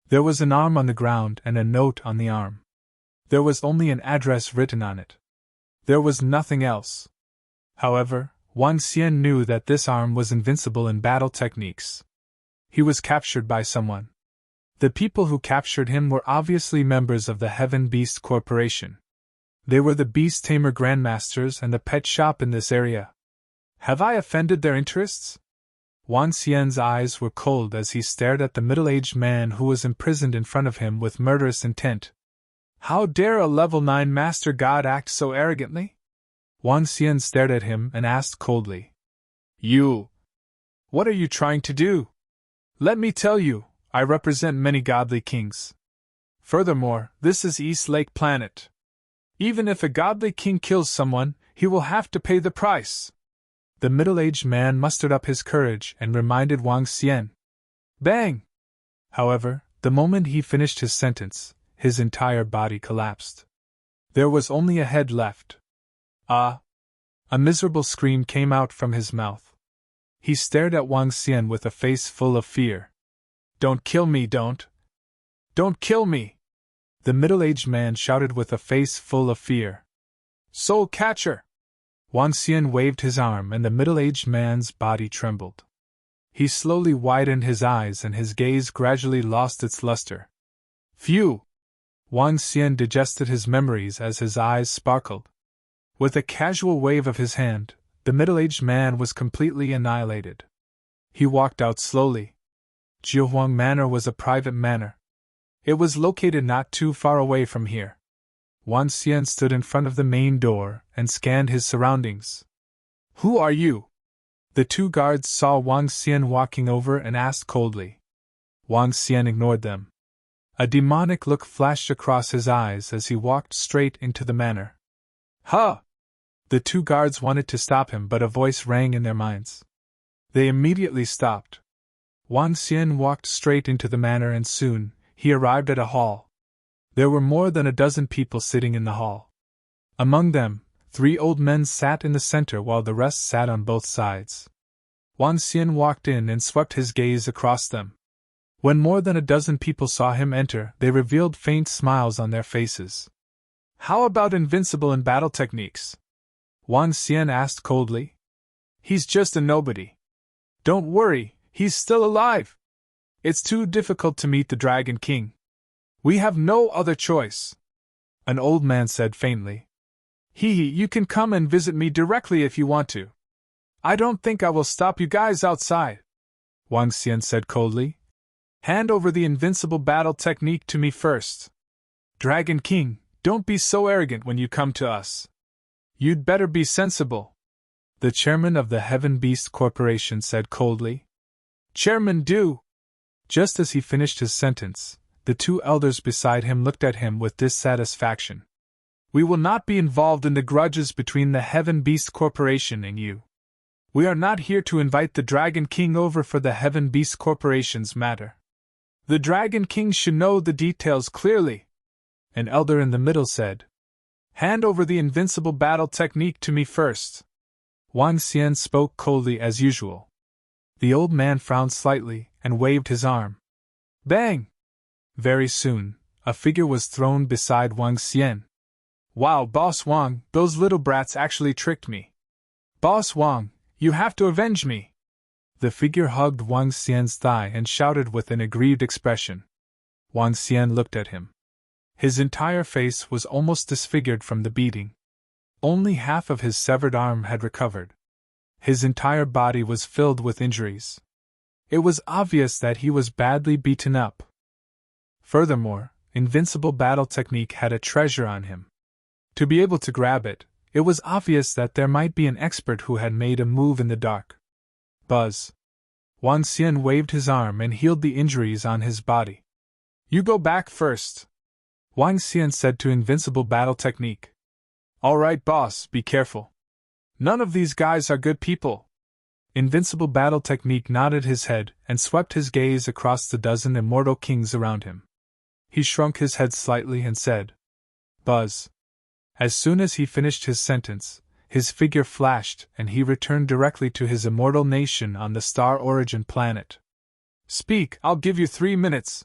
There was an arm on the ground and a note on the arm. There was only an address written on it. There was nothing else. However, Wang Xian knew that this arm was invincible in battle techniques. He was captured by someone. The people who captured him were obviously members of the Heaven Beast Corporation. They were the Beast Tamer Grandmasters and the pet shop in this area. Have I offended their interests? Wang Xian's eyes were cold as he stared at the middle-aged man who was imprisoned in front of him with murderous intent. How dare a level 9 Master God act so arrogantly? Wang Xian stared at him and asked coldly. You! What are you trying to do? Let me tell you, I represent many godly kings. Furthermore, this is East Lake Planet. Even if a godly king kills someone, he will have to pay the price. The middle-aged man mustered up his courage and reminded Wang Xian. Bang! However, the moment he finished his sentence, his entire body collapsed. There was only a head left. Ah! A miserable scream came out from his mouth. He stared at Wang Xian with a face full of fear. Don't kill me, don't! Don't kill me! The middle-aged man shouted with a face full of fear. Soul Catcher! Wang Xian waved his arm and the middle-aged man's body trembled. He slowly widened his eyes and his gaze gradually lost its luster. Phew! Wang Xian digested his memories as his eyes sparkled. With a casual wave of his hand, the middle-aged man was completely annihilated. He walked out slowly. Jiuhuang Manor was a private manor. It was located not too far away from here. Wang Xian stood in front of the main door and scanned his surroundings. Who are you? The two guards saw Wang Xian walking over and asked coldly. Wang Xian ignored them. A demonic look flashed across his eyes as he walked straight into the manor. Huh! The two guards wanted to stop him, but a voice rang in their minds. They immediately stopped. Wang Xian walked straight into the manor and soon, he arrived at a hall. There were more than a dozen people sitting in the hall. Among them, 3 old men sat in the center while the rest sat on both sides. Wang Xian walked in and swept his gaze across them. When more than a dozen people saw him enter, they revealed faint smiles on their faces. How about invincible in battle techniques? Wang Xian asked coldly. He's just a nobody. Don't worry, he's still alive. It's too difficult to meet the Dragon King. We have no other choice. An old man said faintly. You can come and visit me directly if you want to. I don't think I will stop you guys outside. Wang Xian said coldly. Hand over the invincible battle technique to me first. Dragon King, don't be so arrogant when you come to us. You'd better be sensible. The chairman of the Heaven Beast Corporation said coldly. Chairman do. Just as he finished his sentence, the 2 elders beside him looked at him with dissatisfaction. We will not be involved in the grudges between the Heaven Beast Corporation and you. We are not here to invite the Dragon King over for the Heaven Beast Corporation's matter. The Dragon King should know the details clearly. An elder in the middle said. Hand over the invincible battle technique to me first. Wang Xian spoke coldly as usual. The old man frowned slightly and waved his arm. Bang! Very soon, a figure was thrown beside Wang Xian. Wow, Boss Wang, those little brats actually tricked me. Boss Wang, you have to avenge me. The figure hugged Wang Xian's thigh and shouted with an aggrieved expression. Wang Xian looked at him. His entire face was almost disfigured from the beating. Only half of his severed arm had recovered. His entire body was filled with injuries. It was obvious that he was badly beaten up. Furthermore, invincible battle technique had a treasure on him. To be able to grab it, it was obvious that there might be an expert who had made a move in the dark. Buzz. Wang Xian waved his arm and healed the injuries on his body. You go back first. Wang Xian said to invincible battle technique. All right, boss, be careful. None of these guys are good people. Invincible battle technique nodded his head and swept his gaze across the dozen immortal kings around him. He shrunk his head slightly and said, Buzz. As soon as he finished his sentence, his figure flashed and he returned directly to his immortal nation on the Star Origin planet. Speak, I'll give you 3 minutes.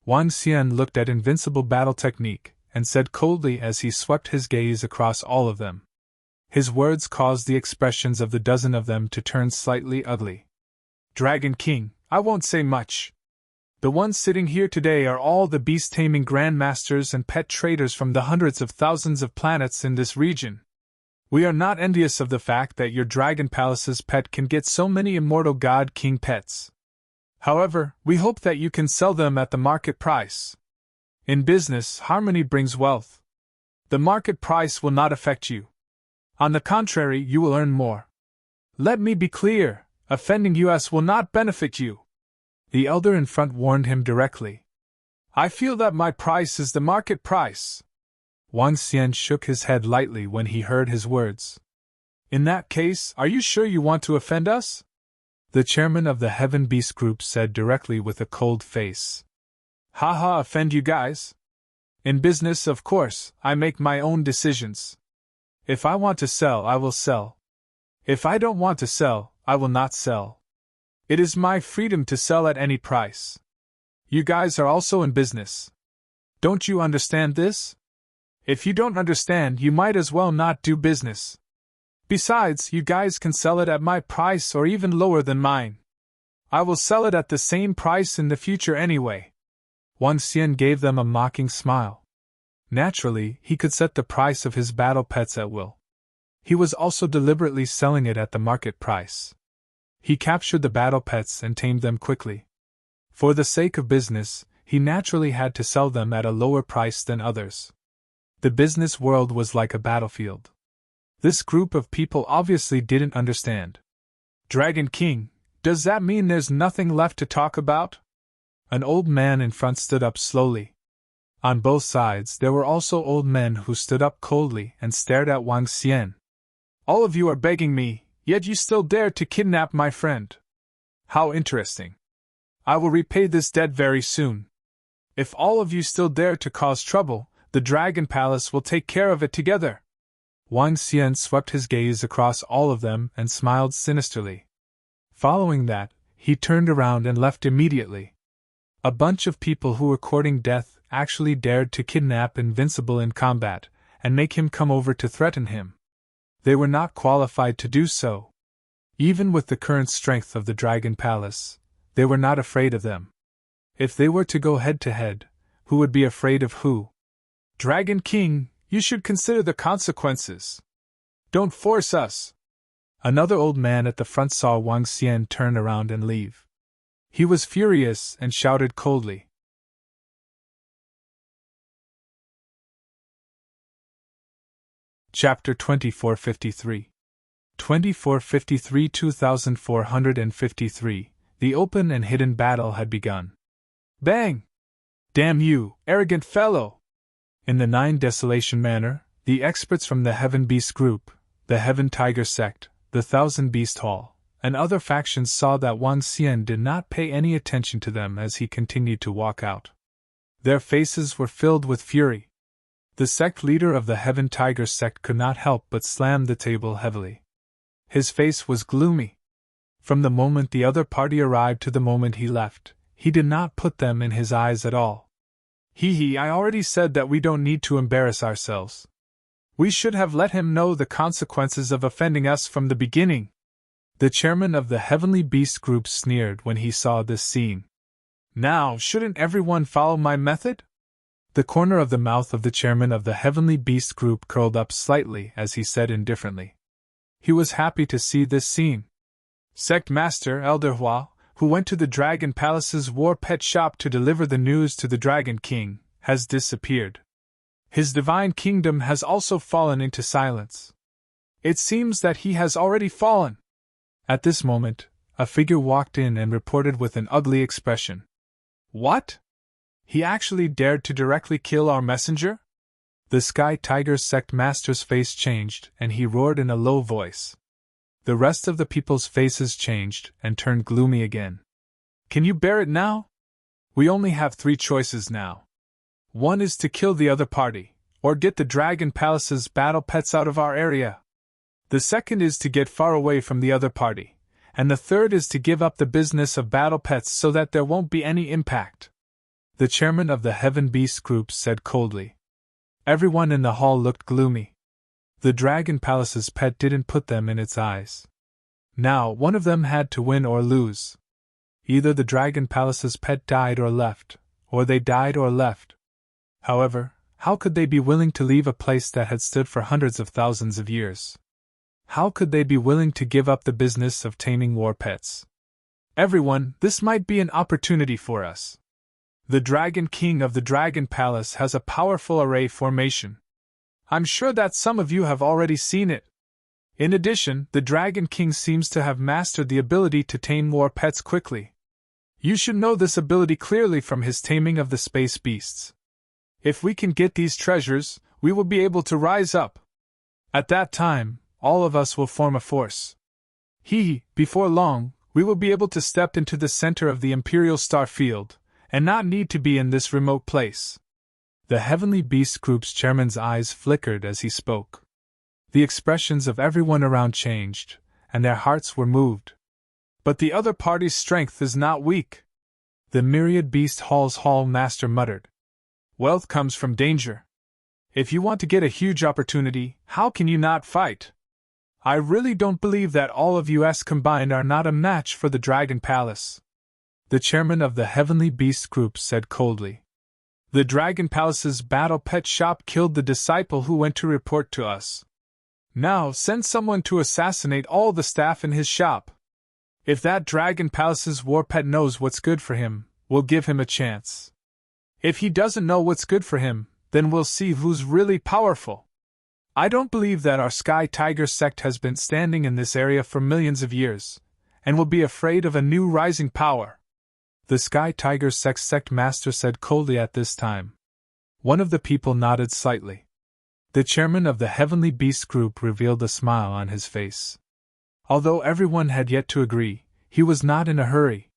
Wang Xian looked at invincible battle technique and said coldly as he swept his gaze across all of them. His words caused the expressions of the dozen of them to turn slightly ugly. Dragon King, I won't say much. The ones sitting here today are all the beast-taming grandmasters and pet traders from the hundreds of thousands of planets in this region. We are not envious of the fact that your Dragon Palace's pet can get so many immortal God King pets. However, we hope that you can sell them at the market price. In business, harmony brings wealth. The market price will not affect you. On the contrary, you will earn more. Let me be clear, offending us will not benefit you. The elder in front warned him directly. I feel that my price is the market price. Wang Xian shook his head lightly when he heard his words. In that case, are you sure you want to offend us? The chairman of the Heaven Beast Group said directly with a cold face. Haha, offend you guys? In business, of course, I make my own decisions. If I want to sell, I will sell. If I don't want to sell, I will not sell. It is my freedom to sell at any price. You guys are also in business. Don't you understand this? If you don't understand, you might as well not do business. Besides, you guys can sell it at my price or even lower than mine. I will sell it at the same price in the future anyway. Wang Xian gave them a mocking smile. Naturally, he could set the price of his battle pets at will. He was also deliberately selling it at the market price. He captured the battle pets and tamed them quickly. For the sake of business, he naturally had to sell them at a lower price than others. The business world was like a battlefield. This group of people obviously didn't understand. Dragon King, does that mean there's nothing left to talk about? An old man in front stood up slowly. On both sides there were also old men who stood up coldly and stared at Wang Xian. All of you are begging me, yet you still dare to kidnap my friend. How interesting. I will repay this debt very soon. If all of you still dare to cause trouble, the Dragon Palace will take care of it together. Wang Xian swept his gaze across all of them and smiled sinisterly. Following that, he turned around and left immediately. A bunch of people who were courting death actually dared to kidnap Invincible in combat and make him come over to threaten him. They were not qualified to do so. Even with the current strength of the Dragon Palace, they were not afraid of them. If they were to go head-to-head, who would be afraid of who? Dragon King, you should consider the consequences. Don't force us. Another old man at the front saw Wang Xian turn around and leave. He was furious and shouted coldly. Chapter 2453 2453-2453. The open and hidden battle had begun. Bang! Damn you, arrogant fellow! In the 9 Desolation Manor, the experts from the Heaven Beast Group, the Heaven Tiger Sect, the Thousand Beast Hall, and other factions saw that Wang Xian did not pay any attention to them as he continued to walk out. Their faces were filled with fury. The sect leader of the Heaven Tiger Sect could not help but slam the table heavily. His face was gloomy. From the moment the other party arrived to the moment he left, he did not put them in his eyes at all. I already said that we don't need to embarrass ourselves. We should have let him know the consequences of offending us from the beginning. The chairman of the Heavenly Beast Group sneered when he saw this scene. Now, shouldn't everyone follow my method? The corner of the mouth of the chairman of the Heavenly Beast Group curled up slightly as he said indifferently. He was happy to see this scene. Sect Master Elder Hua, who went to the Dragon Palace's war pet shop to deliver the news to the Dragon King, has disappeared. His divine kingdom has also fallen into silence. It seems that he has already fallen. At this moment, a figure walked in and reported with an ugly expression. What? He actually dared to directly kill our messenger? The Sky Tiger Sect Master's face changed and he roared in a low voice. The rest of the people's faces changed and turned gloomy again. Can you bear it now? We only have 3 choices now. One is to kill the other party, or get the Dragon Palace's battle pets out of our area. The second is to get far away from the other party, and the third is to give up the business of battle pets so that there won't be any impact. The chairman of the Heaven Beast Group said coldly. Everyone in the hall looked gloomy. The Dragon Palace's pet didn't put them in its eyes. Now, one of them had to win or lose. Either the Dragon Palace's pet died or left, or they died or left. However, how could they be willing to leave a place that had stood for hundreds of thousands of years? How could they be willing to give up the business of taming war pets? Everyone, this might be an opportunity for us. The Dragon King of the Dragon Palace has a powerful array formation. I'm sure that some of you have already seen it. In addition, the Dragon King seems to have mastered the ability to tame war pets quickly. You should know this ability clearly from his taming of the space beasts. If we can get these treasures, we will be able to rise up. At that time, all of us will form a force. Before long, we will be able to step into the center of the Imperial Star Field, and not need to be in this remote place. The Heavenly Beast Group's chairman's eyes flickered as he spoke. The expressions of everyone around changed, and their hearts were moved. But the other party's strength is not weak. The Myriad Beast Hall's Hall Master muttered. Wealth comes from danger. If you want to get a huge opportunity, how can you not fight? I really don't believe that all of us combined are not a match for the Dragon Palace, the chairman of the Heavenly Beast group said coldly. The Dragon Palace's battle pet shop killed the disciple who went to report to us. Now send someone to assassinate all the staff in his shop. If that Dragon Palace's war pet knows what's good for him, we'll give him a chance. If he doesn't know what's good for him, then we'll see who's really powerful. I don't believe that our Sky Tiger sect has been standing in this area for millions of years, and will be afraid of a new rising power. The Sky Tiger sect master said coldly at this time. One of the people nodded slightly. The chairman of the Heavenly Beast group revealed a smile on his face. Although everyone had yet to agree, he was not in a hurry.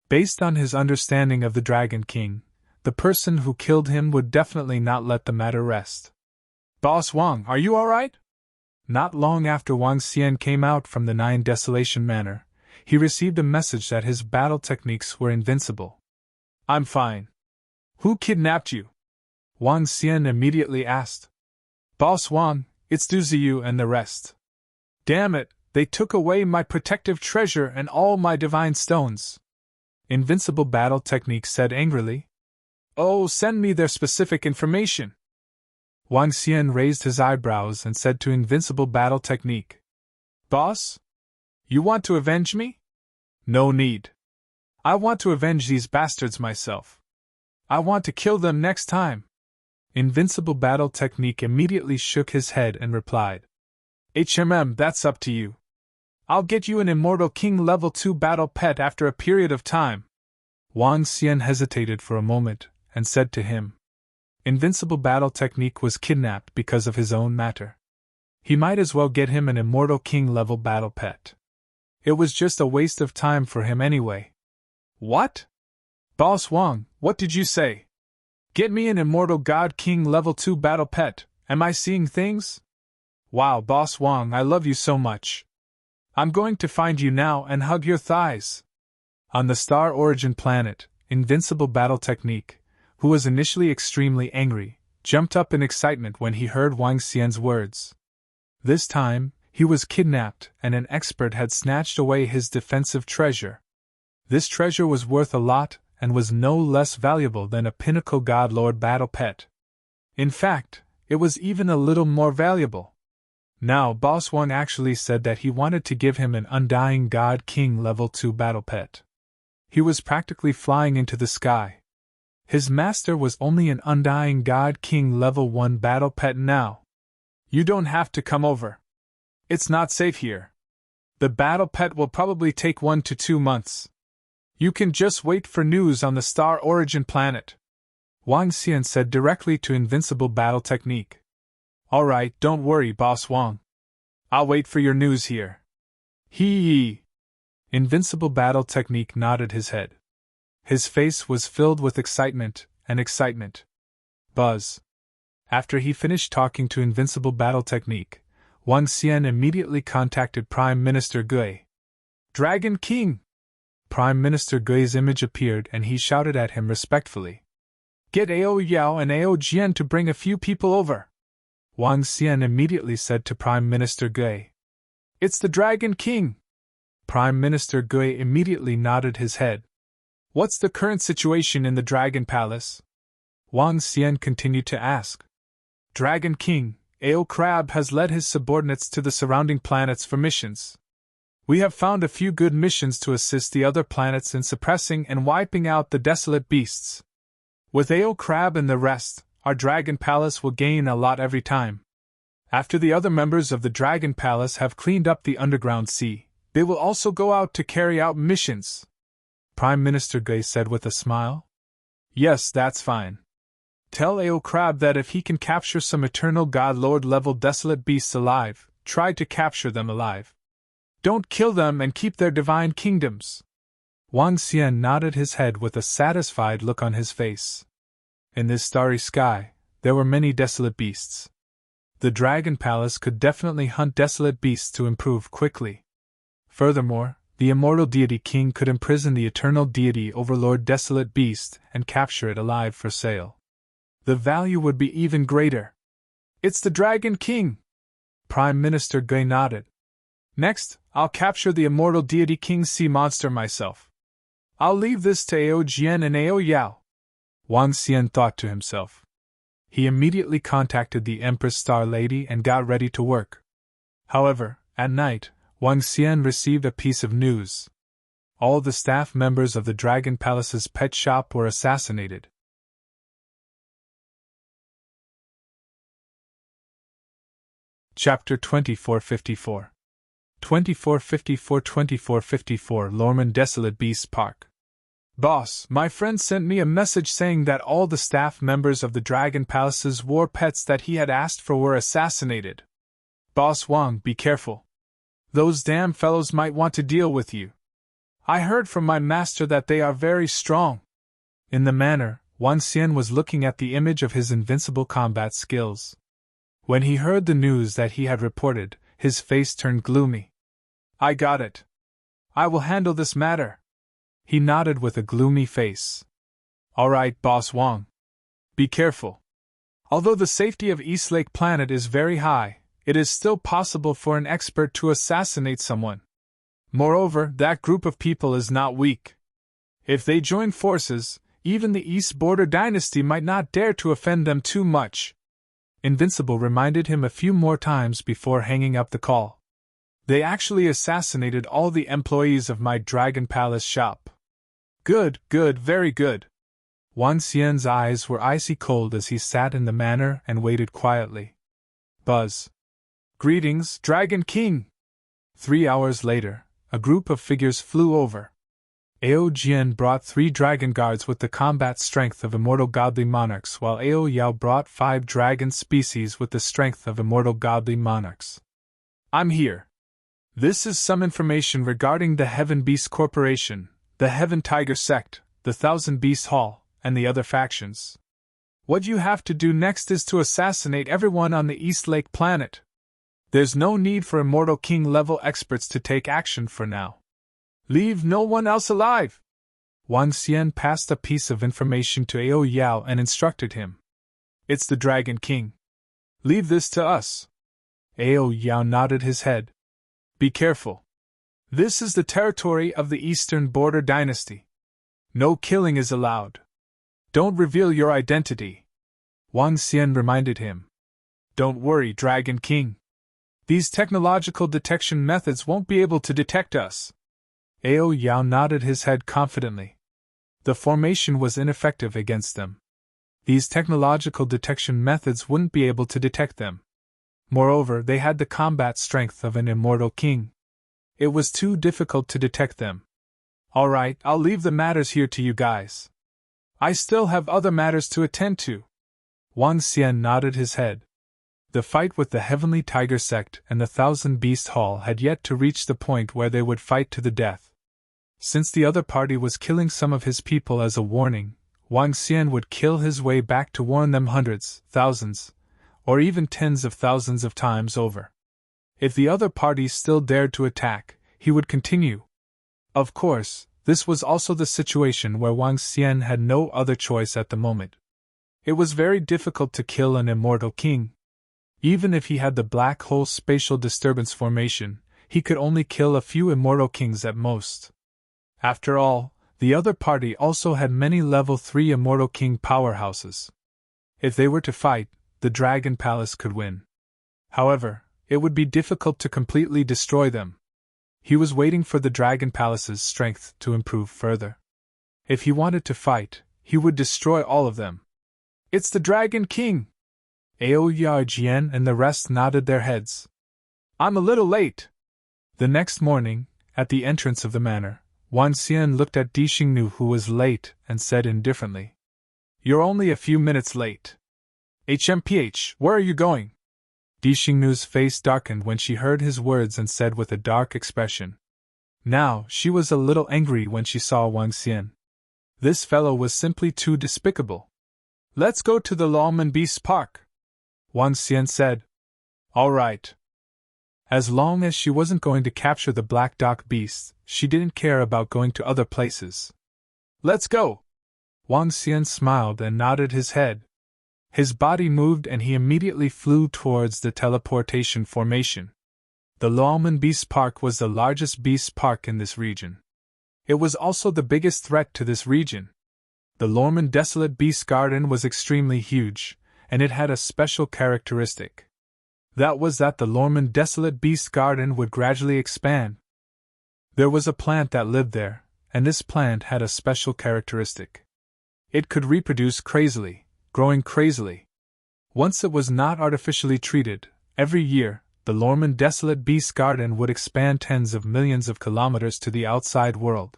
Based on his understanding of the Dragon King, the person who killed him would definitely not let the matter rest. Boss Wang, are you alright? Not long after Wang Xian came out from the Nine Desolation Manor, he received a message that his battle techniques were invincible. I'm fine. Who kidnapped you? Wang Xian immediately asked. Boss Wang, it's Du Ziyu and the rest. Damn it, they took away my protective treasure and all my divine stones. Invincible Battle Technique said angrily. Oh, send me their specific information. Wang Xian raised his eyebrows and said to Invincible Battle Technique. Boss? You want to avenge me? No need. I want to avenge these bastards myself. I want to kill them next time. Invincible Battle Technique immediately shook his head and replied. That's up to you. I'll get you an Immortal King Level 2 battle pet after a period of time. Wang Xian hesitated for a moment and said to him. Invincible Battle Technique was kidnapped because of his own matter. He might as well get him an Immortal King level battle pet. It was just a waste of time for him anyway. What? Boss Wang, what did you say? Get me an Immortal God King level 2 battle pet, am I seeing things? Wow, Boss Wang, I love you so much. I'm going to find you now and hug your thighs. On the Star Origin planet, Invincible Battle Technique, who was initially extremely angry, jumped up in excitement when he heard Wang Xian's words. This time, he was kidnapped and an expert had snatched away his defensive treasure. This treasure was worth a lot and was no less valuable than a Pinnacle God Lord battle pet. In fact, it was even a little more valuable. Now Boss Wang actually said that he wanted to give him an Undying God King level 2 battle pet. He was practically flying into the sky. His master was only an Undying God King level 1 battle pet now. You don't have to come over. It's not safe here. The battle pet will probably take 1 to 2 months. You can just wait for news on the Star Origin planet. Wang Xian said directly to Invincible Battle Technique. Alright, don't worry, Boss Wang. I'll wait for your news here. Hee. Invincible Battle Technique nodded his head. His face was filled with excitement. Buzz. After he finished talking to Invincible Battle Technique, Wang Xian immediately contacted Prime Minister Gui. Dragon King! Prime Minister Gui's image appeared and he shouted at him respectfully. Get Ao Yao and Ao Jian to bring a few people over. Wang Xian immediately said to Prime Minister Gui. It's the Dragon King! Prime Minister Gui immediately nodded his head. What's the current situation in the Dragon Palace? Wang Xian continued to ask. Dragon King, Ao Crab has led his subordinates to the surrounding planets for missions. We have found a few good missions to assist the other planets in suppressing and wiping out the desolate beasts. With Ao Crab and the rest, our Dragon Palace will gain a lot every time. After the other members of the Dragon Palace have cleaned up the underground sea, they will also go out to carry out missions. Prime Minister Gui said with a smile. Yes, that's fine. Tell Ao Crab that if he can capture some Eternal God Lord level desolate beasts alive, try to capture them alive. Don't kill them and keep their divine kingdoms. Wang Xian nodded his head with a satisfied look on his face. In this starry sky, there were many desolate beasts. The Dragon Palace could definitely hunt desolate beasts to improve quickly. Furthermore, the Immortal Deity King could imprison the Eternal Deity Overlord Desolate Beast and capture it alive for sale. The value would be even greater. It's the Dragon King! Prime Minister Gui nodded. Next, I'll capture the immortal deity King Sea Monster myself. I'll leave this to Ao Jian and Ao Yao. Wang Xian thought to himself. He immediately contacted the Empress Star Lady and got ready to work. However, at night, Wang Xian received a piece of news. All the staff members of the Dragon Palace's pet shop were assassinated. Chapter 2454 2454 Lorman Desolate Beast Park. Boss, my friend sent me a message saying that all the staff members of the Dragon Palace's war pets that he had asked for were assassinated. Boss Wang, be careful. Those damn fellows might want to deal with you. I heard from my master that they are very strong. In the manner, Wang Xian was looking at the image of his invincible combat skills. When he heard the news that he had reported, his face turned gloomy. I got it. I will handle this matter. He nodded with a gloomy face. All right, Boss Wang. Be careful. Although the safety of Eastlake Planet is very high, it is still possible for an expert to assassinate someone. Moreover, that group of people is not weak. If they join forces, even the East Border Dynasty might not dare to offend them too much. Invincible reminded him a few more times before hanging up the call. They actually assassinated all the employees of my Dragon Palace shop. Good, very good. Wang Xian's eyes were icy cold as he sat in the manor and waited quietly. Buzz. Greetings, Dragon King! 3 hours later, a group of figures flew over. Ao Jian brought 3 dragon guards with the combat strength of immortal godly monarchs, while Ao Yao brought 5 dragon species with the strength of immortal godly monarchs. I'm here. This is some information regarding the Heaven Beast Corporation, the Heaven Tiger Sect, the Thousand Beast Hall, and the other factions. What you have to do next is to assassinate everyone on the Eastlake Planet. There's no need for Immortal King-level experts to take action for now. Leave no one else alive! Wang Xian passed a piece of information to Ao Yao and instructed him. It's the Dragon King. Leave this to us. Ao Yao nodded his head. Be careful. This is the territory of the Eastern Border Dynasty. No killing is allowed. Don't reveal your identity. Wang Xian reminded him. Don't worry, Dragon King. These technological detection methods won't be able to detect us. Ao Yao nodded his head confidently. The formation was ineffective against them. These technological detection methods wouldn't be able to detect them. Moreover, they had the combat strength of an immortal king. It was too difficult to detect them. All right, I'll leave the matters here to you guys. I still have other matters to attend to. Wang Xian nodded his head. The fight with the Heavenly Tiger Sect and the Thousand Beast Hall had yet to reach the point where they would fight to the death. Since the other party was killing some of his people as a warning, Wang Xian would kill his way back to warn them hundreds, thousands, or even tens of thousands of times over. If the other party still dared to attack, he would continue. Of course, this was also the situation where Wang Xian had no other choice at the moment. It was very difficult to kill an immortal king. Even if he had the black hole spatial disturbance formation, he could only kill a few immortal kings at most. After all, the other party also had many level 3 immortal king powerhouses. If they were to fight, the Dragon Palace could win. However, it would be difficult to completely destroy them. He was waiting for the Dragon Palace's strength to improve further. If he wanted to fight, he would destroy all of them. It's the Dragon King! Ao Yao Jian and the rest nodded their heads. I'm a little late. The next morning, at the entrance of the manor, Wang Xian looked at Di Xingnu, who was late, and said indifferently, You're only a few minutes late. HMPH, where are you going? Di Xingnu's face darkened when she heard his words and said with a dark expression. Now, she was a little angry when she saw Wang Xian. This fellow was simply too despicable. Let's go to the Lawman Beast Park, Wang Xian said. All right. As long as she wasn't going to capture the Black Dock beasts, she didn't care about going to other places. Let's go! Wang Xian smiled and nodded his head. His body moved and he immediately flew towards the teleportation formation. The Lawman Beast Park was the largest beast park in this region. It was also the biggest threat to this region. The Lorman Desolate Beast Garden was extremely huge, and it had a special characteristic. That was that the Lorman Desolate Beast Garden would gradually expand. There was a plant that lived there, and this plant had a special characteristic. It could reproduce crazily, growing crazily. Once it was not artificially treated, every year, the Lorman Desolate Beast Garden would expand tens of millions of kilometers to the outside world.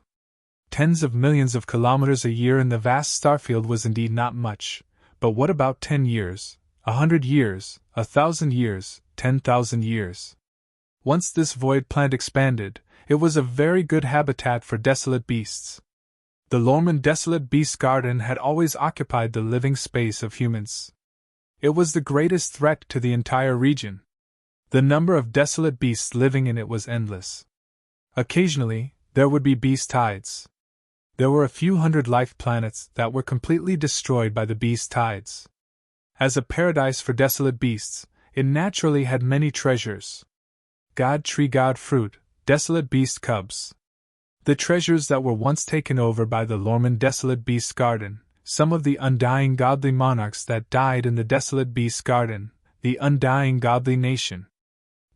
Tens of millions of kilometers a year in the vast starfield was indeed not much, but what about 10 years, 100 years, 1,000 years, 10,000 years? Once this void plant expanded, it was a very good habitat for desolate beasts. The Lorman Desolate Beast Garden had always occupied the living space of humans. It was the greatest threat to the entire region. The number of desolate beasts living in it was endless. Occasionally, there would be beast tides. There were a few hundred life planets that were completely destroyed by the beast tides. As a paradise for desolate beasts, it naturally had many treasures. God tree, God fruit, desolate beast cubs. The treasures that were once taken over by the Lorman Desolate Beast Garden, some of the undying godly monarchs that died in the Desolate Beast Garden, the undying godly nation.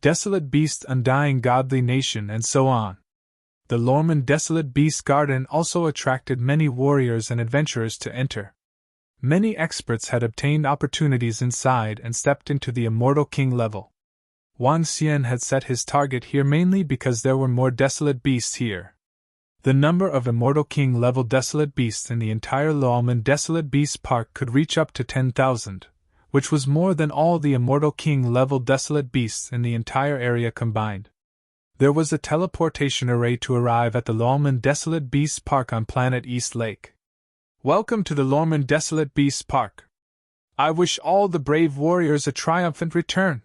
Desolate Beast, undying godly nation, and so on. The Lorman Desolate Beast Garden also attracted many warriors and adventurers to enter. Many experts had obtained opportunities inside and stepped into the Immortal King level. Wang Xian had set his target here mainly because there were more desolate beasts here. The number of Immortal King level desolate beasts in the entire Lawman Desolate Beast Park could reach up to 10,000, which was more than all the Immortal King level desolate beasts in the entire area combined. There was a teleportation array to arrive at the Lawman Desolate Beast Park on planet East Lake. Welcome to the Lawman Desolate Beast Park. I wish all the brave warriors a triumphant return.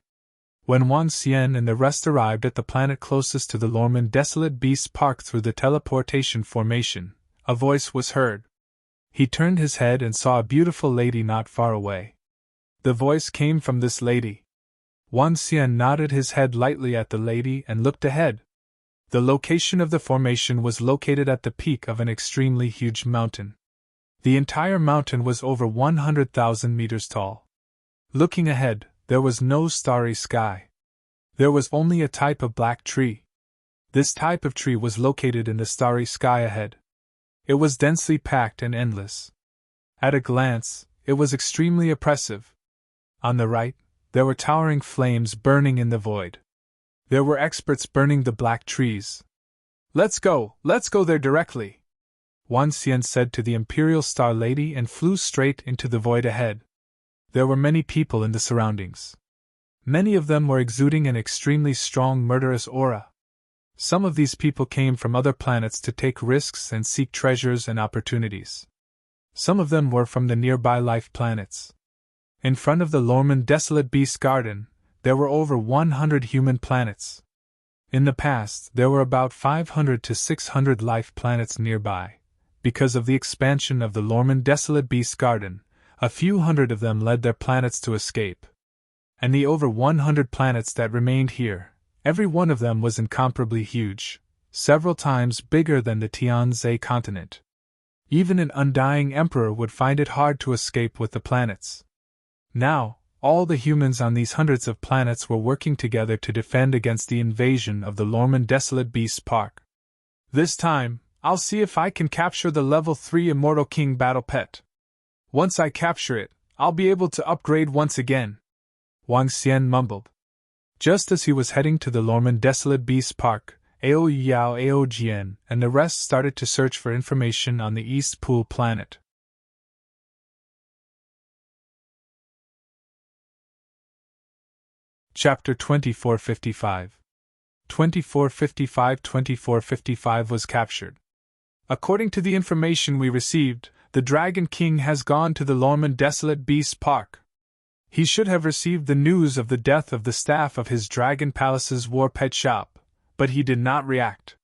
When Wang Xian and the rest arrived at the planet closest to the Lorman Desolate Beast Park through the teleportation formation, a voice was heard. He turned his head and saw a beautiful lady not far away. The voice came from this lady. Wang Xian nodded his head lightly at the lady and looked ahead. The location of the formation was located at the peak of an extremely huge mountain. The entire mountain was over 100,000 meters tall. Looking ahead, there was no starry sky. There was only a type of black tree. This type of tree was located in the starry sky ahead. It was densely packed and endless. At a glance, it was extremely oppressive. On the right, there were towering flames burning in the void. There were experts burning the black trees. Let's go there directly, Wang Xian said to the Imperial Star Lady and flew straight into the void ahead. There were many people in the surroundings. Many of them were exuding an extremely strong murderous aura. Some of these people came from other planets to take risks and seek treasures and opportunities. Some of them were from the nearby life planets. In front of the Lorman Desolate Beast Garden, there were over 100 human planets. In the past, there were about 500 to 600 life planets nearby. Because of the expansion of the Lorman Desolate Beast Garden, a few hundred of them led their planets to escape. And the over 100 planets that remained here, every one of them was incomparably huge, several times bigger than the Tianzhe continent. Even an undying emperor would find it hard to escape with the planets. Now, all the humans on these hundreds of planets were working together to defend against the invasion of the Lorman Desolate Beast Park. This time, I'll see if I can capture the level 3 Immortal King battle pet. Once I capture it, I'll be able to upgrade once again, Wang Xian mumbled. Just as he was heading to the Lorman Desolate Beast Park, Ao Yao, Ao Jian, and the rest started to search for information on the East Pool planet. Chapter 2455. 2455 was captured. According to the information we received, the Dragon King has gone to the Lorman Desolate Beast Park. He should have received the news of the death of the staff of his Dragon Palace's war pet shop, but he did not react.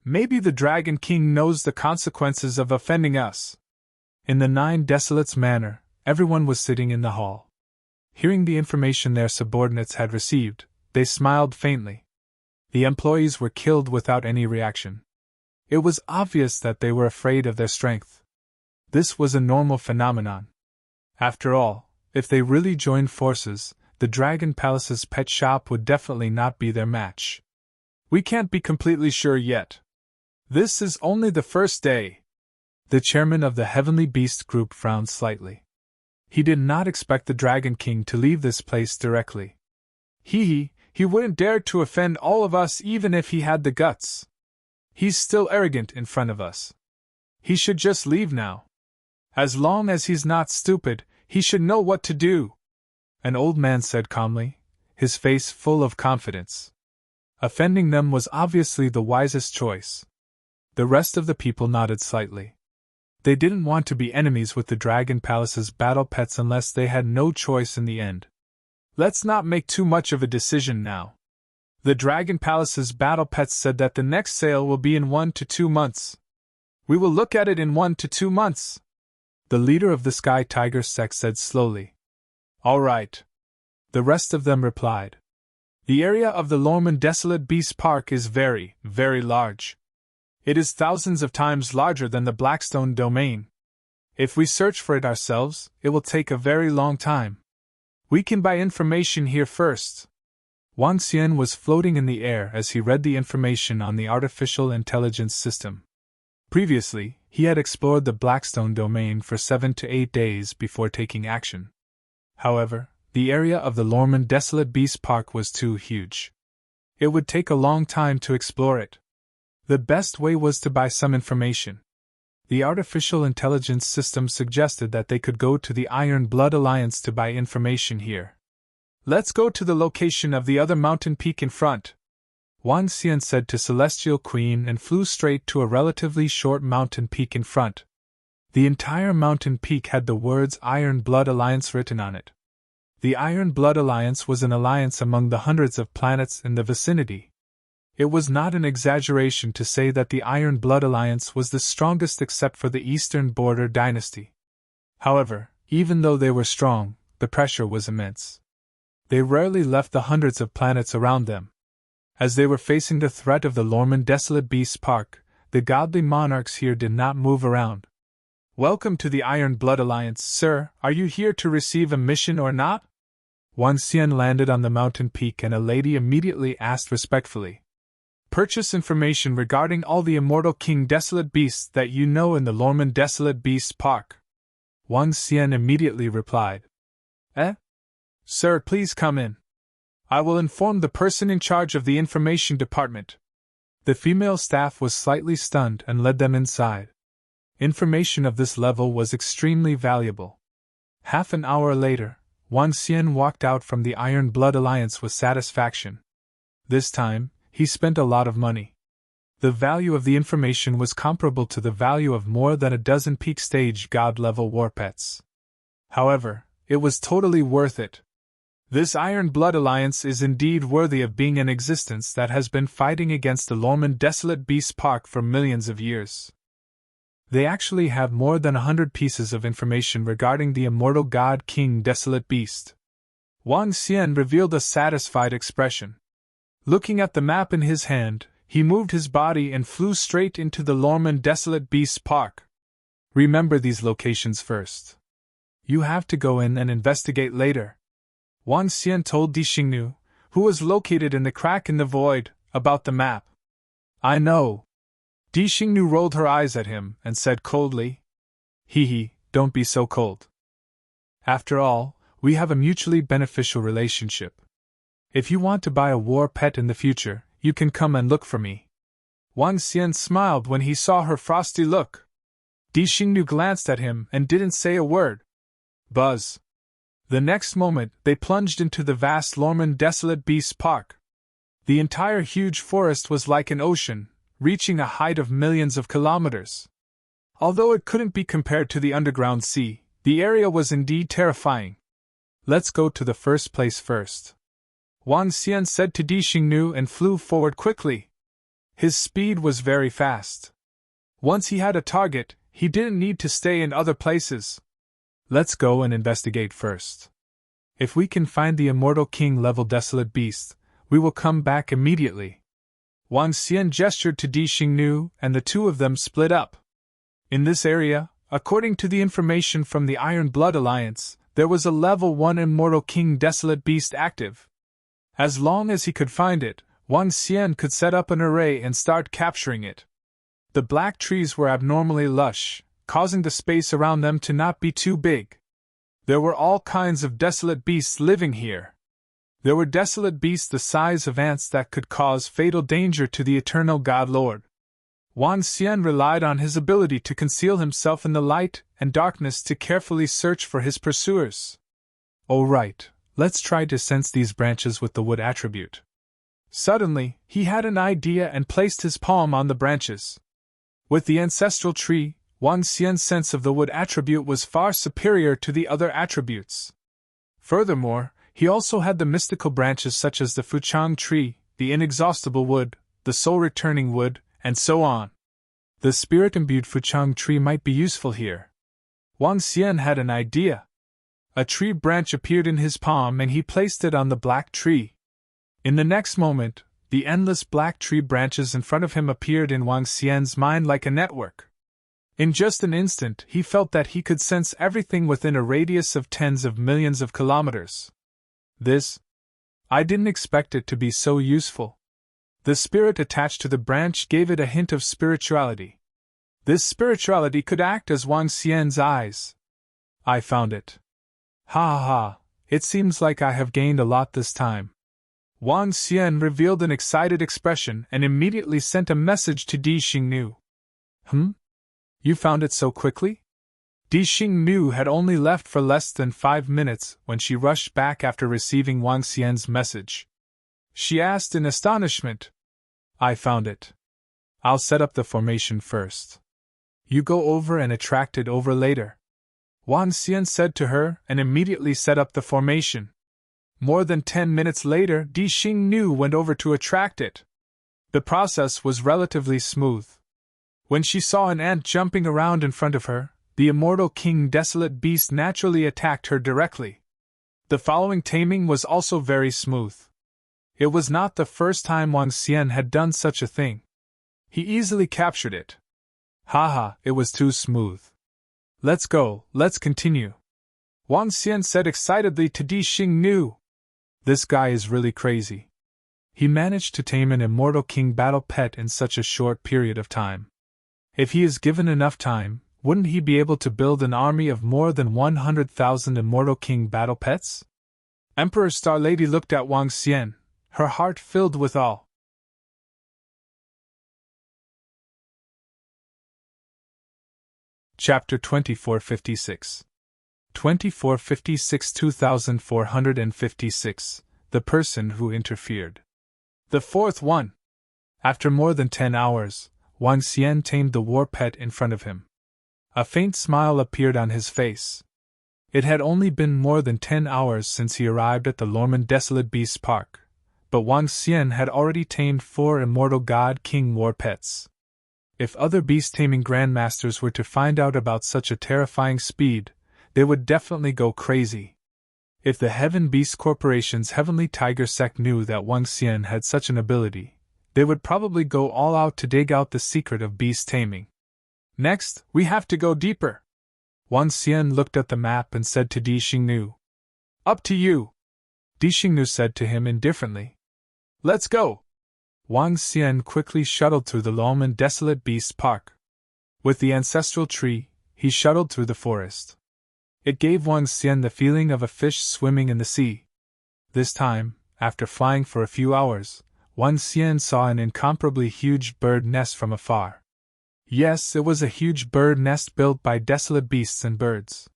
Maybe the Dragon King knows the consequences of offending us. In the Nine Desolates manner, everyone was sitting in the hall. Hearing the information their subordinates had received, they smiled faintly. The employees were killed without any reaction. It was obvious that they were afraid of their strength. This was a normal phenomenon. After all, if they really joined forces, the Dragon Palace's pet shop would definitely not be their match. We can't be completely sure yet. This is only the first day. The chairman of the Heavenly Beast group frowned slightly. He did not expect the Dragon King to leave this place directly. He wouldn't dare to offend all of us even if he had the guts. He's still arrogant in front of us. He should just leave now. As long as he's not stupid, he should know what to do, an old man said calmly, his face full of confidence. Offending them was obviously the wisest choice. The rest of the people nodded slightly. They didn't want to be enemies with the Dragon Palace's battle pets unless they had no choice in the end. Let's not make too much of a decision now. The Dragon Palace's battle pets said that the next sale will be in 1 to 2 months. We will look at it in 1 to 2 months. The leader of the Sky Tiger sect said slowly. All right. The rest of them replied. The area of the Lorman Desolate Beast Park is very, very large. It is thousands of times larger than the Blackstone domain. If we search for it ourselves, it will take a very long time. We can buy information here first. Wang Xian was floating in the air as he read the information on the artificial intelligence system. Previously, he had explored the Blackstone domain for 7 to 8 days before taking action. However, the area of the Lorman Desolate Beast Park was too huge. It would take a long time to explore it. The best way was to buy some information. The artificial intelligence system suggested that they could go to the Iron Blood Alliance to buy information here. Let's go to the location of the other mountain peak in front, Wan Xian said to Celestial Queen and flew straight to a relatively short mountain peak in front. The entire mountain peak had the words Iron Blood Alliance written on it. The Iron Blood Alliance was an alliance among the hundreds of planets in the vicinity. It was not an exaggeration to say that the Iron Blood Alliance was the strongest except for the Eastern Border Dynasty. However, even though they were strong, the pressure was immense. They rarely left the hundreds of planets around them. As they were facing the threat of the Lorman Desolate Beast Park, the godly monarchs here did not move around. Welcome to the Iron Blood Alliance, sir. Are you here to receive a mission or not? Wan Xian landed on the mountain peak and a lady immediately asked respectfully. Purchase information regarding all the immortal King Desolate Beasts that you know in the Lorman Desolate Beast Park. Wan Xian immediately replied. Sir, please come in. I will inform the person in charge of the information department. The female staff was slightly stunned and led them inside. Information of this level was extremely valuable. Half an hour later, Wan Xian walked out from the Iron Blood Alliance with satisfaction. This time, he spent a lot of money. The value of the information was comparable to the value of more than a dozen peak stage god-level war pets. However, it was totally worth it. This Iron Blood Alliance is indeed worthy of being in existence that has been fighting against the Lorman Desolate Beast Park for millions of years. They actually have more than 100 pieces of information regarding the immortal god King Desolate Beast. Wang Xian revealed a satisfied expression. Looking at the map in his hand, he moved his body and flew straight into the Lorman Desolate Beast Park. Remember these locations first. You have to go in and investigate later. Wan Xian told Di Xingnu, who was located in the crack in the void, about the map. I know. Di Xingnu rolled her eyes at him and said coldly, don't be so cold. After all, we have a mutually beneficial relationship. If you want to buy a war pet in the future, you can come and look for me. Wan Xian smiled when he saw her frosty look. Di Xingnu glanced at him and didn't say a word. Buzz. The next moment, they plunged into the vast Lorman Desolate Beast Park. The entire huge forest was like an ocean, reaching a height of millions of kilometers. Although it couldn't be compared to the underground sea, the area was indeed terrifying. Let's go to the first place first. Wan Xian said to Di Xingnu and flew forward quickly. His speed was very fast. Once he had a target, he didn't need to stay in other places. Let's go and investigate first. If we can find the immortal king-level desolate beast, we will come back immediately. Wang Xian gestured to Di Xingnu, and the two of them split up. In this area, according to the information from the Iron Blood Alliance, there was a level 1 immortal king desolate beast active. As long as he could find it, Wang Xian could set up an array and start capturing it. The black trees were abnormally lush, causing the space around them to not be too big. There were all kinds of desolate beasts living here. There were desolate beasts the size of ants that could cause fatal danger to the eternal God Lord. Wang Xian relied on his ability to conceal himself in the light and darkness to carefully search for his pursuers. Oh right, let's try to sense these branches with the wood attribute. Suddenly, he had an idea and placed his palm on the branches. With the ancestral tree, Wang Xian's sense of the wood attribute was far superior to the other attributes. Furthermore, he also had the mystical branches such as the Fuchang tree, the inexhaustible wood, the soul-returning wood, and so on. The spirit-imbued Fuchang tree might be useful here. Wang Xian had an idea. A tree branch appeared in his palm and he placed it on the black tree. In the next moment, the endless black tree branches in front of him appeared in Wang Xian's mind like a network. In just an instant, he felt that he could sense everything within a radius of tens of millions of kilometers. I didn't expect it to be so useful. The spirit attached to the branch gave it a hint of spirituality. This spirituality could act as Wang Xian's eyes. I found it. Ha ha ha, it seems like I have gained a lot this time. Wang Xian revealed an excited expression and immediately sent a message to Di Xingnu. You found it so quickly? Di Xingnu had only left for less than 5 minutes when she rushed back after receiving Wang Xian's message. She asked in astonishment. I found it. I'll set up the formation first. You go over and attract it over later. Wang Xian said to her and immediately set up the formation. More than 10 minutes later, Di Xingnu went over to attract it. The process was relatively smooth. When she saw an ant jumping around in front of her, the immortal king desolate beast naturally attacked her directly. The following taming was also very smooth. It was not the first time Wang Xian had done such a thing. He easily captured it. Haha, it was too smooth. Let's go, let's continue. Wang Xian said excitedly to Di Xingnu. This guy is really crazy. He managed to tame an immortal king battle pet in such a short period of time. If he is given enough time, wouldn't he be able to build an army of more than 100,000 immortal king battle pets? Emperor Star Lady looked at Wang Xian, her heart filled with awe. Chapter 2456 2456 2456 The Person Who Interfered. The fourth one. After more than 10 hours, Wang Xian tamed the war pet in front of him. A faint smile appeared on his face. It had only been more than 10 hours since he arrived at the Lorman Desolate Beast Park, but Wang Xian had already tamed 4 immortal God King war pets. If other beast-taming grandmasters were to find out about such a terrifying speed, they would definitely go crazy. If the Heaven Beast Corporation's Heavenly Tiger sect knew that Wang Xian had such an ability, they would probably go all out to dig out the secret of beast taming. Next, we have to go deeper. Wang Xian looked at the map and said to Di Xingnu. Up to you. Di Xingnu said to him indifferently. Let's go. Wang Xian quickly shuttled through the Lorman Desolate Beast Park. With the ancestral tree, he shuttled through the forest. It gave Wang Xian the feeling of a fish swimming in the sea. This time, after flying for a few hours, Wang Xian saw an incomparably huge bird nest from afar. Yes, it was a huge bird nest built by desolate beasts and birds.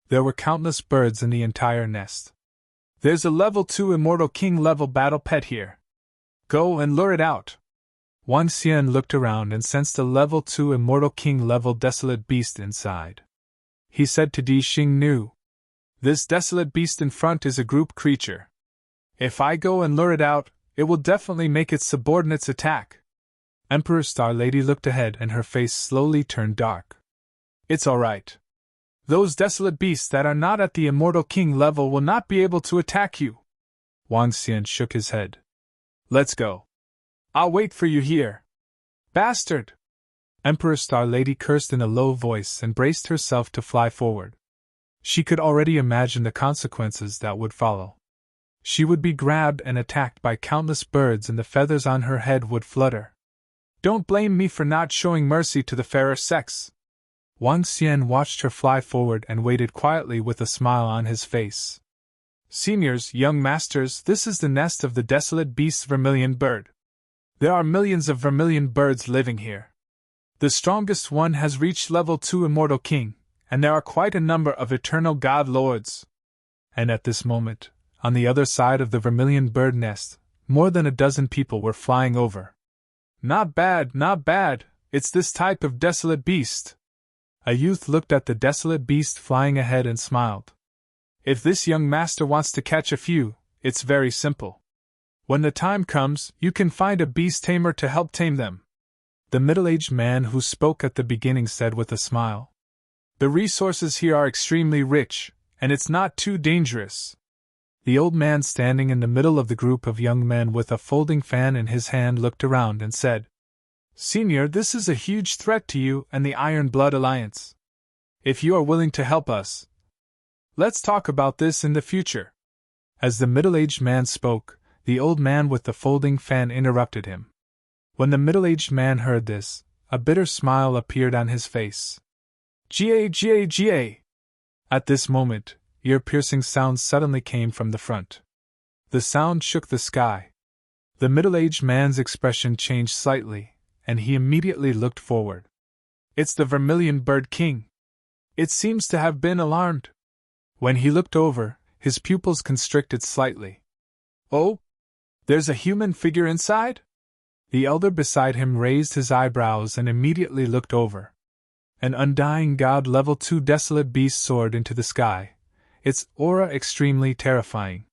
There were countless birds in the entire nest. There's a level 2 immortal king level battle pet here. Go and lure it out. Wang Xian looked around and sensed a level 2 immortal king level desolate beast inside. He said to Di Xingnu. This desolate beast in front is a group creature. If I go and lure it out, it will definitely make its subordinates attack. Emperor Star Lady looked ahead and her face slowly turned dark. It's alright. Those desolate beasts that are not at the immortal king level will not be able to attack you. Wang Xian shook his head. Let's go. I'll wait for you here. Bastard! Emperor Star Lady cursed in a low voice and braced herself to fly forward. She could already imagine the consequences that would follow. She would be grabbed and attacked by countless birds and the feathers on her head would flutter. Don't blame me for not showing mercy to the fairer sex. Wang Xian watched her fly forward and waited quietly with a smile on his face. Seniors, young masters, this is the nest of the desolate beast's vermilion bird. There are millions of vermilion birds living here. The strongest one has reached level 2 immortal king, and there are quite a number of eternal god lords. And at this moment, on the other side of the vermilion bird nest, more than a dozen people were flying over. Not bad, not bad, it's this type of desolate beast. A youth looked at the desolate beast flying ahead and smiled. If this young master wants to catch a few, it's very simple. When the time comes, you can find a beast tamer to help tame them. The middle-aged man who spoke at the beginning said with a smile. The resources here are extremely rich, and it's not too dangerous. The old man standing in the middle of the group of young men with a folding fan in his hand looked around and said, Senior, this is a huge threat to you and the Iron Blood Alliance. If you are willing to help us, let's talk about this in the future. As the middle-aged man spoke, the old man with the folding fan interrupted him. When the middle-aged man heard this, a bitter smile appeared on his face. Ga. At this moment, ear-piercing sounds suddenly came from the front. The sound shook the sky. The middle-aged man's expression changed slightly, and he immediately looked forward. It's the Vermilion Bird King. It seems to have been alarmed. When he looked over, his pupils constricted slightly. Oh? There's a human figure inside? The elder beside him raised his eyebrows and immediately looked over. An undying god level 2 desolate beast soared into the sky, its aura extremely terrifying.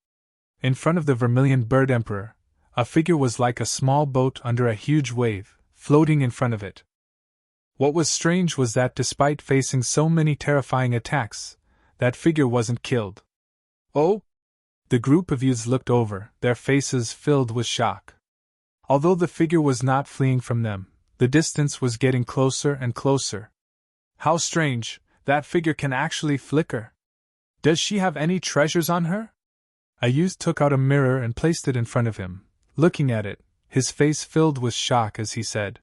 In front of the Vermilion Bird Emperor, a figure was like a small boat under a huge wave, floating in front of it. What was strange was that despite facing so many terrifying attacks, that figure wasn't killed. Oh? The group of youths looked over, their faces filled with shock. Although the figure was not fleeing from them, the distance was getting closer and closer. How strange, that figure can actually flicker. Does she have any treasures on her? A youth took out a mirror and placed it in front of him. Looking at it, his face filled with shock as he said,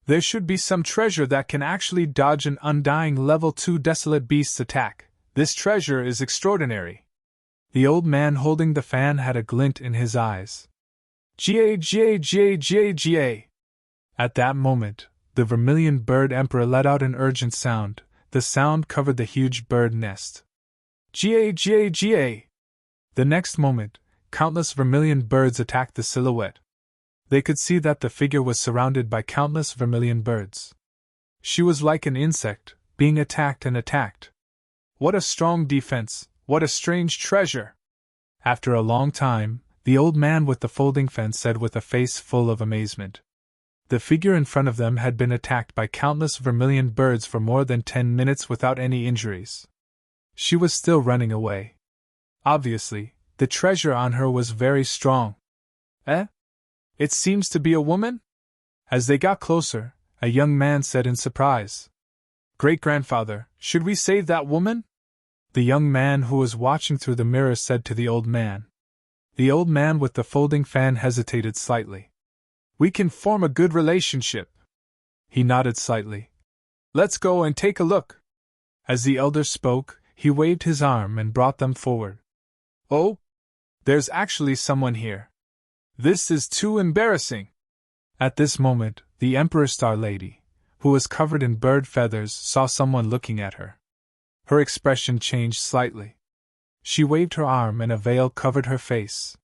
There should be some treasure that can actually dodge an undying level 2 desolate beast's attack. This treasure is extraordinary. The old man holding the fan had a glint in his eyes. Ga. At that moment, the Vermilion Bird Emperor let out an urgent sound. The sound covered the huge bird nest. Ga. The next moment, countless vermilion birds attacked the silhouette. They could see that the figure was surrounded by countless vermilion birds. She was like an insect, being attacked and attacked. What a strong defense, what a strange treasure! After a long time, the old man with the folding fan said with a face full of amazement. The figure in front of them had been attacked by countless vermilion birds for more than 10 minutes without any injuries. She was still running away. Obviously, the treasure on her was very strong. Eh? It seems to be a woman? As they got closer, a young man said in surprise. Great-grandfather, should we save that woman? The young man who was watching through the mirror said to the old man. The old man with the folding fan hesitated slightly. We can form a good relationship. He nodded slightly. Let's go and take a look. As the elder spoke, he waved his arm and brought them forward. Oh? There's actually someone here. This is too embarrassing. At this moment, the Emperor Star Lady, who was covered in bird feathers, saw someone looking at her. Her expression changed slightly. She waved her arm and a veil covered her face.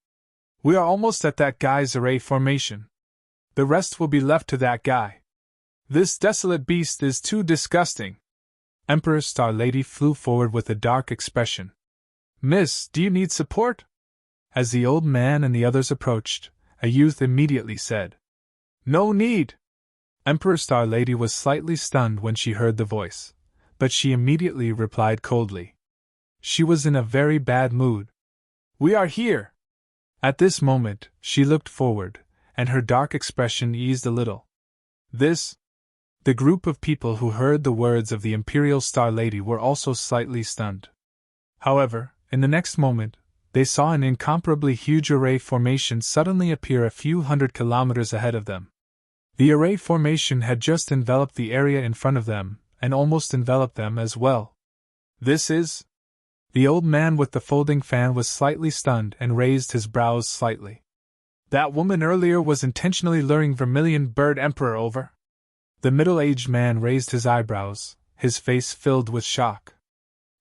We are almost at that guy's array formation. The rest will be left to that guy. This desolate beast is too disgusting. Emperor Star Lady flew forward with a dark expression. Miss, do you need support? As the old man and the others approached, a youth immediately said, No need. Emperor Star Lady was slightly stunned when she heard the voice. but she immediately replied coldly. She was in a very bad mood. "We are here!" At this moment, she looked forward, and her dark expression eased a little. "This?" The group of people who heard the words of the Imperial Star Lady were also slightly stunned. However, in the next moment, they saw an incomparably huge array formation suddenly appear a few hundred kilometers ahead of them. The array formation had just enveloped the area in front of them, and almost enveloped them as well. "This is?" The old man with the folding fan was slightly stunned and raised his brows slightly. "That woman earlier was intentionally luring Vermilion Bird Emperor over?" The middle-aged man raised his eyebrows, his face filled with shock.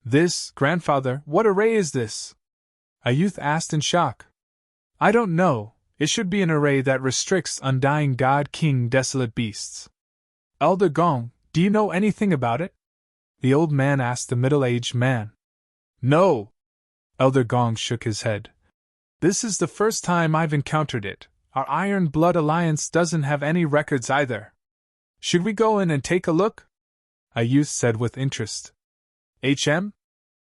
"This, grandfather, what array is this?" a youth asked in shock. "I don't know, it should be an array that restricts Undying God King Desolate Beasts." "Elder Gong, do you know anything about it?" the old man asked the middle-aged man. "No." Elder Gong shook his head. "This is the first time I've encountered it. Our Iron Blood Alliance doesn't have any records either." "Should we go in and take a look?" a youth said with interest. "HM?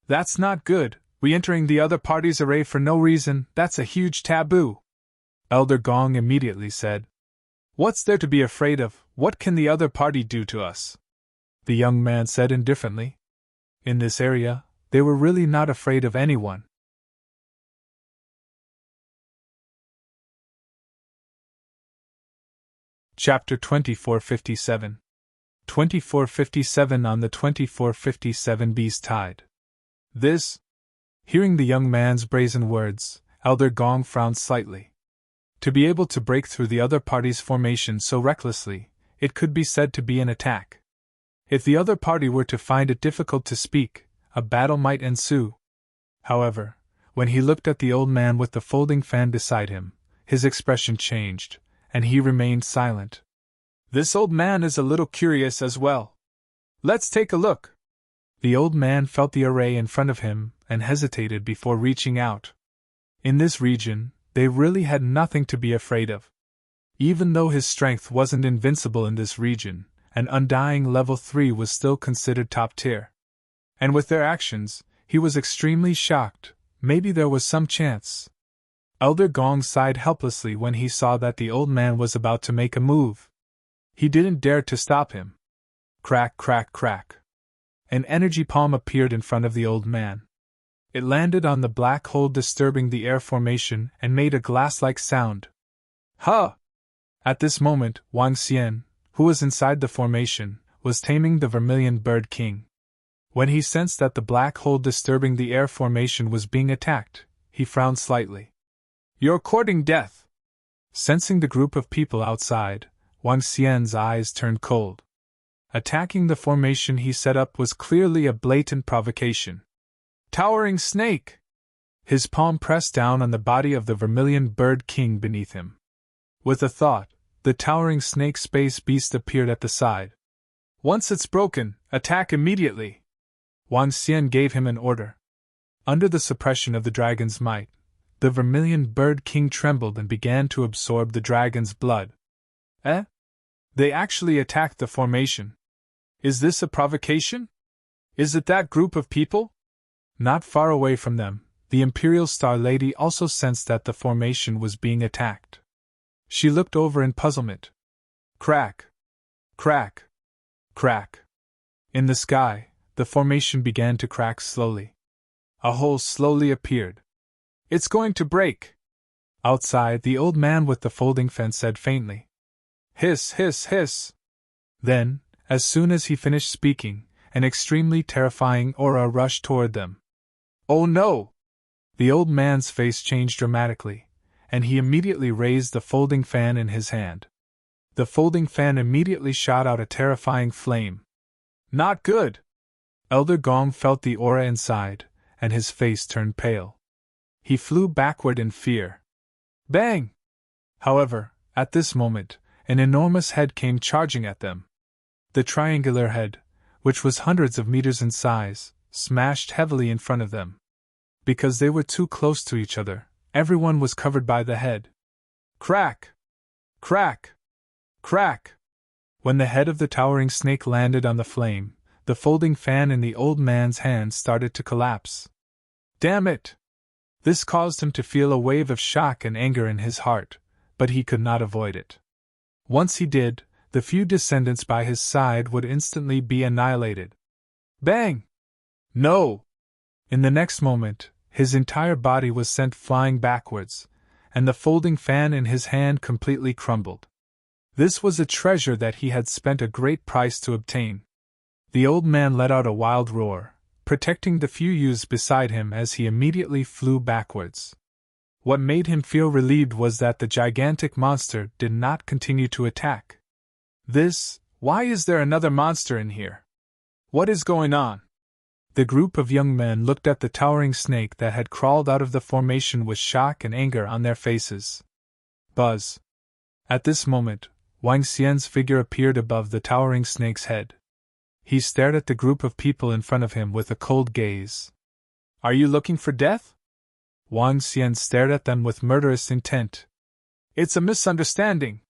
That's not good, we entering the other party's array for no reason, that's a huge taboo." Elder Gong immediately said. "What's there to be afraid of, what can the other party do to us?" the young man said indifferently. In this area, they were really not afraid of anyone. Chapter 2457. 2457 On the 2457 Beast Tide. "This?" Hearing the young man's brazen words, Elder Gong frowned slightly. To be able to break through the other party's formation so recklessly, it could be said to be an attack. If the other party were to find it difficult to speak, a battle might ensue. However, when he looked at the old man with the folding fan beside him, his expression changed, and he remained silent. "This old man is a little curious as well. Let's take a look." The old man felt the array in front of him and hesitated before reaching out. In this region, they really had nothing to be afraid of. Even though his strength wasn't invincible in this region, an Undying Level 3 was still considered top tier. And with their actions, he was extremely shocked. Maybe there was some chance. Elder Gong sighed helplessly when he saw that the old man was about to make a move. He didn't dare to stop him. Crack, crack, crack. An energy palm appeared in front of the old man. It landed on the black hole, disturbing the air formation, and made a glass-like sound. "Huh!" At this moment, Wang Xian, who was inside the formation, was taming the Vermilion Bird King. When he sensed that the black hole disturbing the air formation was being attacked, he frowned slightly. "You're courting death." Sensing the group of people outside, Wang Xian's eyes turned cold. Attacking the formation he set up was clearly a blatant provocation. "Towering snake!" His palm pressed down on the body of the Vermilion Bird King beneath him. With a thought, the towering snake space beast appeared at the side. "Once it's broken, attack immediately." Wang Xian gave him an order. Under the suppression of the dragon's might, the Vermilion Bird King trembled and began to absorb the dragon's blood. "Eh? They actually attacked the formation. Is this a provocation? Is it that group of people?" Not far away from them, the Imperial Star Lady also sensed that the formation was being attacked. She looked over in puzzlement. Crack! Crack! Crack! In the sky, the formation began to crack slowly. A hole slowly appeared. "It's going to break!" Outside, the old man with the folding fence said faintly. "Hiss, hiss, hiss!" Then, as soon as he finished speaking, an extremely terrifying aura rushed toward them. "Oh no!" The old man's face changed dramatically, and he immediately raised the folding fan in his hand. The folding fan immediately shot out a terrifying flame. "Not good!" Elder Gong felt the aura inside, and his face turned pale. He flew backward in fear. Bang! However, at this moment, an enormous head came charging at them. The triangular head, which was hundreds of meters in size, smashed heavily in front of them. Because they were too close to each other, everyone was covered by the head. Crack! Crack! Crack! When the head of the towering snake landed on the flame, the folding fan in the old man's hand started to collapse. Damn it! This caused him to feel a wave of shock and anger in his heart, but he could not avoid it. Once he did, the few descendants by his side would instantly be annihilated. Bang! No! In the next moment, his entire body was sent flying backwards, and the folding fan in his hand completely crumbled. This was a treasure that he had spent a great price to obtain. The old man let out a wild roar, protecting the few youths beside him as he immediately flew backwards. What made him feel relieved was that the gigantic monster did not continue to attack. Why is there another monster in here? What is going on? The group of young men looked at the towering snake that had crawled out of the formation with shock and anger on their faces. Buzz. At this moment, Wang Xian's figure appeared above the towering snake's head. He stared at the group of people in front of him with a cold gaze. Are you looking for death? Wang Xian stared at them with murderous intent. It's a misunderstanding.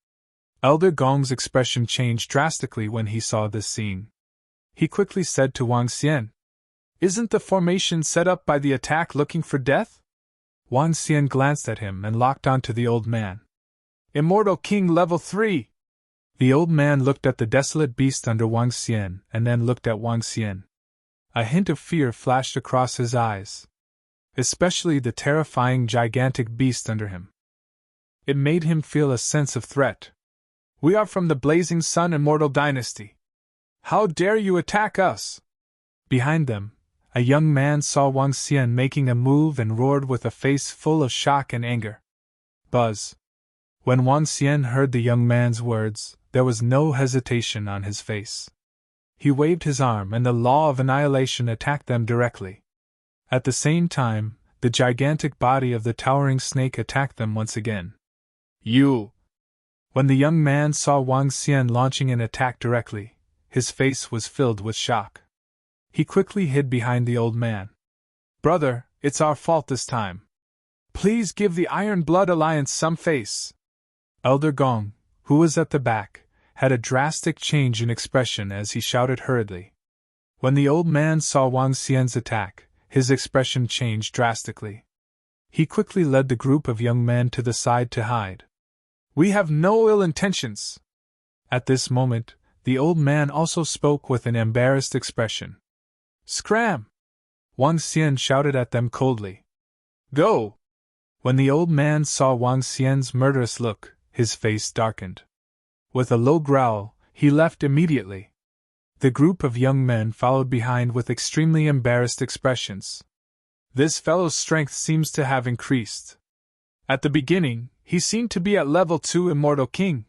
Elder Gong's expression changed drastically when he saw this scene. He quickly said to Wang Xian, Isn't the formation set up by the attack looking for death? Wang Xian glanced at him and locked onto the old man. Immortal King Level 3! The old man looked at the desolate beast under Wang Xian and then looked at Wang Xian. A hint of fear flashed across his eyes. Especially the terrifying gigantic beast under him. It made him feel a sense of threat. We are from the Blazing Sun Immortal Dynasty. How dare you attack us? Behind them, a young man saw Wang Xian making a move and roared with a face full of shock and anger. Buzz. When Wang Xian heard the young man's words, there was no hesitation on his face. He waved his arm and the law of annihilation attacked them directly. At the same time, the gigantic body of the towering snake attacked them once again. You! When the young man saw Wang Xian launching an attack directly, his face was filled with shock. He quickly hid behind the old man. Brother, it's our fault this time. Please give the Iron Blood Alliance some face. Elder Gong, who was at the back, had a drastic change in expression as he shouted hurriedly. When the old man saw Wang Xian's attack, his expression changed drastically. He quickly led the group of young men to the side to hide. We have no ill intentions. At this moment, the old man also spoke with an embarrassed expression. Scram! Wang Xian shouted at them coldly. Go! When the old man saw Wang Xian's murderous look, his face darkened. With a low growl, he left immediately. The group of young men followed behind with extremely embarrassed expressions. This fellow's strength seems to have increased. At the beginning, he seemed to be at level 2 Immortal King.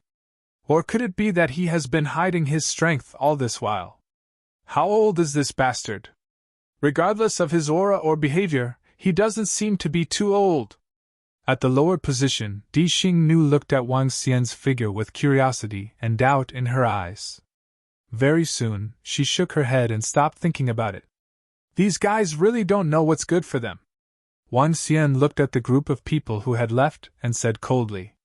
Or could it be that he has been hiding his strength all this while? How old is this bastard? Regardless of his aura or behavior, he doesn't seem to be too old. At the lower position, Di Xingnu looked at Wang Xian's figure with curiosity and doubt in her eyes. Very soon, she shook her head and stopped thinking about it. These guys really don't know what's good for them. Wang Xian looked at the group of people who had left and said coldly.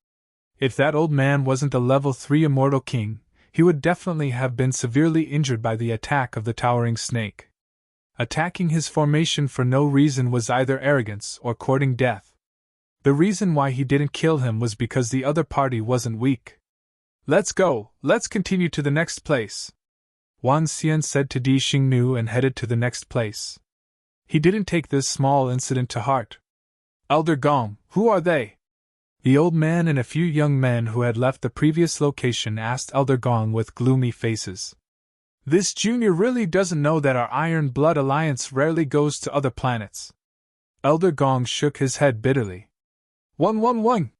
If that old man wasn't a level 3 Immortal King, he would definitely have been severely injured by the attack of the towering snake. Attacking his formation for no reason was either arrogance or courting death. The reason why he didn't kill him was because the other party wasn't weak. Let's go, let's continue to the next place. Wang Xian said to Di Xingnu and headed to the next place. He didn't take this small incident to heart. Elder Gong, who are they? The old man and a few young men who had left the previous location asked Elder Gong with gloomy faces. This junior really doesn't know that our Iron Blood Alliance rarely goes to other planets. Elder Gong shook his head bitterly. 111!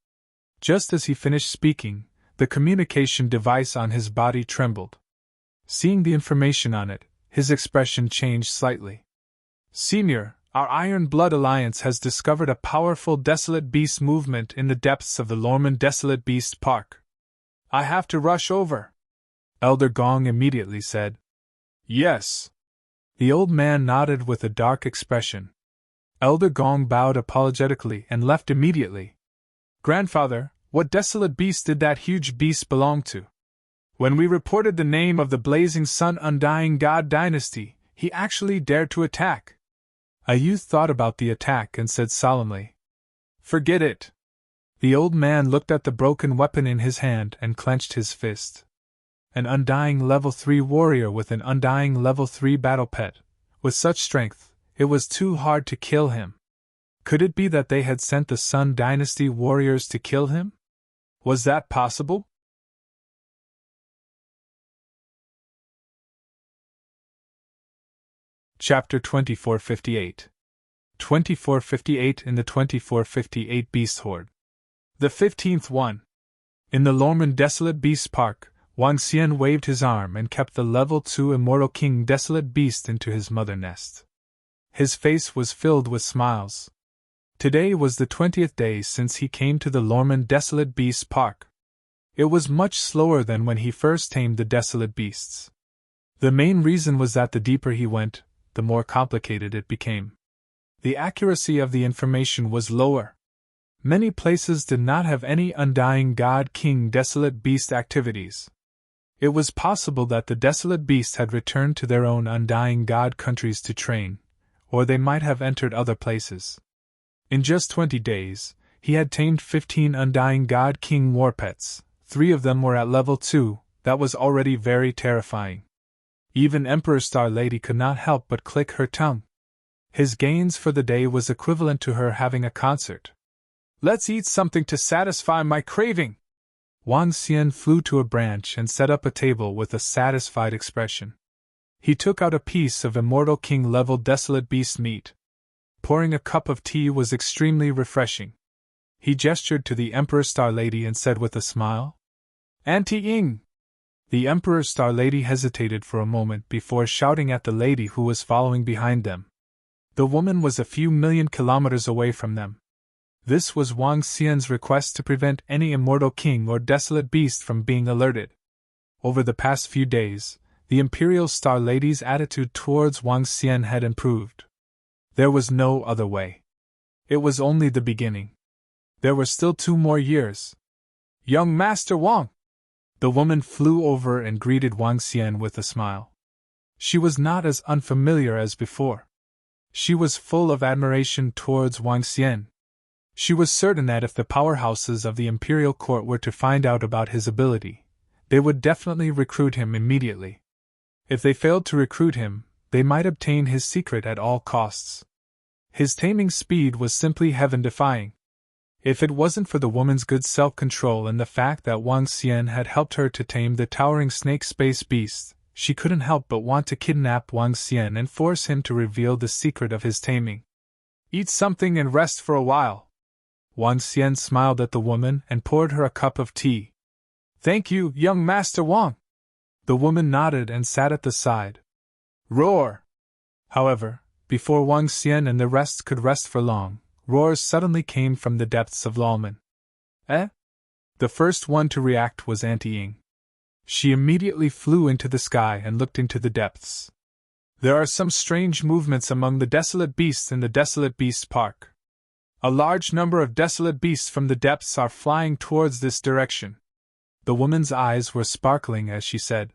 Just as he finished speaking, the communication device on his body trembled. Seeing the information on it, his expression changed slightly. Senior, our Iron Blood Alliance has discovered a powerful Desolate Beast movement in the depths of the Lorman Desolate Beast Park. I have to rush over. Elder Gong immediately said. Yes. The old man nodded with a dark expression. Elder Gong bowed apologetically and left immediately. Grandfather, what desolate beast did that huge beast belong to? When we reported the name of the Blazing Sun Undying God Dynasty, he actually dared to attack. A youth thought about the attack and said solemnly, "Forget it." The old man looked at the broken weapon in his hand and clenched his fist. An undying level 3 warrior with an undying level 3 battle pet, with such strength, it was too hard to kill him. Could it be that they had sent the Sun Dynasty warriors to kill him? Was that possible? Chapter 2458. 2458 in the 2458 Beast Horde. The 15th one. In the Lorman Desolate Beast Park, Wang Xian waved his arm and kept the level 2 Immortal King Desolate Beast into his mother nest. His face was filled with smiles. Today was the 20th day since he came to the Lorman Desolate Beast Park. It was much slower than when he first tamed the Desolate Beasts. The main reason was that the deeper he went, the more complicated it became. The accuracy of the information was lower. Many places did not have any Undying God King Desolate Beast activities. It was possible that the Desolate Beasts had returned to their own Undying God countries to train, or they might have entered other places. In just 20 days, he had tamed 15 Undying God King war pets. 3 of them were at level 2, that was already very terrifying. Even Emperor Star Lady could not help but click her tongue. His gains for the day was equivalent to her having a concert. "Let's eat something to satisfy my craving!" Wang Xian flew to a branch and set up a table with a satisfied expression. He took out a piece of Immortal King level Desolate Beast meat. Pouring a cup of tea was extremely refreshing. He gestured to the Emperor Star Lady and said with a smile, "Auntie Ying." The Emperor Star Lady hesitated for a moment before shouting at the lady who was following behind them. The woman was a few million kilometers away from them. This was Wang Xian's request to prevent any Immortal King or Desolate Beast from being alerted. Over the past few days, the Imperial Star Lady's attitude towards Wang Xian had improved. There was no other way. It was only the beginning. There were still 2 more years. "Young Master Wang!" The woman flew over and greeted Wang Xian with a smile. She was not as unfamiliar as before. She was full of admiration towards Wang Xian. She was certain that if the powerhouses of the Imperial Court were to find out about his ability, they would definitely recruit him immediately. If they failed to recruit him, they might obtain his secret at all costs. His taming speed was simply heaven-defying. If it wasn't for the woman's good self-control and the fact that Wang Xian had helped her to tame the towering snake space beast, she couldn't help but want to kidnap Wang Xian and force him to reveal the secret of his taming. "Eat something and rest for a while." Wang Xian smiled at the woman and poured her a cup of tea. "Thank you, young Master Wang." The woman nodded and sat at the side. Roar! However, before Wang Xian and the rest could rest for long, roars suddenly came from the depths of Lawman. "Eh?" The first one to react was Auntie Ying. She immediately flew into the sky and looked into the depths. "There are some strange movements among the Desolate Beasts in the Desolate Beasts Park. A large number of Desolate Beasts from the depths are flying towards this direction." The woman's eyes were sparkling as she said,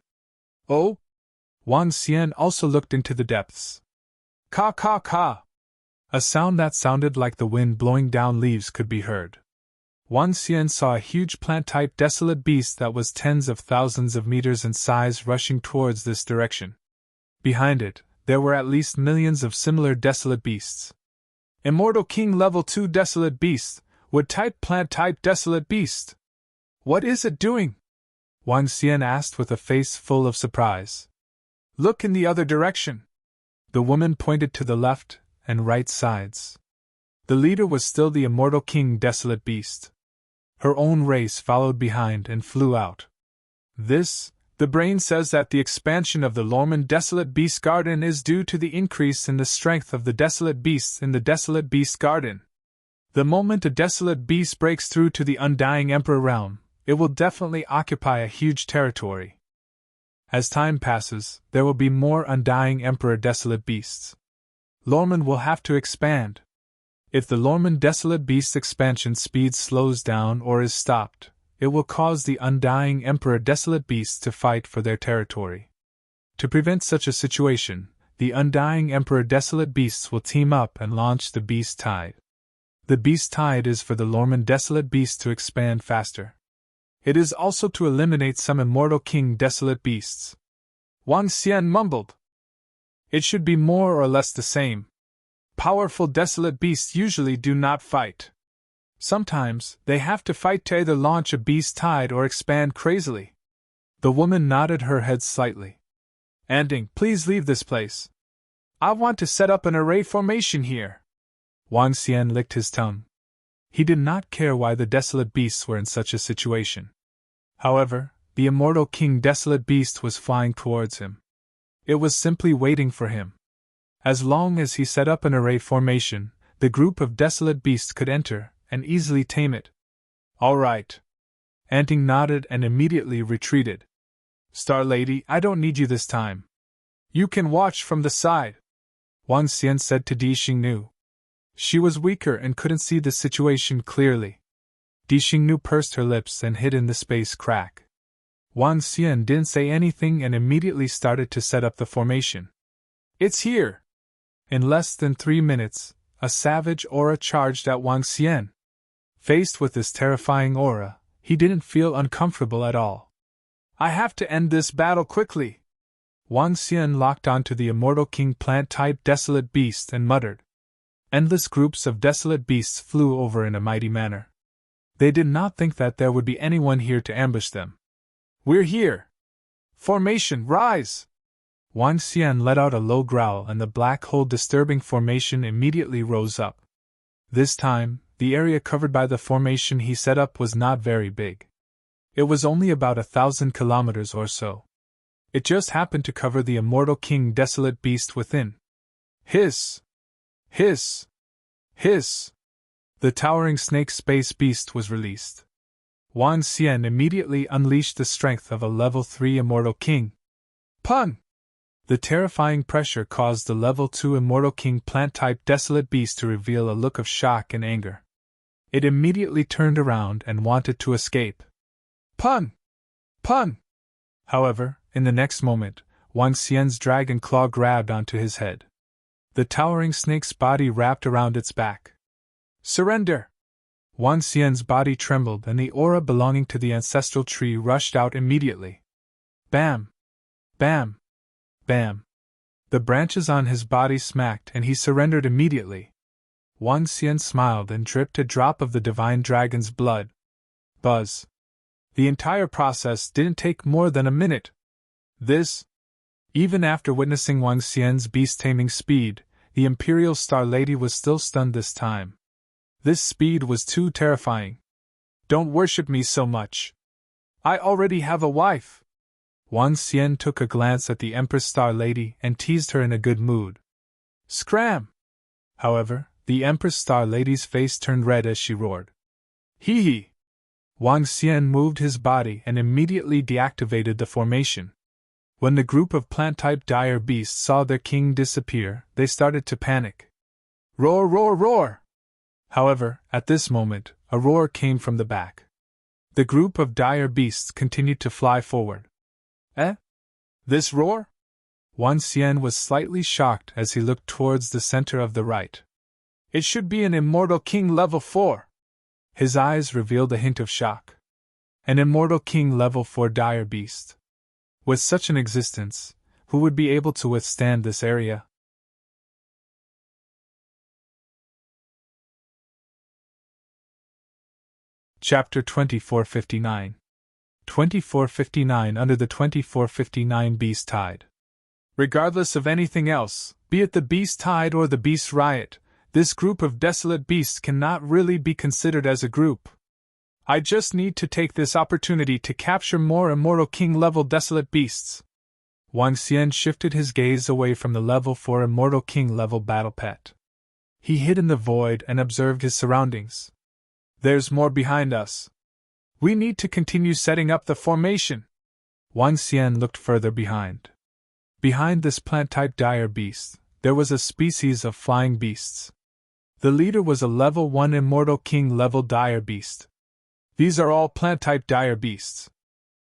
"Oh?" Wang Xian also looked into the depths. "Ka ka ka!" A sound that sounded like the wind blowing down leaves could be heard. Wang Xian saw a huge plant-type desolate beast that was tens of thousands of meters in size rushing towards this direction. Behind it, there were at least millions of similar desolate beasts. "Immortal King Level 2 Desolate Beast, Wood-type Plant-type Desolate Beast. What is it doing?" Wang Xian asked with a face full of surprise. "Look in the other direction." The woman pointed to the left and right sides. The leader was still the Immortal King Desolate Beast. Her own race followed behind and flew out. The brain says that the expansion of the Lorman Desolate Beast Garden is due to the increase in the strength of the Desolate Beasts in the Desolate Beast Garden. The moment a Desolate Beast breaks through to the Undying Emperor realm, it will definitely occupy a huge territory. As time passes, there will be more Undying Emperor Desolate Beasts. Lorman will have to expand. If the Lorman Desolate Beast expansion speed slows down or is stopped, it will cause the undying Emperor Desolate Beasts to fight for their territory. To prevent such a situation, the undying Emperor Desolate Beasts will team up and launch the Beast Tide. The Beast Tide is for the Lorman Desolate Beasts to expand faster. It is also to eliminate some Immortal King Desolate Beasts. Wang Xian mumbled. It should be more or less the same. Powerful Desolate Beasts usually do not fight. Sometimes, they have to fight to either launch a Beast Tide or expand crazily. The woman nodded her head slightly. Anding, please leave this place. I want to set up an array formation here. Wang Xian licked his tongue. He did not care why the Desolate Beasts were in such a situation. However, the Immortal King Desolate Beast was flying towards him. It was simply waiting for him. As long as he set up an array formation, the group of Desolate Beasts could enter and easily tame it. All right. Anding nodded and immediately retreated. Star Lady, I don't need you this time. You can watch from the side, Wang Xian said to Di Xingnu. She was weaker and couldn't see the situation clearly. Di Xingnu pursed her lips and hid in the space crack. Wang Xian didn't say anything and immediately started to set up the formation. It's here! In less than 3 minutes, a savage aura charged at Wang Xian. Faced with this terrifying aura, he didn't feel uncomfortable at all. I have to end this battle quickly. Wang Xian locked onto the Immortal King plant-type Desolate Beast and muttered. Endless groups of Desolate Beasts flew over in a mighty manner. They did not think that there would be anyone here to ambush them. We're here! Formation, rise! Wang Xian let out a low growl and the black hole disturbing formation immediately rose up. This time, the area covered by the formation he set up was not very big. It was only about 1,000 kilometers or so. It just happened to cover the Immortal King Desolate Beast within. Hiss! Hiss! Hiss! The towering snake space beast was released. Wang Xian immediately unleashed the strength of a level 3 Immortal King. Pun! The terrifying pressure caused the level 2 Immortal King plant-type Desolate Beast to reveal a look of shock and anger. It immediately turned around and wanted to escape. Pun! Pun! However, in the next moment, Wang Xian's dragon claw grabbed onto his head. The towering snake's body wrapped around its back. Surrender! Wang Xian's body trembled and the aura belonging to the ancestral tree rushed out immediately. Bam! Bam! Bam! The branches on his body smacked and he surrendered immediately. Wang Xian smiled and dripped a drop of the divine dragon's blood. Buzz! The entire process didn't take more than a minute. Even after witnessing Wang Xian's beast-taming speed, the Imperial Star Lady was still stunned this time. This speed was too terrifying. Don't worship me so much. I already have a wife. Wang Xian took a glance at the Empress Star Lady and teased her in a good mood. Scram! However, the Empress Star Lady's face turned red as she roared. Hee hee! Wang Xian moved his body and immediately deactivated the formation. When the group of plant-type dire beasts saw their king disappear, they started to panic. Roar, roar, roar! However, at this moment, a roar came from the back. The group of dire beasts continued to fly forward. Eh? This roar? Wang Xian was slightly shocked as he looked towards the center of the right. It should be an Immortal King level 4. His eyes revealed a hint of shock. An Immortal King level 4 dire beast. With such an existence, who would be able to withstand this area? Chapter 2459. 2459 Under the 2459 Beast Tide. Regardless of anything else, be it the Beast Tide or the Beast Riot, this group of desolate beasts cannot really be considered as a group. I just need to take this opportunity to capture more Immortal King level desolate beasts. Wang Xian shifted his gaze away from the level 4 Immortal King level battle pet. He hid in the void and observed his surroundings. There's more behind us. We need to continue setting up the formation. Wang Xian looked further behind. Behind this plant-type dire beast, there was a species of flying beasts. The leader was a level 1 Immortal King level dire beast. These are all plant-type dire beasts.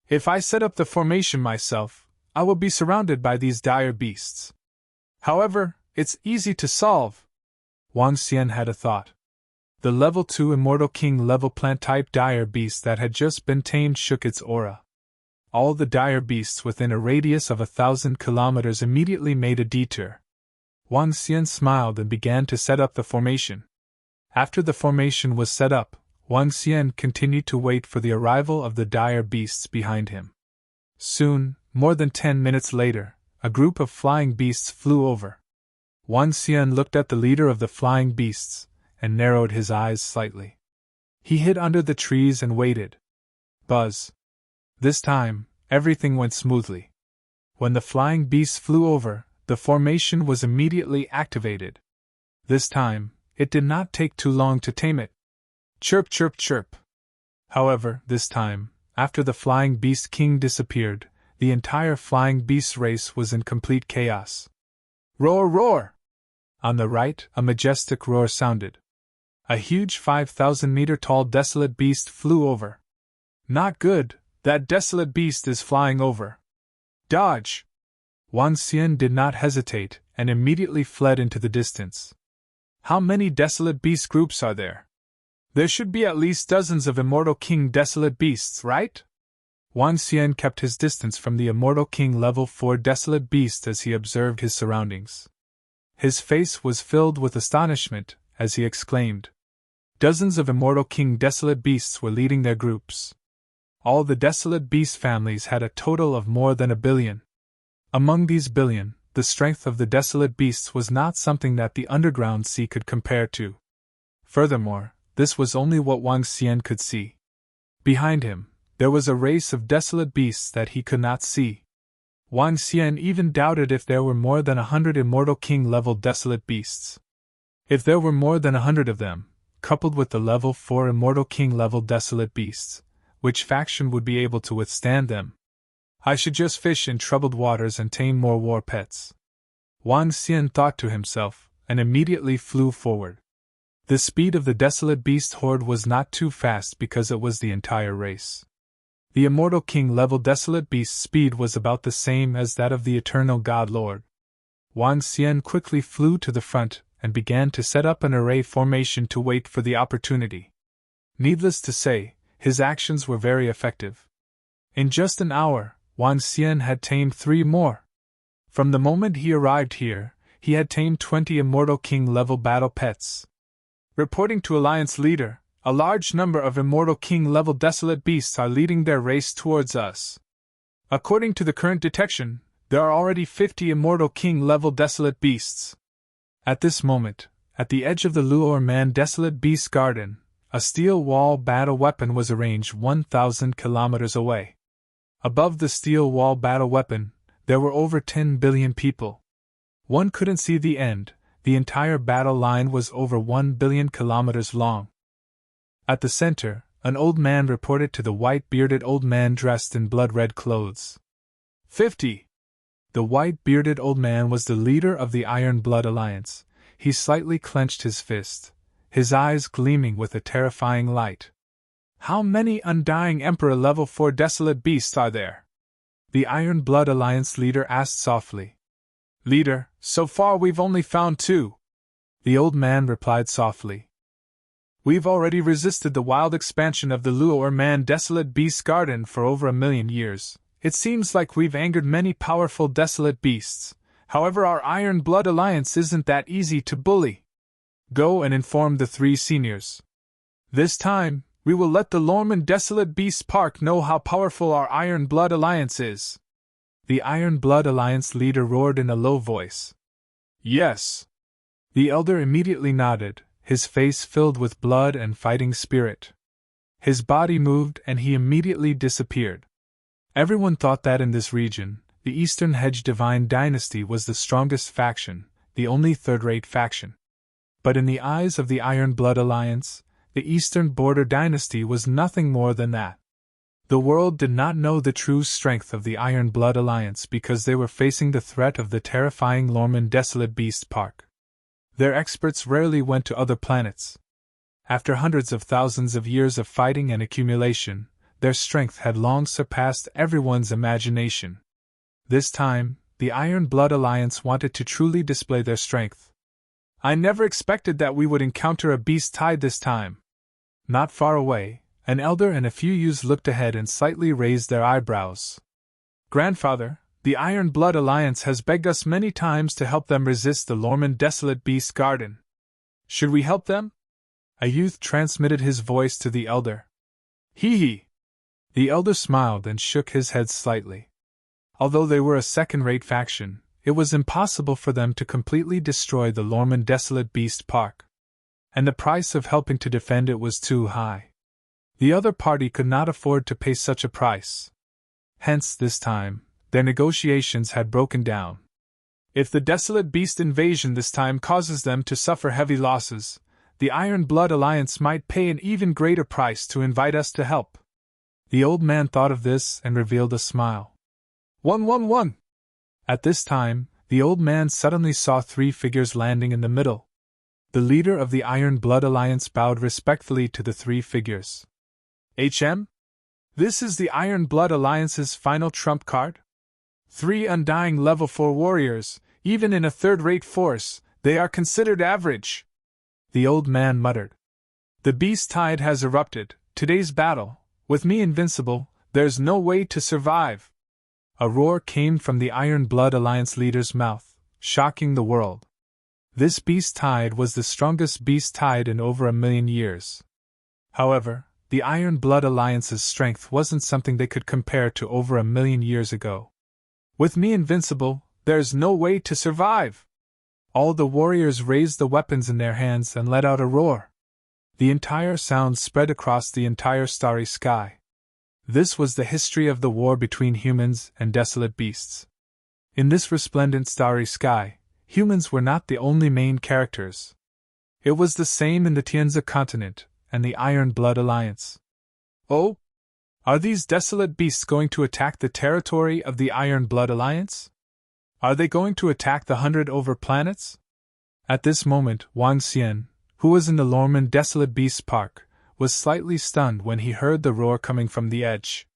If I set up the formation myself, I will be surrounded by these dire beasts. However, it's easy to solve. Wang Xian had a thought. The level 2 Immortal King level plant-type dire beast that had just been tamed shook its aura. All the dire beasts within a radius of 1,000 kilometers immediately made a detour. Wang Xian smiled and began to set up the formation. After the formation was set up, Wang Xian continued to wait for the arrival of the dire beasts behind him. Soon, more than 10 minutes later, a group of flying beasts flew over. Wang Xian looked at the leader of the flying beasts and narrowed his eyes slightly. He hid under the trees and waited. Buzz. This time, everything went smoothly. When the flying beasts flew over, the formation was immediately activated. This time, it did not take too long to tame it. Chirp, chirp, chirp. However, this time, after the flying beast king disappeared, the entire flying beast race was in complete chaos. Roar, roar! On the right, a majestic roar sounded. A huge 5,000-meter-tall desolate beast flew over. Not good, that desolate beast is flying over. Dodge! Wang Xian did not hesitate and immediately fled into the distance. How many desolate beast groups are there? There should be at least dozens of Immortal King desolate beasts, right? Wang Xian kept his distance from the Immortal King level 4 desolate beast as he observed his surroundings. His face was filled with astonishment as he exclaimed. Dozens of Immortal King desolate beasts were leading their groups. All the desolate beast families had a total of more than 1 billion. Among these billion, the strength of the desolate beasts was not something that the underground sea could compare to. Furthermore, this was only what Wang Xian could see. Behind him, there was a race of desolate beasts that he could not see. Wang Xian even doubted if there were more than 100 Immortal King-level desolate beasts. If there were more than 100 of them, coupled with the level 4 Immortal King-level desolate beasts, which faction would be able to withstand them? I should just fish in troubled waters and tame more war pets. Wang Xian thought to himself, and immediately flew forward. The speed of the desolate beast horde was not too fast because it was the entire race. The Immortal King-level desolate beast's speed was about the same as that of the Eternal God Lord. Wang Xian quickly flew to the front and began to set up an array formation to wait for the opportunity. Needless to say, his actions were very effective. In just an hour, Wang Xian had tamed 3 more. From the moment he arrived here, he had tamed 20 Immortal King-level battle pets. Reporting to Alliance Leader, a large number of Immortal King-level desolate beasts are leading their race towards us. According to the current detection, there are already 50 Immortal King-level desolate beasts. At this moment, at the edge of the Luo Man Desolate Beast Garden, a steel wall battle weapon was arranged 1,000 kilometers away. Above the steel wall battle weapon, there were over 10 billion people. One couldn't see the end. The entire battle line was over 1 billion kilometers long. At the center, an old man reported to the white-bearded old man dressed in blood-red clothes. 50! The white-bearded old man was the leader of the Iron Blood Alliance. He slightly clenched his fist, his eyes gleaming with a terrifying light. How many Undying Emperor level 4 desolate beasts are there? The Iron Blood Alliance leader asked softly. Leader, so far we've only found 2. The old man replied softly. We've already resisted the wild expansion of the Luo Man Desolate Beast Garden for over 1 million years. It seems like we've angered many powerful desolate beasts. However, our Iron Blood Alliance isn't that easy to bully. Go and inform the 3 seniors. This time, we will let the Lorman Desolate Beast Park know how powerful our Iron Blood Alliance is. The Iron Blood Alliance leader roared in a low voice. Yes. The elder immediately nodded, his face filled with blood and fighting spirit. His body moved and he immediately disappeared. Everyone thought that in this region, the Eastern Hedge Divine Dynasty was the strongest faction, the only third-rate faction. But in the eyes of the Iron Blood Alliance, the Eastern Border Dynasty was nothing more than that. The world did not know the true strength of the Iron Blood Alliance because they were facing the threat of the terrifying Lorman Desolate Beast Park. Their experts rarely went to other planets. After hundreds of thousands of years of fighting and accumulation, their strength had long surpassed everyone's imagination. This time, the Iron Blood Alliance wanted to truly display their strength. I never expected that we would encounter a beast tide this time. Not far away, an elder and a few youths looked ahead and slightly raised their eyebrows. Grandfather, the Iron Blood Alliance has begged us many times to help them resist the Lorman Desolate Beast Garden. Should we help them? A youth transmitted his voice to the elder. Hee hee. The elder smiled and shook his head slightly. Although they were a second-rate faction, it was impossible for them to completely destroy the Lorman Desolate Beast Park. And the price of helping to defend it was too high. The other party could not afford to pay such a price. Hence, this time, their negotiations had broken down. If the Desolate Beast invasion this time causes them to suffer heavy losses, the Iron Blood Alliance might pay an even greater price to invite us to help. The old man thought of this and revealed a smile. 111. At this time, the old man suddenly saw three figures landing in the middle. The leader of the Iron Blood Alliance bowed respectfully to the three figures. HM? This is the Iron Blood Alliance's final trump card? 3 undying level 4 warriors, even in a third-rate force, they are considered average. The old man muttered. The beast tide has erupted, today's battle, with me invincible, there's no way to survive. A roar came from the Iron Blood Alliance leader's mouth, shocking the world. This beast tide was the strongest beast tide in over 1,000,000 years. However, the Iron Blood Alliance's strength wasn't something they could compare to over 1,000,000 years ago. With me invincible, there's no way to survive. All the warriors raised the weapons in their hands and let out a roar. The entire sound spread across the entire starry sky. This was the history of the war between humans and desolate beasts. In this resplendent starry sky, humans were not the only main characters. It was the same in the Tianzi continent and the Iron Blood Alliance. Oh? Are these desolate beasts going to attack the territory of the Iron Blood Alliance? Are they going to attack the 100 over planets? At this moment, Wang Xian, who was in the Lorman Desolate Beasts Park, was slightly stunned when he heard the roar coming from the edge.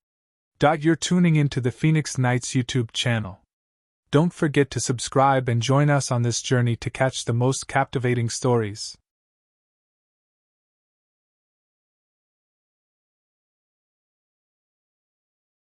You're tuning into the Phoenix Knights YouTube channel. Don't forget to subscribe and join us on this journey to catch the most captivating stories.